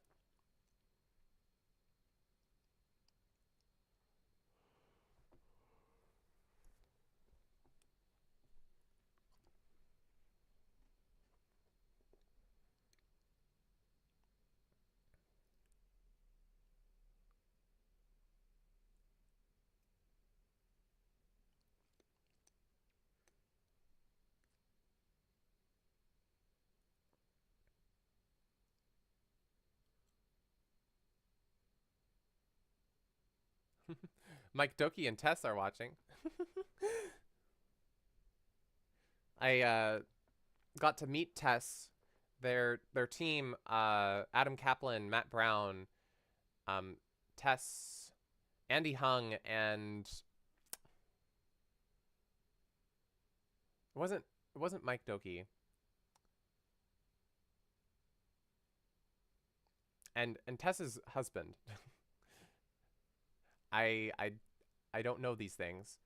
Mike Doki and Tess are watching. I got to meet Tess, their team, Adam Kaplan, Matt Brown, Tess, Andy Hung, and it wasn't Mike Doki. And Tess's husband. I don't know these things.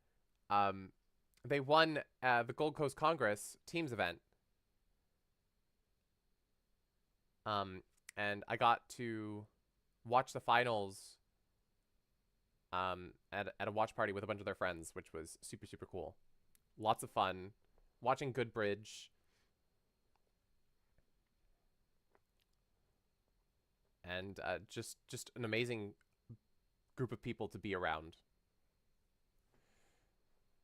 They won the Gold Coast Congress teams event. And I got to watch the finals at a watch party with a bunch of their friends, which was super, super cool. Lots of fun. Watching good bridge. And just an amazing group of people to be around.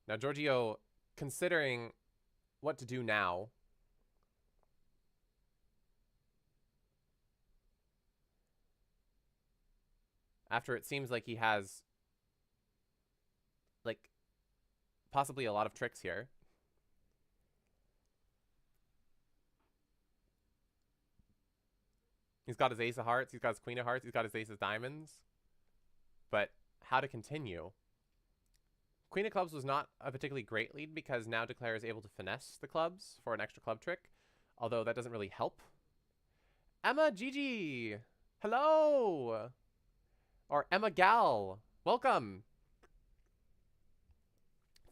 Now, Giorgio, considering what to do now, after it seems like he has, like, possibly a lot of tricks here. He's got his ace of hearts, he's got his queen of hearts, he's got his ace of diamonds. But how to continue? Queen of clubs was not a particularly great lead because now Declare is able to finesse the clubs for an extra club trick, although that doesn't really help. Emma Gigi, hello! Or Emma Gal, welcome!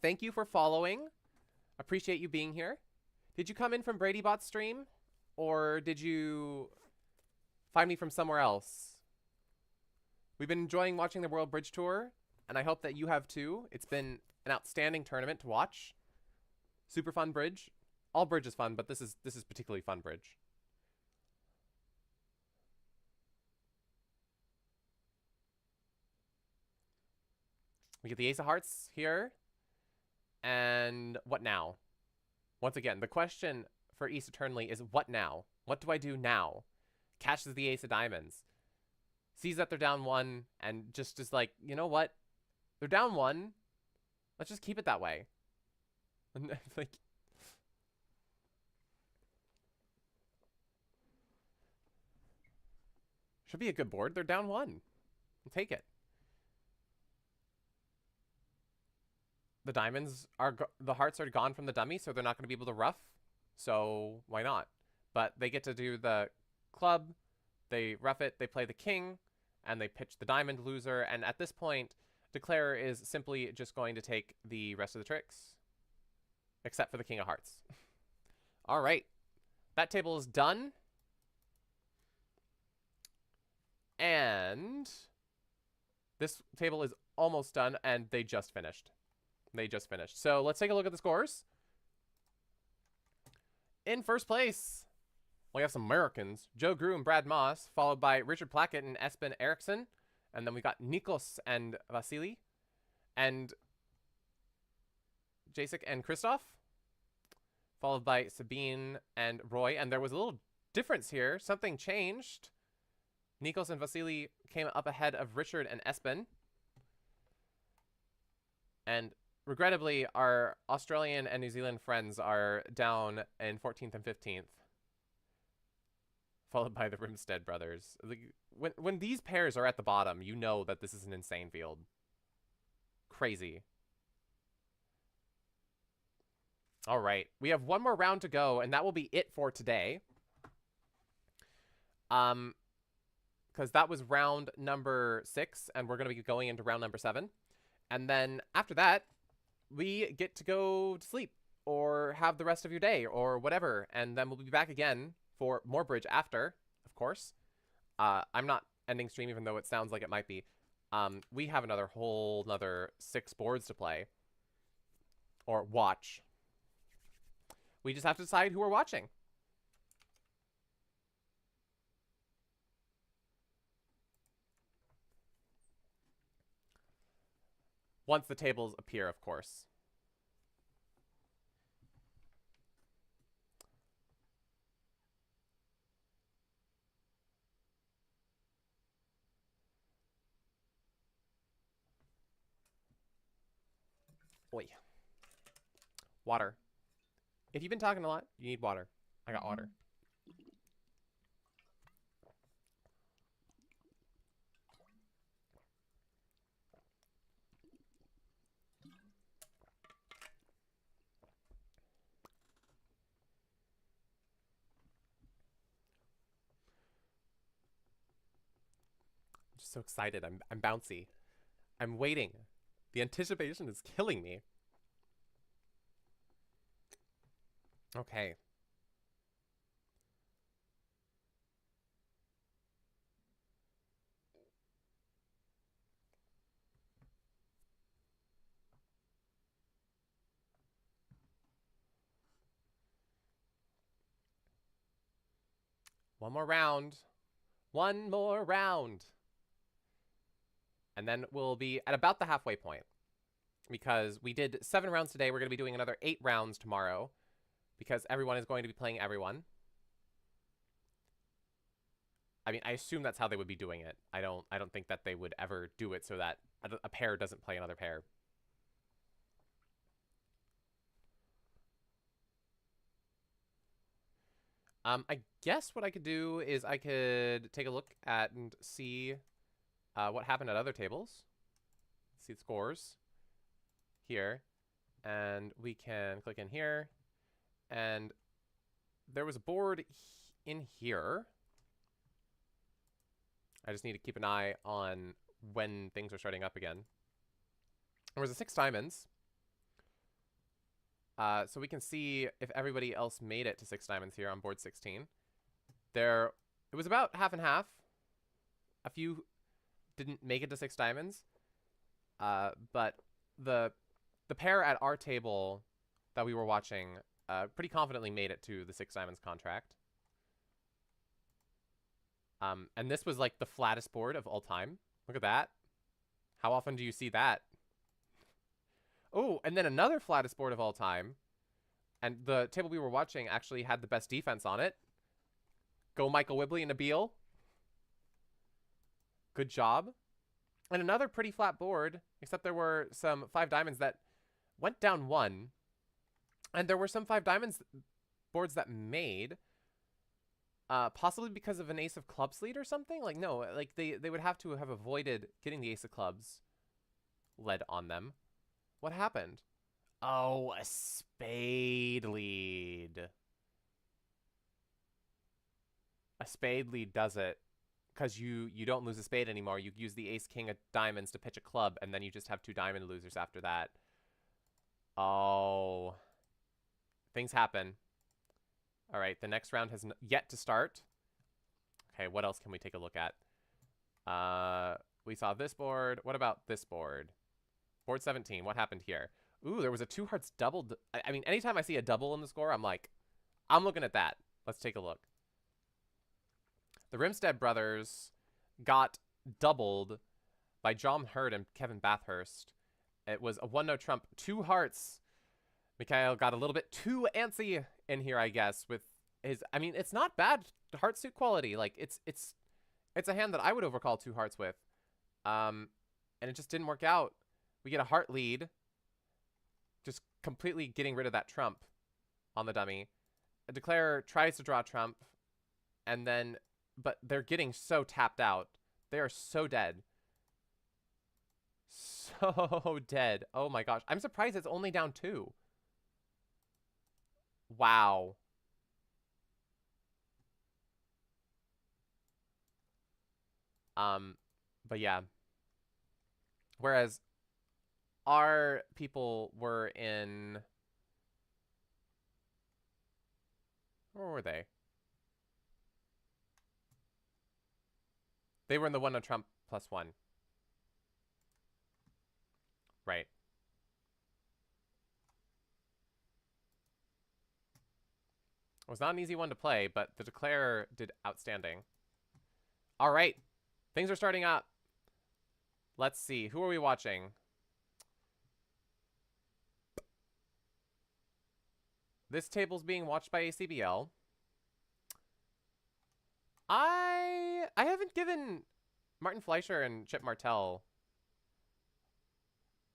Thank you for following. Appreciate you being here. Did you come in from BradyBot's stream? Or did you find me from somewhere else? We've been enjoying watching the World Bridge Tour, and I hope that you have too. It's been an outstanding tournament to watch. Super fun bridge. All bridge is fun, but this is particularly fun bridge. We get the ace of hearts here. And what now? Once again, the question for East Eternally is what now? What do I do now? Catches the ace of diamonds. Sees that they're down one and just is like, you know what? They're down one. Let's just keep it that way. Like, should be a good board. They're down one. I'll take it. The diamonds are, the hearts are gone from the dummy, so they're not going to be able to rough. So why not? But they get to do the club. They rough it. They play the king, and they pitch the diamond loser. And at this point, Declare is simply just going to take the rest of the tricks, except for the king of hearts. All right. That table is done. And this table is almost done, and they just finished. They just finished. So let's take a look at the scores. In first place, we have some Americans. Joe Grew and Brad Moss, followed by Richard Plackett and Espen Eriksson. And then we got Nikos and Vasily. And Jacek and Christoph. Followed by Sabine and Roy. And there was a little difference here. Something changed. Nikos and Vasily came up ahead of Richard and Espen. And regrettably, our Australian and New Zealand friends are down in 14th and 15th. Followed by the Rimstead brothers. When these pairs are at the bottom, you know that this is an insane field. Crazy. All right. We have one more round to go, and that will be it for today. Because that was round number 6, and we're going to be going into round number 7. And then after that, we get to go to sleep or have the rest of your day or whatever. And then we'll be back again for more bridge after, of course. I'm not ending stream, even though it sounds like it might be. We have another 6 boards to play or watch. We just have to decide who we're watching. Once the tables appear, of course. Oi. Water. If you've been talking a lot, you need water. I got water. I'm just so excited. I'm bouncy. I'm waiting. The anticipation is killing me. Okay. One more round. One more round. And then we'll be at about the halfway point. Because we did 7 rounds today. We're going to be doing another 8 rounds tomorrow. Because everyone is going to be playing everyone. I mean, I assume that's how they would be doing it. I don't think that they would ever do it so that a pair doesn't play another pair. I guess what I could do is I could take a look at and see what happened at other tables. See the scores here. And we can click in here. And there was a board in here. I just need to keep an eye on when things are starting up again. There was a 6 diamonds. So we can see if everybody else made it to 6 diamonds here on board 16. It was about half and half. A few didn't make it to 6 diamonds. But the pair at our table that we were watching pretty confidently made it to the 6 diamonds contract. And this was like the flattest board of all time. Look at that. How often do you see that? Oh, and then another flattest board of all time. And the table we were watching actually had the best defense on it. Go Michael Wibley and Nabil. Good job. And another pretty flat board, except there were some 5 diamonds that went down 1. And there were some 5 diamonds boards that made. Possibly because of an ace of clubs lead or something? Like, no, like they would have to have avoided getting the ace of clubs led on them. What happened? Oh, a spade lead. A spade lead does it. Because you don't lose a spade anymore. You use the ace king of diamonds to pitch a club, and then you just have 2 diamond losers after that. Oh. Things happen. All right, the next round has yet to start. Okay, what else can we take a look at? We saw this board. What about this board? Board 17, what happened here? Ooh, there was a 2 hearts doubled. I mean, anytime I see a double in the score, I'm like, I'm looking at that. Let's take a look. The Rimstead brothers got doubled by John Hurd and Kevin Bathurst. It was a 1-no trump, 2 hearts. Mikhail got a little bit too antsy in here, I guess, with his... I mean, it's not bad heart suit quality. Like, it's a hand that I would overcall 2 hearts with. And it just didn't work out. We get a heart lead. Just completely getting rid of that trump on the dummy. A declarer tries to draw a trump. And then... But they're getting so tapped out. They are so dead. So dead. Oh my gosh. I'm surprised it's only down 2. Wow. But yeah. Whereas our people were in... Where were they? They were in the 1-no trump +1. Right. It was not an easy one to play, but the declarer did outstanding. All right. Things are starting up. Let's see. Who are we watching? This table's being watched by ACBL. I haven't given Martin Fleischer and Chip Martell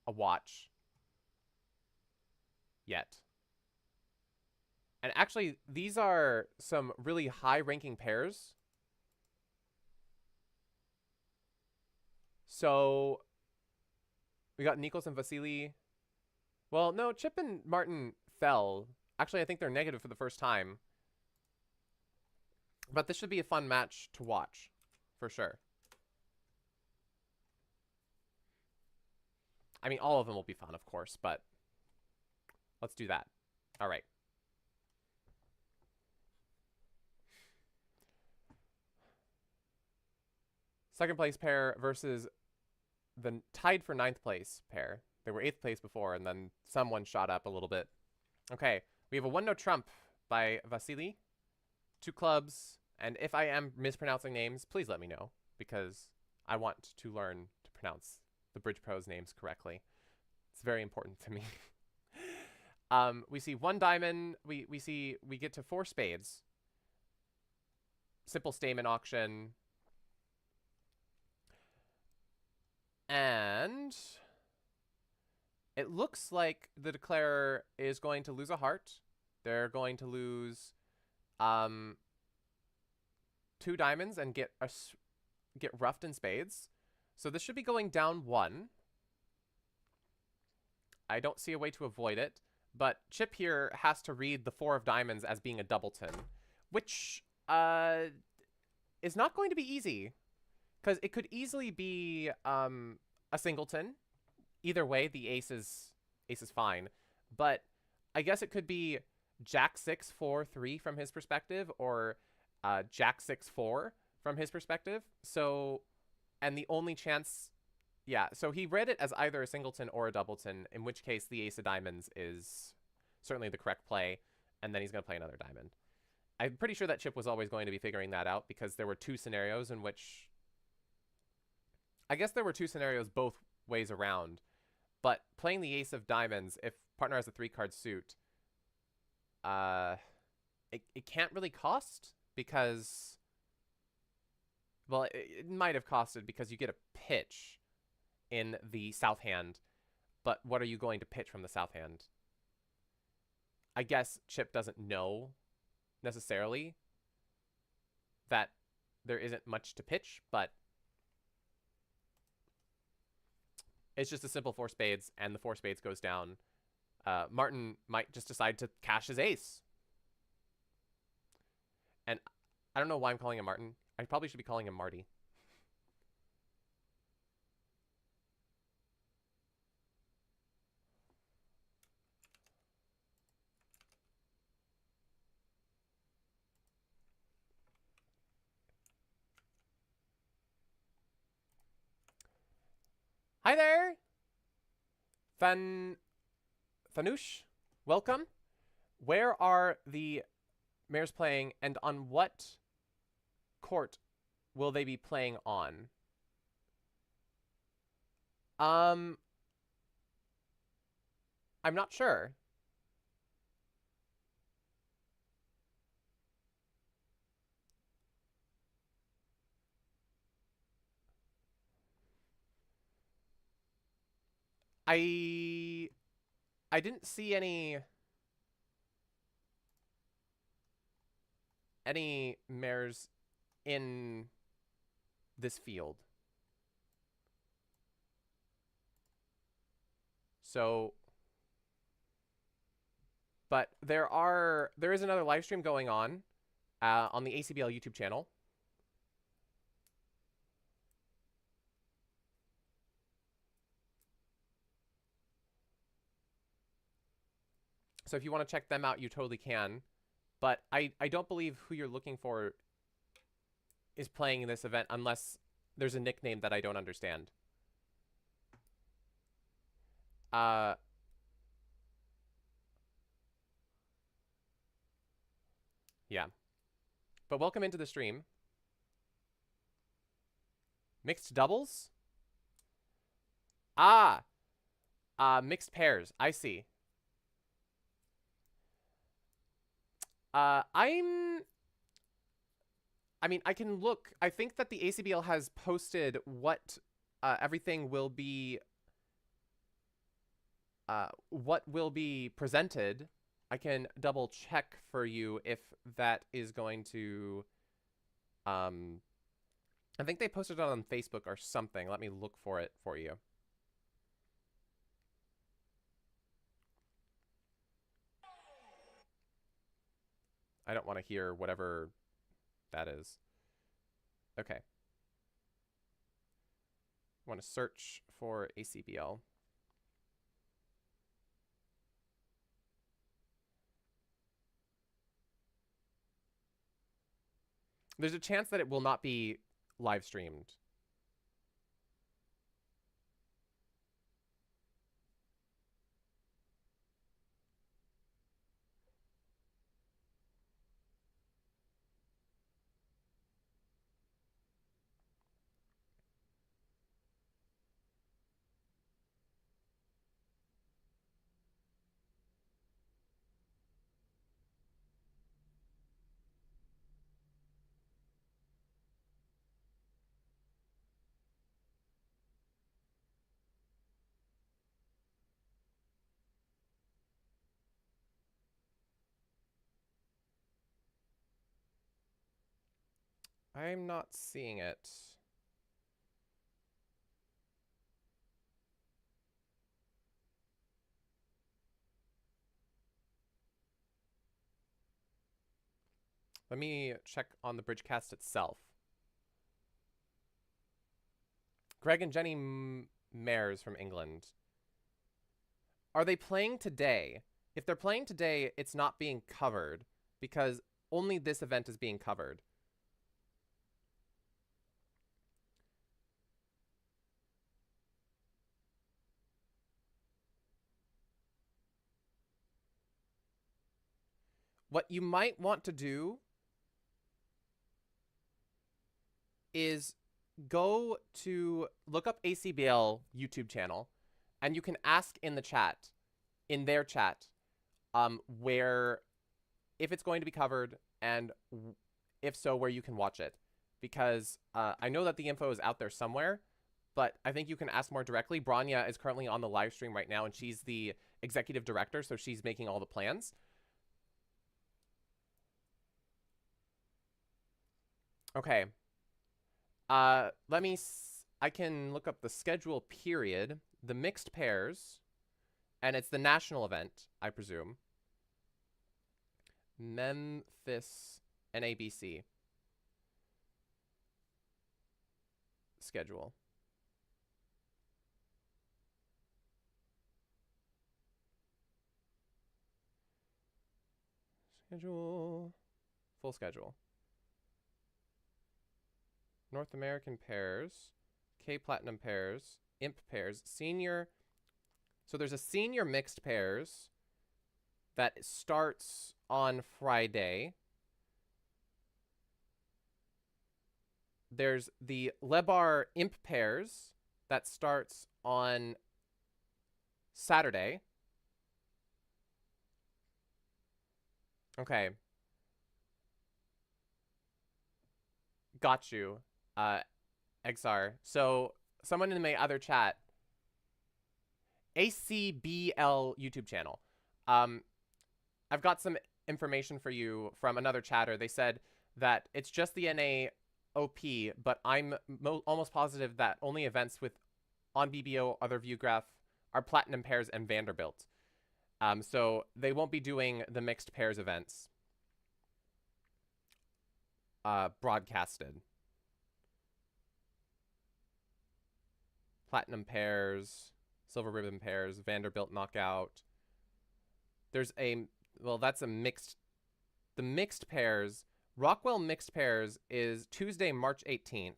a watch yet. And actually, these are some really high-ranking pairs. So, we got Nikos and Vasily. Well, no, Chip and Martin fell. Actually, I think they're negative for the first time. But this should be a fun match to watch, for sure. I mean, all of them will be fun, of course, but let's do that. All right. Second place pair versus the tied for 9th place pair. They were 8th place before, and then someone shot up a little bit. Okay, we have a 1-no trump by Vasily. 2 clubs And if I am mispronouncing names, please let me know, because I want to learn to pronounce the Bridge Pros names correctly. It's very important to me. We see 1 diamond. We get to 4 spades. Simple Stamen auction. And it looks like the declarer is going to lose a heart. They're going to lose 2 diamonds and get roughed in spades. So this should be going down 1. I don't see a way to avoid it, but Chip here has to read the 4 of diamonds as being a doubleton, which is not going to be easy, because it could easily be a singleton. Either way, the ace is fine, but I guess it could be Jack 6 4 3 from his perspective, or Jack 6 4 from his perspective. So, and the only chance, yeah, so he read it as either a singleton or a doubleton, in which case the ace of diamonds is certainly the correct play, and then he's going to play another diamond. I'm pretty sure that Chip was always going to be figuring that out, because there were 2 scenarios in which, I guess there were 2 scenarios both ways around, but playing the ace of diamonds, if partner has a 3-card suit, it can't really cost, because, well, it might have costed because you get a pitch in the south hand, but what are you going to pitch from the south hand? I guess Chip doesn't know necessarily that there isn't much to pitch, but it's just a simple 4 spades, and the 4 spades goes down. Martin might just decide to cash his ace. And I don't know why I'm calling him Martin. I probably should be calling him Marty. Hi there! Fanush, welcome. Where are the mares playing, and on what court will they be playing on? I'm not sure. I didn't see any mares in this field. So, but there is another live stream going on the ACBL YouTube channel. So if you want to check them out, you totally can. But I don't believe who you're looking for is playing in this event unless there's a nickname that I don't understand. Yeah. But welcome into the stream. Mixed doubles? Mixed pairs. I see. I mean, I can look. I think that the ACBL has posted what everything will be, what will be presented. I can double check for you if that is going to, I think they posted it on Facebook or something. Let me look for it for you. I don't want to hear whatever that is. Okay. I want to search for ACBL. There's a chance that it will not be live streamed. I'm not seeing it. Let me check on the Bridgecast itself. Greg and Jenny Mares from England. Are they playing today? If they're playing today, it's not being covered because only this event is being covered. What you might want to do is go to look up ACBL YouTube channel, and you can ask in the chat, in their chat, where, if it's going to be covered, and if so, where you can watch it. Because I know that the info is out there somewhere, but I think you can ask more directly. Branya is currently on the live stream right now, and she's the executive director, so she's making all the plans. Okay. I can look up the schedule period, the mixed pairs, and it's the national event, I presume. Memphis NABC schedule. Full schedule. North American pairs, K Platinum pairs, Imp pairs, senior. So there's a senior mixed pairs that starts on Friday. There's the Lebar Imp pairs that starts on Saturday. Okay. Got you, XR. So someone in my other chat, ACBL YouTube channel. I've got some information for you from another chatter. They said that it's just the NAOP, but I'm almost positive that only events with on BBO, other Viewgraph, are Platinum pairs and Vanderbilt. So they won't be doing the mixed pairs events broadcasted. Platinum pairs, silver ribbon pairs, Vanderbilt knockout. There's a, well, that's a mixed, the mixed pairs, Rockwell mixed pairs is Tuesday, March 18th,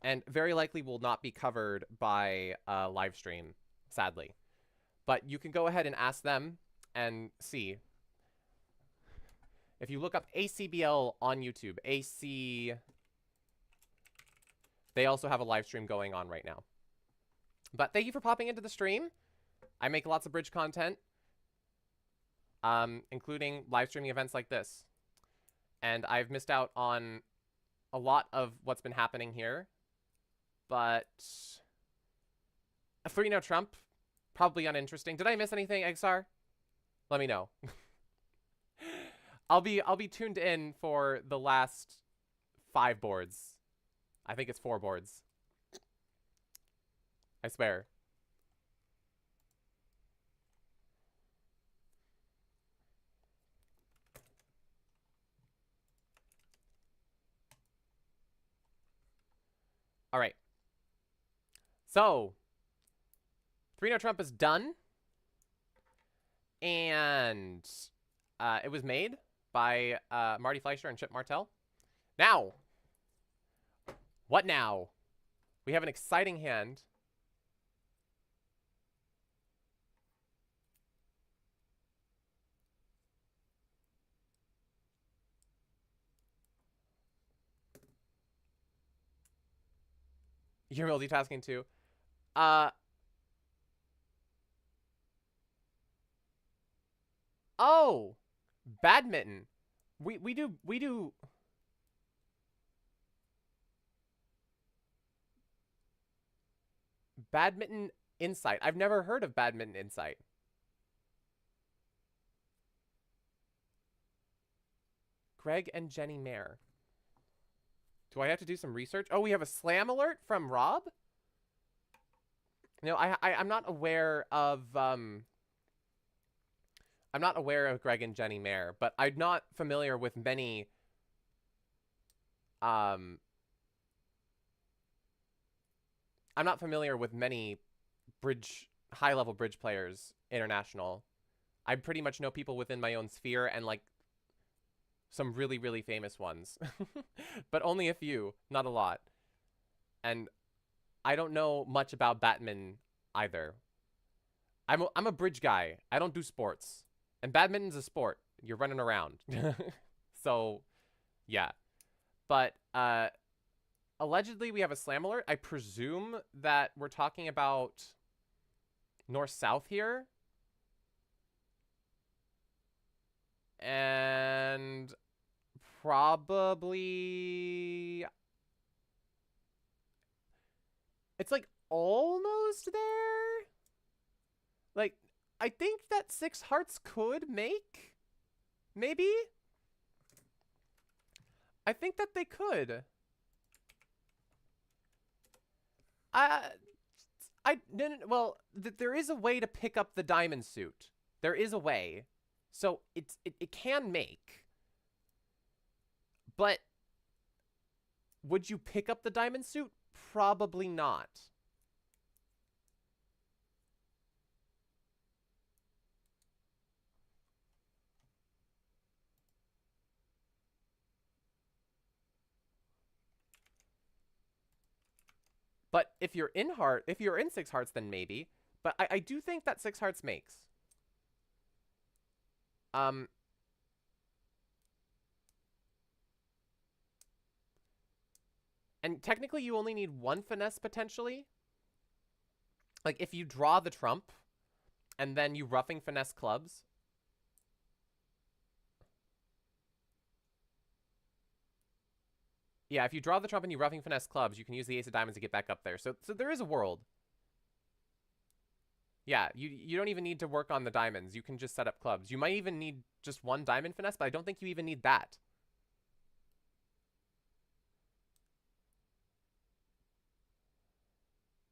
and very likely will not be covered by a live stream, sadly. But you can go ahead and ask them and see. If you look up ACBL on YouTube, they also have a live stream going on right now. But thank you for popping into the stream. I make lots of bridge content, including live streaming events like this. And I've missed out on a lot of what's been happening here. But 3-0 Trump, probably uninteresting. Did I miss anything, XR? Let me know. I'll be tuned in for the last 5 boards. I think it's 4 boards. I swear. All right. So, 3-0 Trump is done. And it was made by Marty Fleischer and Chip Martell. Now, what now? We have an exciting hand. You're multitasking too. Oh, badminton. We do badminton insight. I've never heard of badminton insight. Greg and Jenny Mayer. Do I have to do some research? Oh, we have a slam alert from Rob? No, I'm not aware of, I'm not aware of Greg and Jenny Mayer, but I'm not familiar with many, I'm not familiar with many high-level bridge players, international. I pretty much know people within my own sphere and, like, some really, really famous ones. But only a few, not a lot. And I don't know much about badminton either. I'm a bridge guy. I don't do sports. And badminton's a sport. You're running around. So, yeah. But, allegedly we have a slam alert. I presume that we're talking about north-south here. And probably... It's, like, almost there? Like, I think that 6 hearts could make? Maybe? I think that they could. Well, there is a way to pick up the diamond suit. There is a way. So it can make. But would you pick up the diamond suit? Probably not. But if you're in 6 hearts, then maybe. But I do think that 6 hearts makes. And technically you only need 1 finesse potentially. Like if you draw the trump and then you roughing finesse clubs. Yeah, if you draw the trump and you roughing finesse clubs, you can use the ace of diamonds to get back up there. So there is a world. Yeah, you don't even need to work on the diamonds. You can just set up clubs. You might even need just 1 diamond finesse, but I don't think you even need that.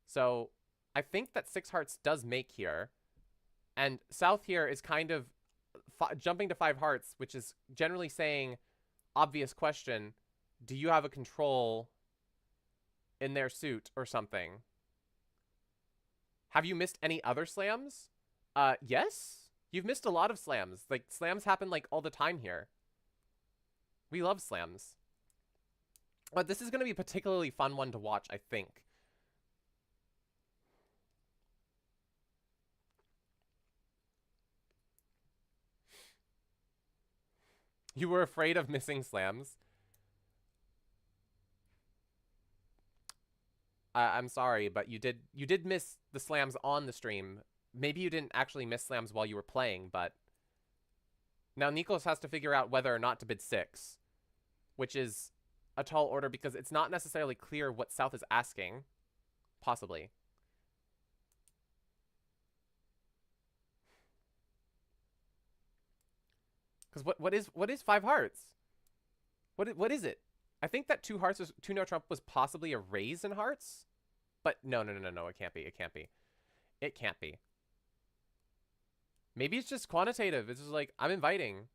So I think that 6 hearts does make here. And south here is kind of jumping to 5 hearts, which is generally saying, obvious question, do you have a control in their suit or something? Have you missed any other slams? Yes. You've missed a lot of slams. Like, slams happen, like, all the time here. We love slams. But this is going to be a particularly fun one to watch, I think. You were afraid of missing slams? I'm sorry, but you did miss the slams on the stream. Maybe you didn't actually miss slams while you were playing, but now Nikos has to figure out whether or not to bid 6, which is a tall order because it's not necessarily clear what South is asking, possibly. Because what is 5 hearts? What is it? I think that 2 hearts, 2 no trump was possibly a raise in hearts, but no, it can't be. It can't be. It can't be. Maybe it's just quantitative. It's just like, I'm inviting.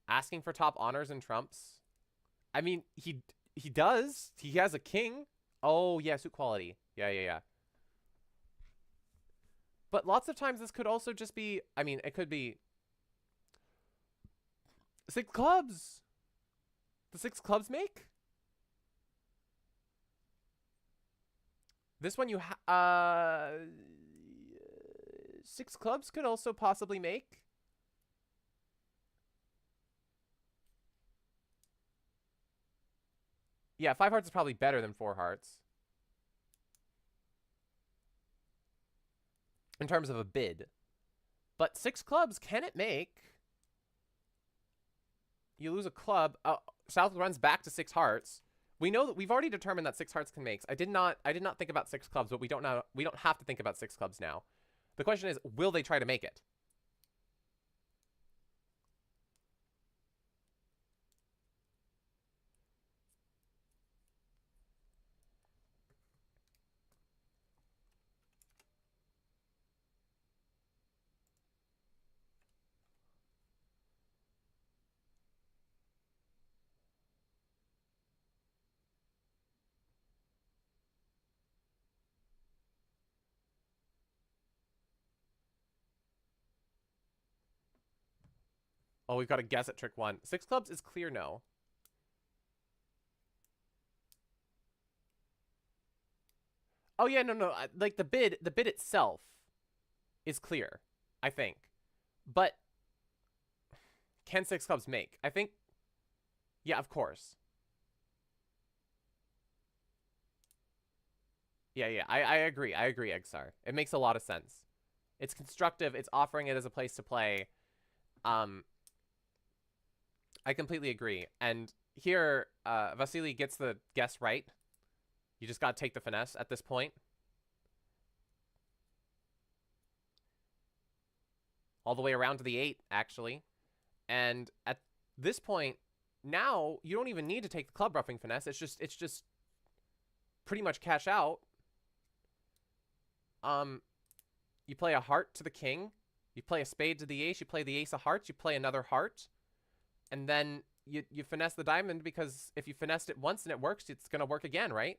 Asking for top honors and trumps. I mean, he does. He has a king. Oh, yeah, suit quality. Yeah. But lots of times this could also just be, I mean, it could be 6 clubs. The 6 clubs make? This one 6 clubs could also possibly make. Yeah, 5 hearts is probably better than 4 hearts. In terms of a bid. But 6 clubs, can it make? You lose a club. South runs back to 6 hearts. We know that we've already determined that 6 hearts can make. I did not think about 6 clubs, but we don't have to think about 6 clubs now. The question is, will they try to make it? Oh, we've got to guess at trick 1. 6 clubs is clear no. Oh yeah, no. Like the bid itself is clear, I think. But can 6 clubs make? I think, yeah, of course. Yeah, I agree. I agree, Egsar. It makes a lot of sense. It's constructive. It's offering it as a place to play. I completely agree. And here, Vasily gets the guess right. You just got to take the finesse at this point. All the way around to the 8, actually. And at this point, now you don't even need to take the club ruffing finesse. It's just pretty much cash out. You play a heart to the king. You play a spade to the ace. You play the ace of hearts. You play another heart. And then you finesse the diamond, because if you finessed it once and it works, it's going to work again, right?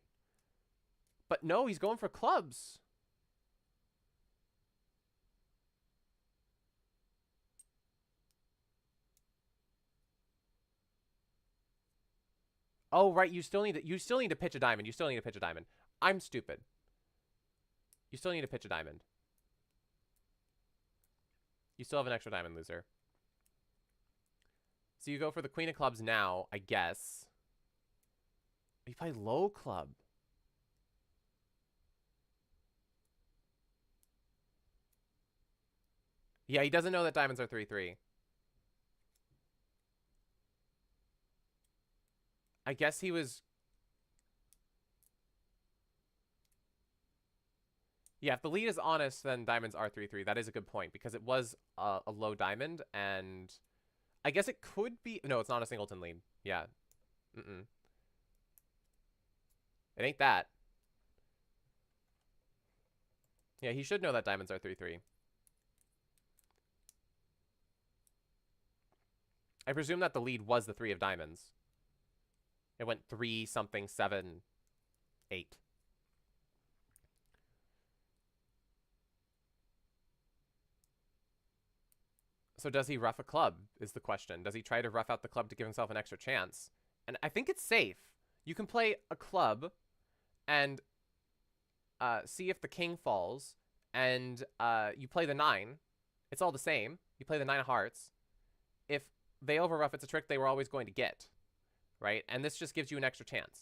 But no, he's going for clubs. Oh, right, you still need to pitch a diamond. You still need to pitch a diamond. I'm stupid. You still need to pitch a diamond. You still have an extra diamond, loser. So you go for the queen of clubs now, I guess. You play low club. Yeah, he doesn't know that diamonds are 3-3. I guess he was... Yeah, if the lead is honest, then diamonds are 3-3. That is a good point, because it was a low diamond, and I guess it could be... No, it's not a singleton lead. Yeah. It ain't that. Yeah, he should know that diamonds are 3-3. I presume that the lead was the 3 of diamonds. It went 3 something 7 8. So does he rough a club is the question. Does he try to rough out the club to give himself an extra chance? And I think it's safe. You can play a club and see if the king falls, and you play the 9. It's all the same. You play the 9 of hearts. If they overrough, it's a trick they were always going to get, right? And this just gives you an extra chance.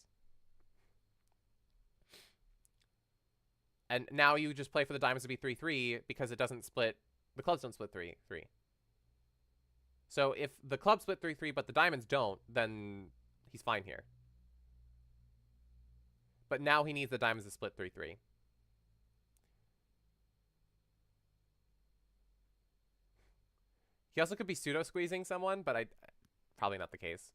And now you just play for the diamonds to be 3-3 because it doesn't split. The clubs don't split 3-3. So if the clubs split 3-3 but the diamonds don't, then he's fine here. But now he needs the diamonds to split 3-3. He also could be pseudo-squeezing someone, but probably not the case.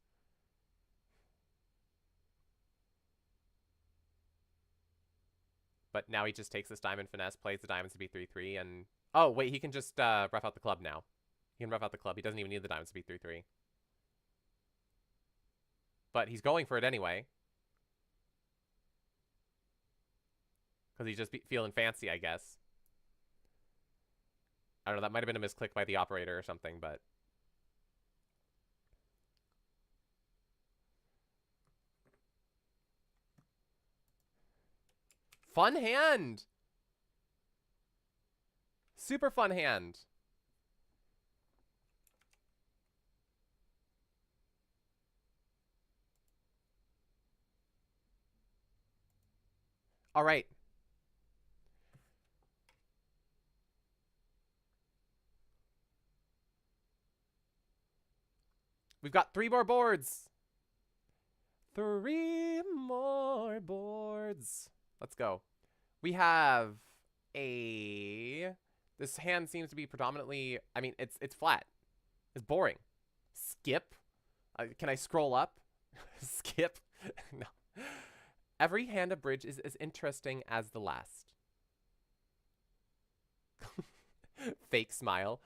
But now he just takes this diamond finesse, plays the diamonds to be 3-3, and... Oh, wait, he can just rough out the club now. He can rough out the club. He doesn't even need the diamonds to be 3-3. But he's going for it anyway. Because he's just feeling fancy, I guess. I don't know, that might have been a misclick by the operator or something, but... Fun hand! Super fun hand. All right. We've got 3 more boards. 3 more boards. Let's go. We have a... This hand seems to be predominantly... I mean, it's flat. It's boring. Skip. Can I scroll up? Skip. No. Every hand of bridge is as interesting as the last. Fake smile.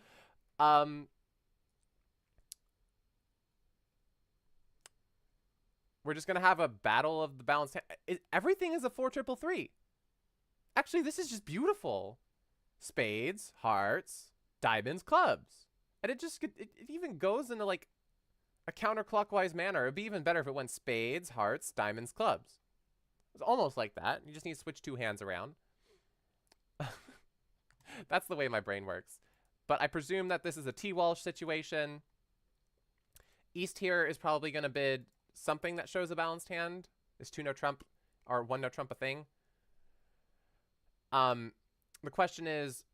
We're just going to have a battle of the balanced hand. Everything is a 4-3-3. Actually, this is just beautiful. Spades, hearts, diamonds, clubs. And it even goes into like a counterclockwise manner. It'd be even better if it went spades, hearts, diamonds, clubs. It's almost like that. You just need to switch 2 hands around. That's the way my brain works. But I presume that this is a T-Walsh situation. East here is probably going to bid something that shows a balanced hand. Is 2 no trump or 1 no trump a thing? The question is,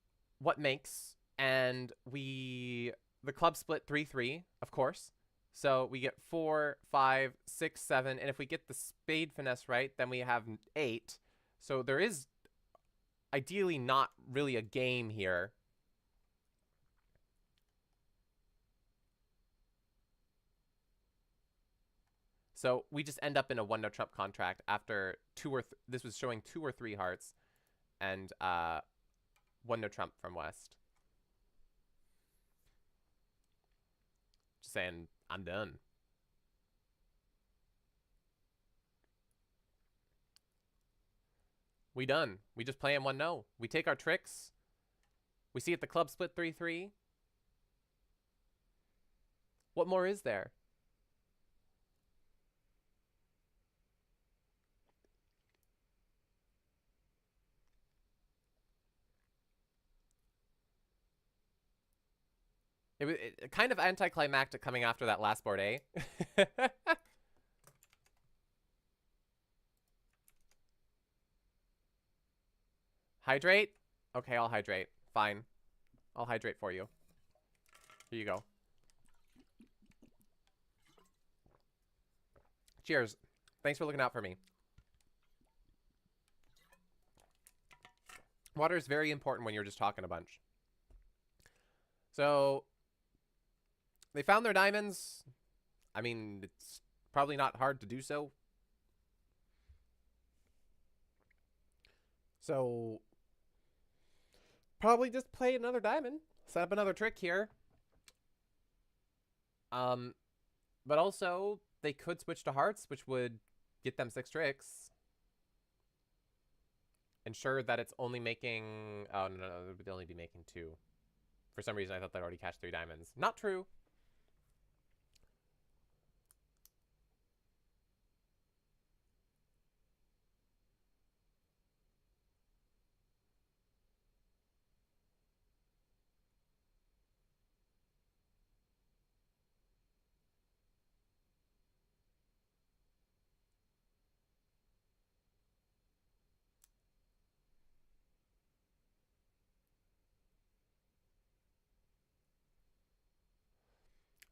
what makes? And the club split 3-3, of course. So we get 4, 5, 6, 7, and if we get the spade finesse right, then we have 8. So there is ideally not really a game here. So we just end up in a 1 no trump contract after this was showing 2 or 3 hearts and 1 no trump from West. Just saying, I'm done. We done. We just play in 1-0. We take our tricks. We see it the club split 3-3. What more is there? It was kind of anticlimactic coming after that last board, eh? Hydrate? Okay, I'll hydrate. Fine. I'll hydrate for you. Here you go. Cheers. Thanks for looking out for me. Water is very important when you're just talking a bunch. So, they found their diamonds. I mean, it's probably not hard to do so. So, probably just play another diamond. Set up another trick here. But also, they could switch to hearts, which would get them 6 tricks. Ensure that it's only making... Oh, no, it would only be making 2. For some reason, I thought they'd already catch 3 diamonds. Not true.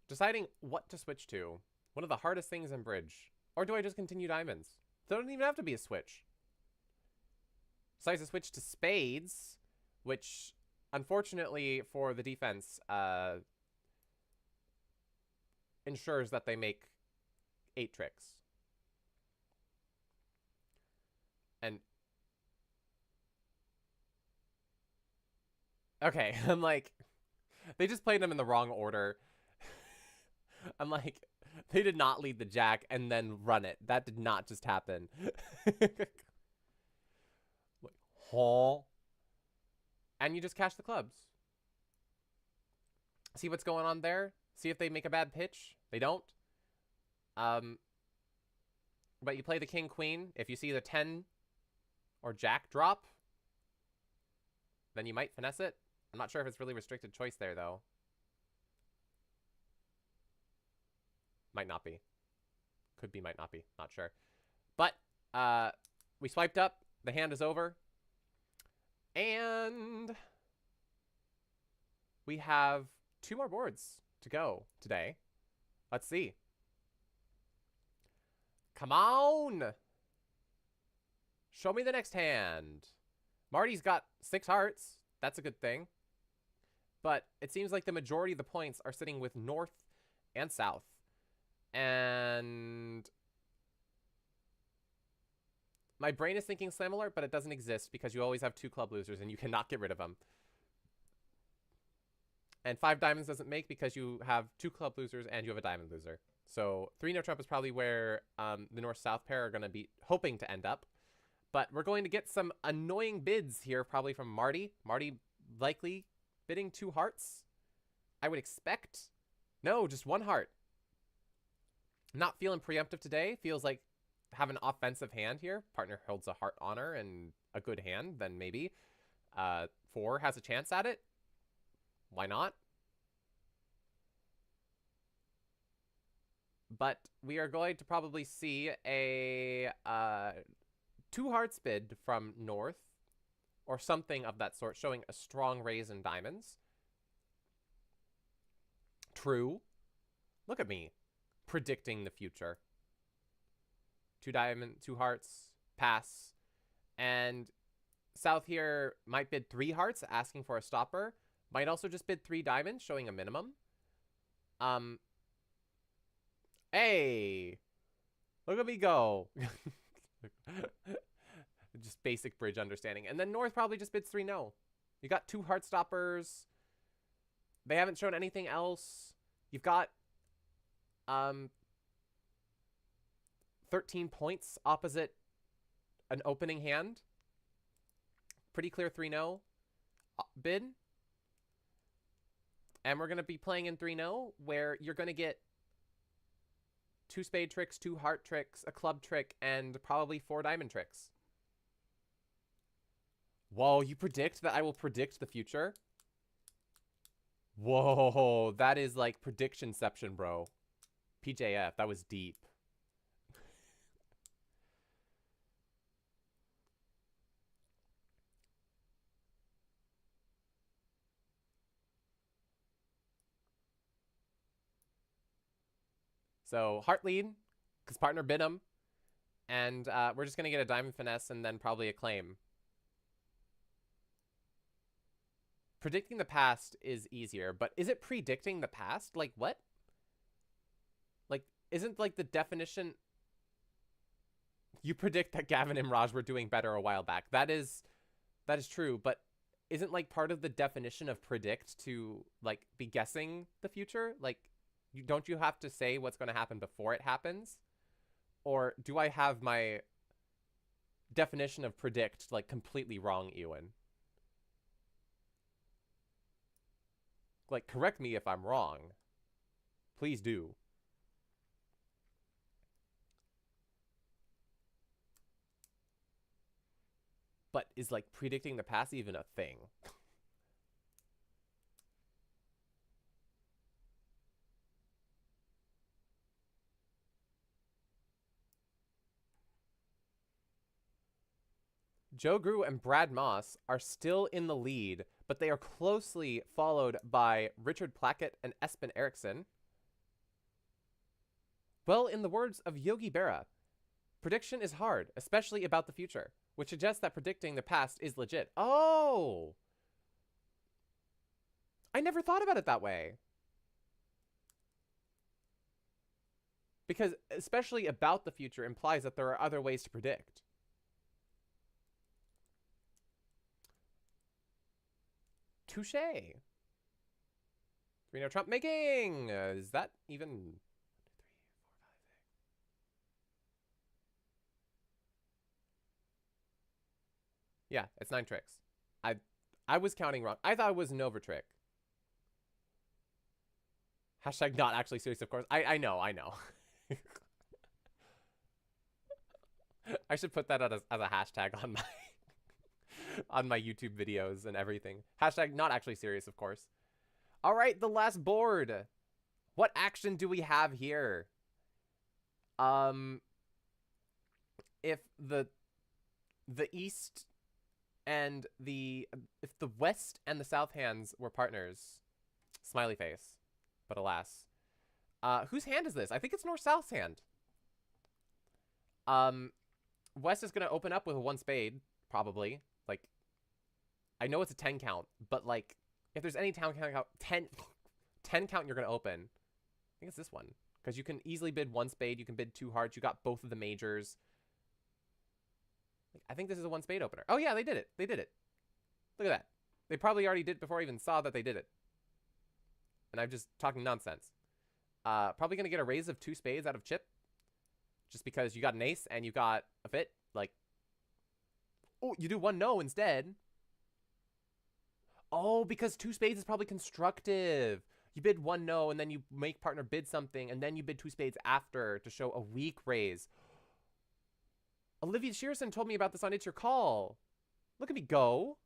Deciding what to switch to. One of the hardest things in bridge. Or do I just continue diamonds? There don't even have to be a switch. Decides to switch to spades, which, unfortunately for the defense, ensures that they make 8 tricks. And... Okay, I'm like... They just played them in the wrong order. I'm like, they did not lead the jack and then run it. That did not just happen. Like, huh? And you just cash the clubs. See what's going on there? See if they make a bad pitch. They don't. But you play the king, queen. If you see the 10 or jack drop, then you might finesse it. I'm not sure if it's really restricted choice there, though. Might not be. Could be, might not be. Not sure. But we swiped up. The hand is over. And we have 2 more boards to go today. Let's see. Come on! Show me the next hand. Marty's got 6 hearts. That's a good thing. But it seems like the majority of the points are sitting with north and south. And my brain is thinking similar, but it doesn't exist because you always have 2 club losers and you cannot get rid of them. And 5 diamonds doesn't make because you have 2 club losers and you have a diamond loser. So 3 no trump is probably where the north-south pair are going to be hoping to end up. But we're going to get some annoying bids here probably from Marty. Marty likely bidding 2 hearts. I would expect. No, just one heart. Not feeling preemptive today. Feels like have an offensive hand here. Partner holds a heart honor and a good hand, then maybe. 4 has a chance at it. Why not? But we are going to probably see a 2 hearts bid from North, or something of that sort, showing a strong raise in diamonds. True. Look at me, predicting the future. 2 diamond, 2 hearts, pass. And South here might bid 3 hearts, asking for a stopper. Might also just bid 3 diamonds, showing a minimum. Hey! Look at me go. Just basic bridge understanding. And then North probably just bids 3 no. You got 2 heart stoppers. They haven't shown anything else. You've got 13 points opposite an opening hand. Pretty clear 3 no bid. And we're going to be playing in 3 no, where you're going to get 2 spade tricks, 2 heart tricks, a club trick, and probably 4 diamond tricks. Whoa, you predict that I will predict the future? Whoa, that is like predictionception, bro. PJF, that was deep. So, heart lead, because partner bid him. And we're just going to get a diamond finesse and then probably a claim. Predicting the past is easier, but is it predicting the past? Like, what? Like, isn't, like, the definition... You predict that Gavin and Raj were doing better a while back. That is true, but isn't, like, part of the definition of predict to, like, be guessing the future? Like, don't you have to say what's going to happen before it happens? Or do I have my definition of predict, like, completely wrong, Ewan? Like, correct me if I'm wrong. Please do. But is, like, predicting the past even a thing? Joe Grew and Brad Moss are still in the lead, but they are closely followed by Richard Plackett and Espen Eriksson. Well, in the words of Yogi Berra, prediction is hard, especially about the future, which suggests that predicting the past is legit. Oh! I never thought about it that way. Because especially about the future implies that there are other ways to predict. Touche. 3-0 Trump making. Is that even 1, 2, 3, 4, 5, 6? Yeah, it's 9 tricks. I was counting wrong. I thought it was an over trick. Hashtag not actually serious, of course. I know. I should put that as a hashtag on my on my YouTube videos and everything. Hashtag not actually serious, of course. All right, the last board. What action do we have here? If the East and if the West and the South hands were partners, smiley face, but alas. Whose hand is this? I think it's North-South's hand. West is going to open up with a 1 spade, probably. Like, I know it's a 10 count, but, like, if there's any 10 count you're going to open, I think it's this one. Because you can easily bid 1 spade, you can bid 2 hearts, you got both of the majors. Like, I think this is a 1 spade opener. Oh, yeah, they did it. They did it. Look at that. They probably already did it before I even saw that they did it. And I'm just talking nonsense. Probably going to get a raise of 2 spades out of chip. Just because you got an ace and you got a fit. Like, oh, you do 1 no instead. Oh, because 2 spades is probably constructive. You bid 1 no, and then you make partner bid something, and then you bid 2 spades after to show a weak raise. Olivia Shearson told me about this on It's Your Call. Look at me go.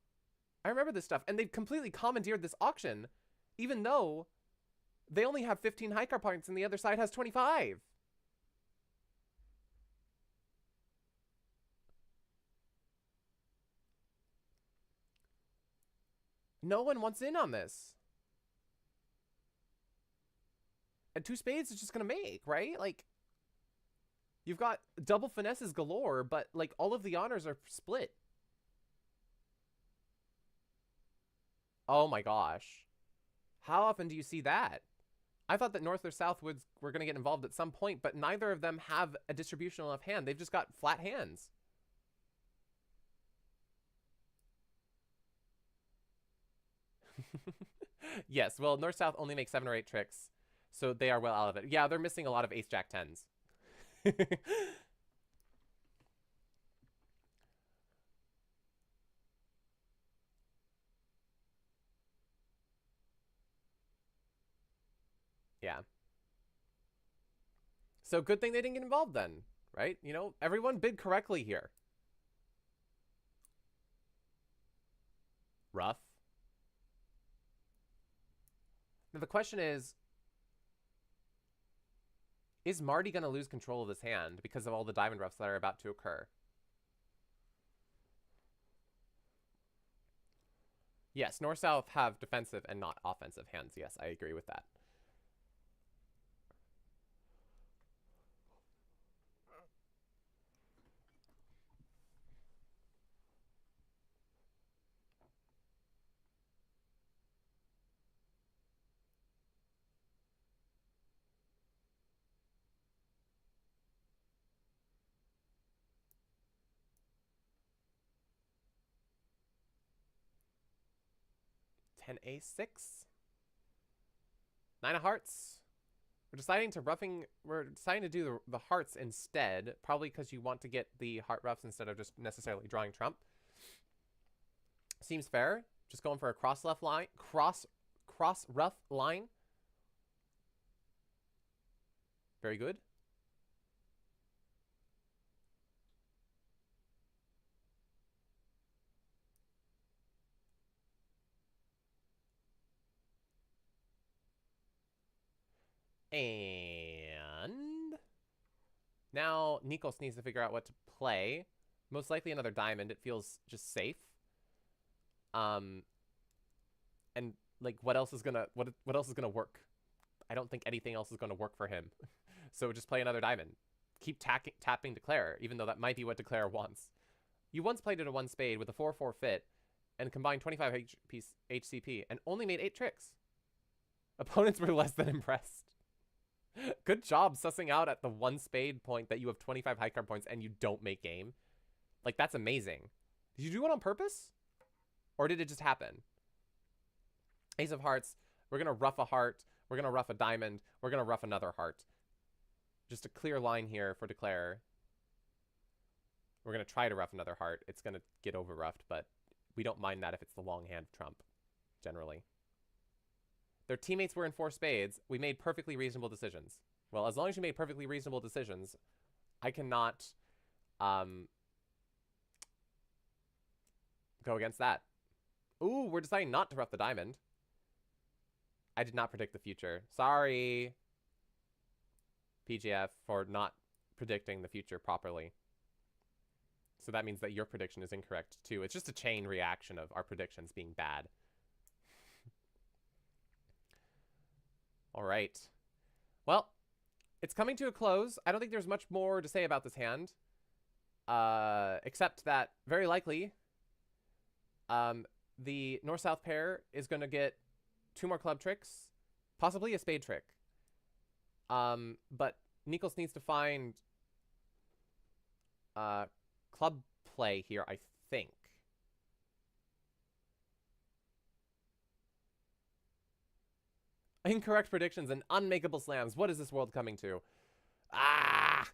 I remember this stuff. And they completely commandeered this auction, even though they only have 15 high card points and the other side has 25. No one wants in on this. And 2 spades is just going to make, right? Like, you've got double finesses galore, but, like, all of the honors are split. Oh my gosh. How often do you see that? I thought that North or South were going to get involved at some point, but neither of them have a distributional enough hand. They've just got flat hands. Yes, well, North-South only makes 7 or 8 tricks, so they are well out of it. Yeah, they're missing a lot of ace-jack-10s. Yeah. So good thing they didn't get involved then, right? You know, everyone bid correctly here. Rough. Now the question is Marty going to lose control of this hand because of all the diamond roughs that are about to occur? Yes, North-South have defensive and not offensive hands. Yes, I agree with that. Ten ace 6. 9 of hearts. We're deciding to do the hearts instead, probably because you want to get the heart roughs instead of just necessarily drawing trump. Seems fair. Just going for a cross rough line. Very good. And now Nikos needs to figure out what to play. Most likely another diamond. It feels just safe. And like what else is gonna work? I don't think anything else is gonna work for him. So just play another diamond. Keep tapping Declare, even though that might be what Declare wants. You once played it a 1 spade with a 4-4 fit and combined 25 HCP and only made 8 tricks. Opponents were less than impressed. Good job sussing out at the 1 spade point that you have 25 high card points and you don't make game. Like, that's amazing. Did you do it on purpose? Or did it just happen? Ace of hearts. We're going to rough a heart. We're going to rough a diamond. We're going to rough another heart. Just a clear line here for Declare. We're going to try to rough another heart. It's going to get over roughed, but we don't mind that if it's the long hand trump, generally. Their teammates were in 4 spades. We made perfectly reasonable decisions. Well, as long as you made perfectly reasonable decisions, I cannot go against that. Ooh, we're deciding not to rough the diamond. I did not predict the future. Sorry, PGF, for not predicting the future properly. So that means that your prediction is incorrect, too. It's just a chain reaction of our predictions being bad. All right. Well, it's coming to a close. I don't think there's much more to say about this hand. Except that, very likely, the North-South pair is going to get 2 more club tricks, possibly a spade trick. But Nikos needs to find club play here, I think. Incorrect predictions and unmakeable slams. What is this world coming to? Ah!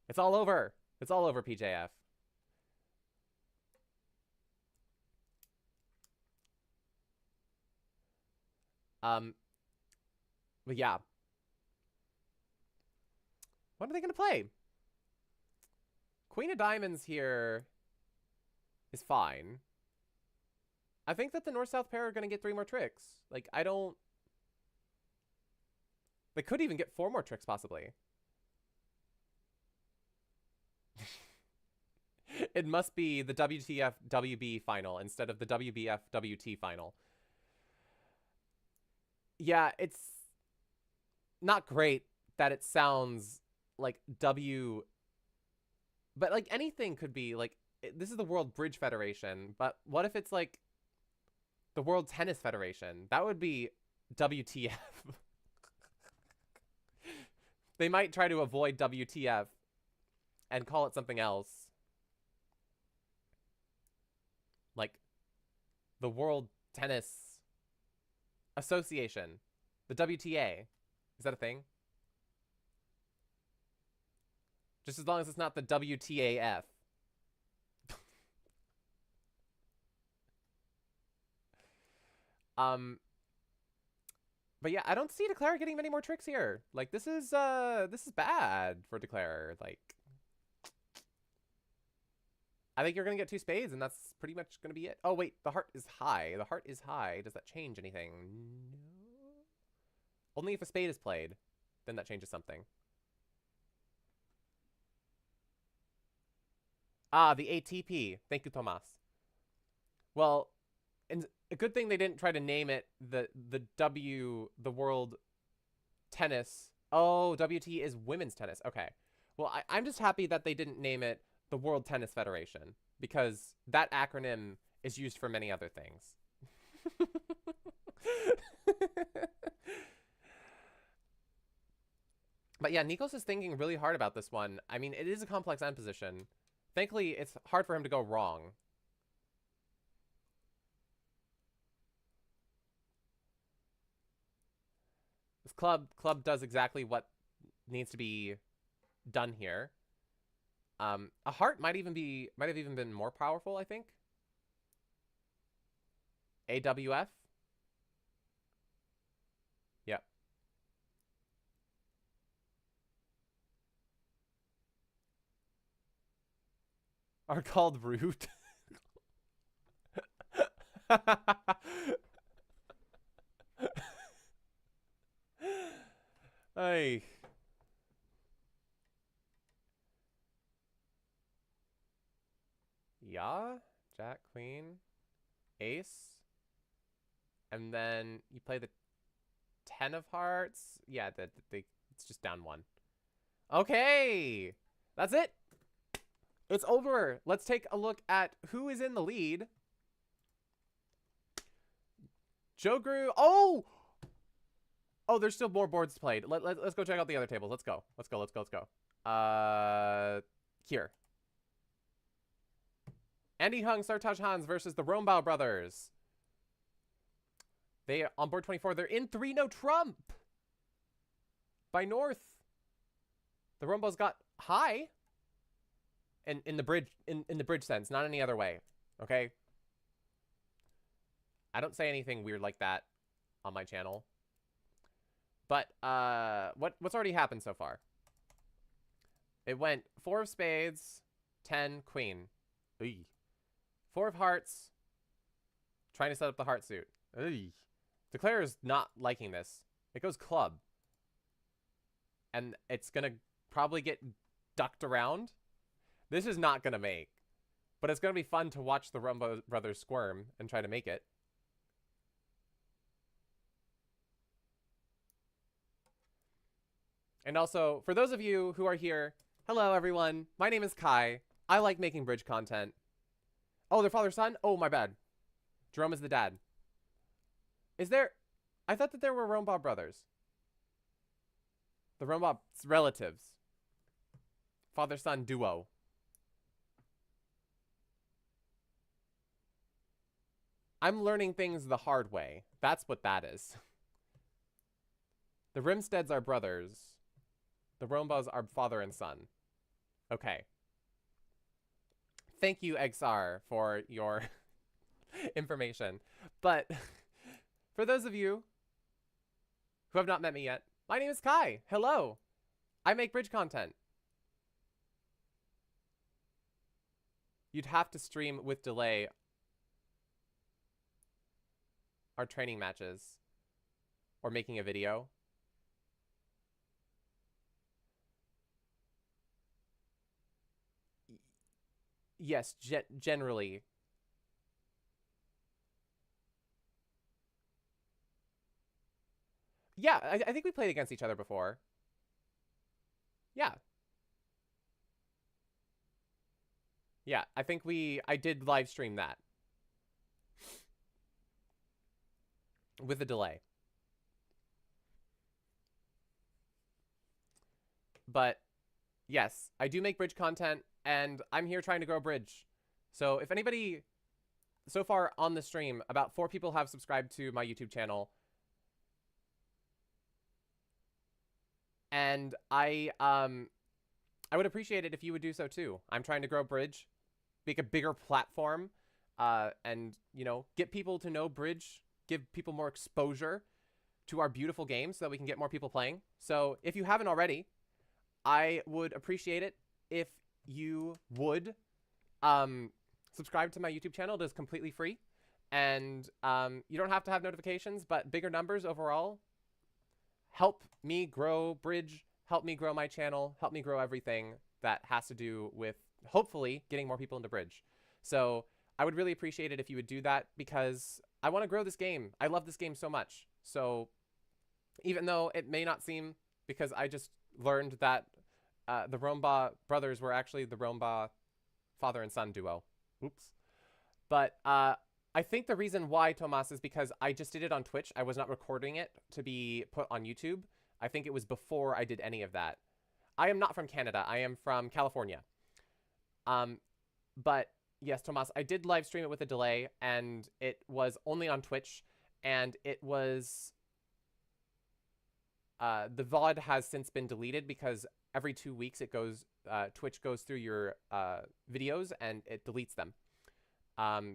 It's all over. It's all over, PJF. But yeah. What are they going to play? Queen of Diamonds here is fine. I think that the North-South pair are going to get 3 more tricks. Like, I don't... They could even get 4 more tricks, possibly. It must be the WTF WB final instead of the WBF WT final. Yeah, it's not great that it sounds like W... But, like, anything could be, like... This is the World Bridge Federation, but what if it's, like, the World Tennis Federation? That would be WTF. They might try to avoid WTF and call it something else. Like the World Tennis Association. The WTA. Is that a thing? Just as long as it's not the WTAF. But yeah, I don't see Declare getting many more tricks here. Like, this is bad for Declare. Like, I think you're gonna get 2 spades, and that's pretty much gonna be it. Oh wait, the heart is high. The heart is high. Does that change anything? No. Only if a spade is played, then that changes something. Ah, the ATP. Thank you, Tomas. Well, and a good thing they didn't try to name it the World Tennis. Oh, WT is women's tennis. Okay. Well, I'm just happy that they didn't name it the World Tennis Federation, because that acronym is used for many other things. But yeah, Nikos is thinking really hard about this one. I mean, it is a complex end position. Thankfully, it's hard for him to go wrong. This club does exactly what needs to be done here. A heart might have even been more powerful, I think. AWF. Yep. Are called rude. Hey. Yeah, Jack, Queen, Ace, and then you play the 10 of Hearts. Yeah, it's just down 1. Okay, that's it. It's over. Let's take a look at who is in the lead. Joe Grew. Oh, there's still more boards played. Let's go check out the other tables. Let's go. Here. Andy Hung, Sartaj Hans versus the Rombau brothers. They are on board 24. They're in 3-no trump by North. The Rombaus got high. And in the bridge sense, not any other way. Okay? I don't say anything weird like that on my channel. But what's already happened so far? It went 4 of spades, 10 queen. Oy. 4 of hearts. Trying to set up the heart suit. Oy. Declare is not liking this. It goes club. And it's going to probably get ducked around. This is not going to make. But it's going to be fun to watch the Rombau brothers squirm and try to make it. And also, for those of you who are here, hello everyone. My name is Kai. I like making bridge content. Oh, their father-son? Oh, my bad. Jerome is the dad. Is there... I thought that there were Rombau brothers. The Rombau relatives. Father-son duo. I'm learning things the hard way. That's what that is. The Rimsteads are brothers. The Rombaus are father and son. Okay. Thank you, XR, for your information. But for those of you who have not met me yet, my name is Kai. Hello. I make bridge content. You'd have to stream with delay our training matches or making a video. Yes, generally. Yeah, I think we played against each other before. Yeah. Yeah, I think I did live stream that. With a delay. But yes, I do make bridge content, and I'm here trying to grow bridge. So if anybody, so far on the stream, about 4 people have subscribed to my YouTube channel. And I would appreciate it if you would do so too. I'm trying to grow bridge, make a bigger platform, and, you know, get people to know bridge, give people more exposure to our beautiful game so that we can get more people playing. So if you haven't already, I would appreciate it if you would subscribe to my YouTube channel. It is completely free. And you don't have to have notifications, but bigger numbers overall help me grow bridge, help me grow my channel, help me grow everything that has to do with, hopefully, getting more people into bridge. So I would really appreciate it if you would do that, because I want to grow this game. I love this game so much. So even though it may not seem, because I just learned that the Romba brothers were actually the Romba father and son duo. Oops. But I think the reason why, Tomas, is because I just did it on Twitch. I was not recording it to be put on YouTube. I think it was before I did any of that. I am not from Canada. I am from California. But yes, Tomas, I did live stream it with a delay, and it was only on Twitch, and it was... the VOD has since been deleted because every 2 weeks it goes, Twitch goes through your videos and it deletes them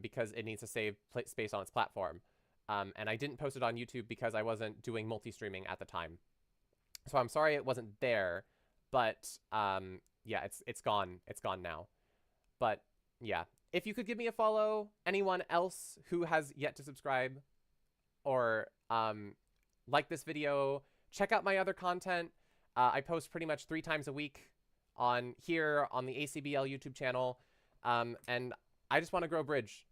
because it needs to save space on its platform. And I didn't post it on YouTube because I wasn't doing multi-streaming at the time. So I'm sorry it wasn't there, but yeah, it's gone. It's gone now. But yeah, if you could give me a follow, anyone else who has yet to subscribe or like this video, check out my other content. I post pretty much 3 times a week on here on the ACBL YouTube channel. And I just want to grow bridge.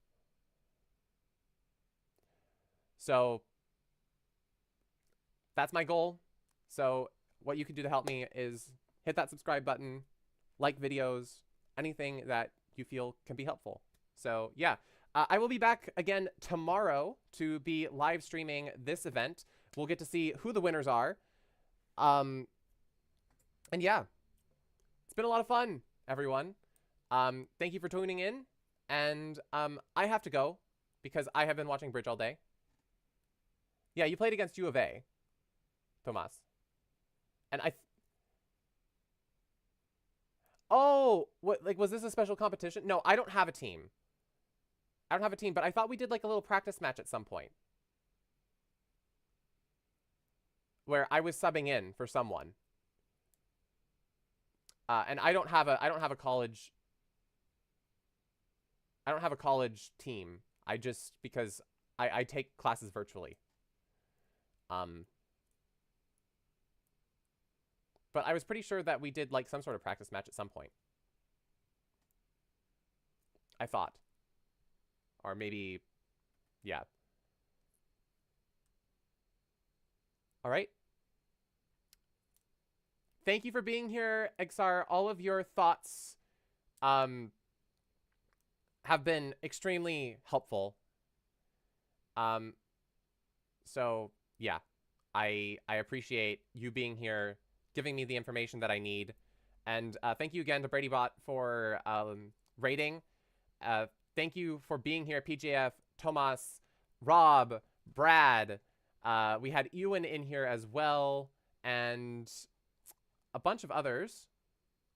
So that's my goal. So what you can do to help me is hit that subscribe button, like videos, anything that you feel can be helpful. So yeah, I will be back again tomorrow to be live streaming this event. We'll get to see who the winners are. And yeah, it's been a lot of fun, everyone. Thank you for tuning in. And I have to go because I have been watching bridge all day. Yeah, you played against U of A, Tomas. And oh, what, like, was this a special competition? No, I don't have a team. I don't have a team, but I thought we did like a little practice match at some point where I was subbing in for someone. And I don't have a college team. I just, because I take classes virtually. But I was pretty sure that we did like some sort of practice match at some point. I thought. Or maybe, yeah. All right. Thank you for being here, Exar. All of your thoughts have been extremely helpful. So yeah, I appreciate you being here, giving me the information that I need. And thank you again to BradyBot for rating. Thank you for being here, PJF, Tomas, Rob, Brad. We had Ewan in here as well, and a bunch of others.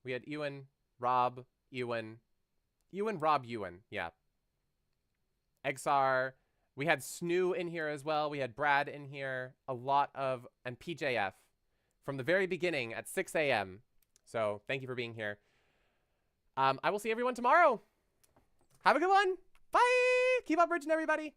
We had Ewan, Rob, Ewan, Rob, Ewan, yeah. Exar, We had Snoo in here as well. We had Brad in here. And PJF from the very beginning at 6 a.m. So thank you for being here. I will see everyone tomorrow. Have a good one. Bye. Keep up bridging, everybody.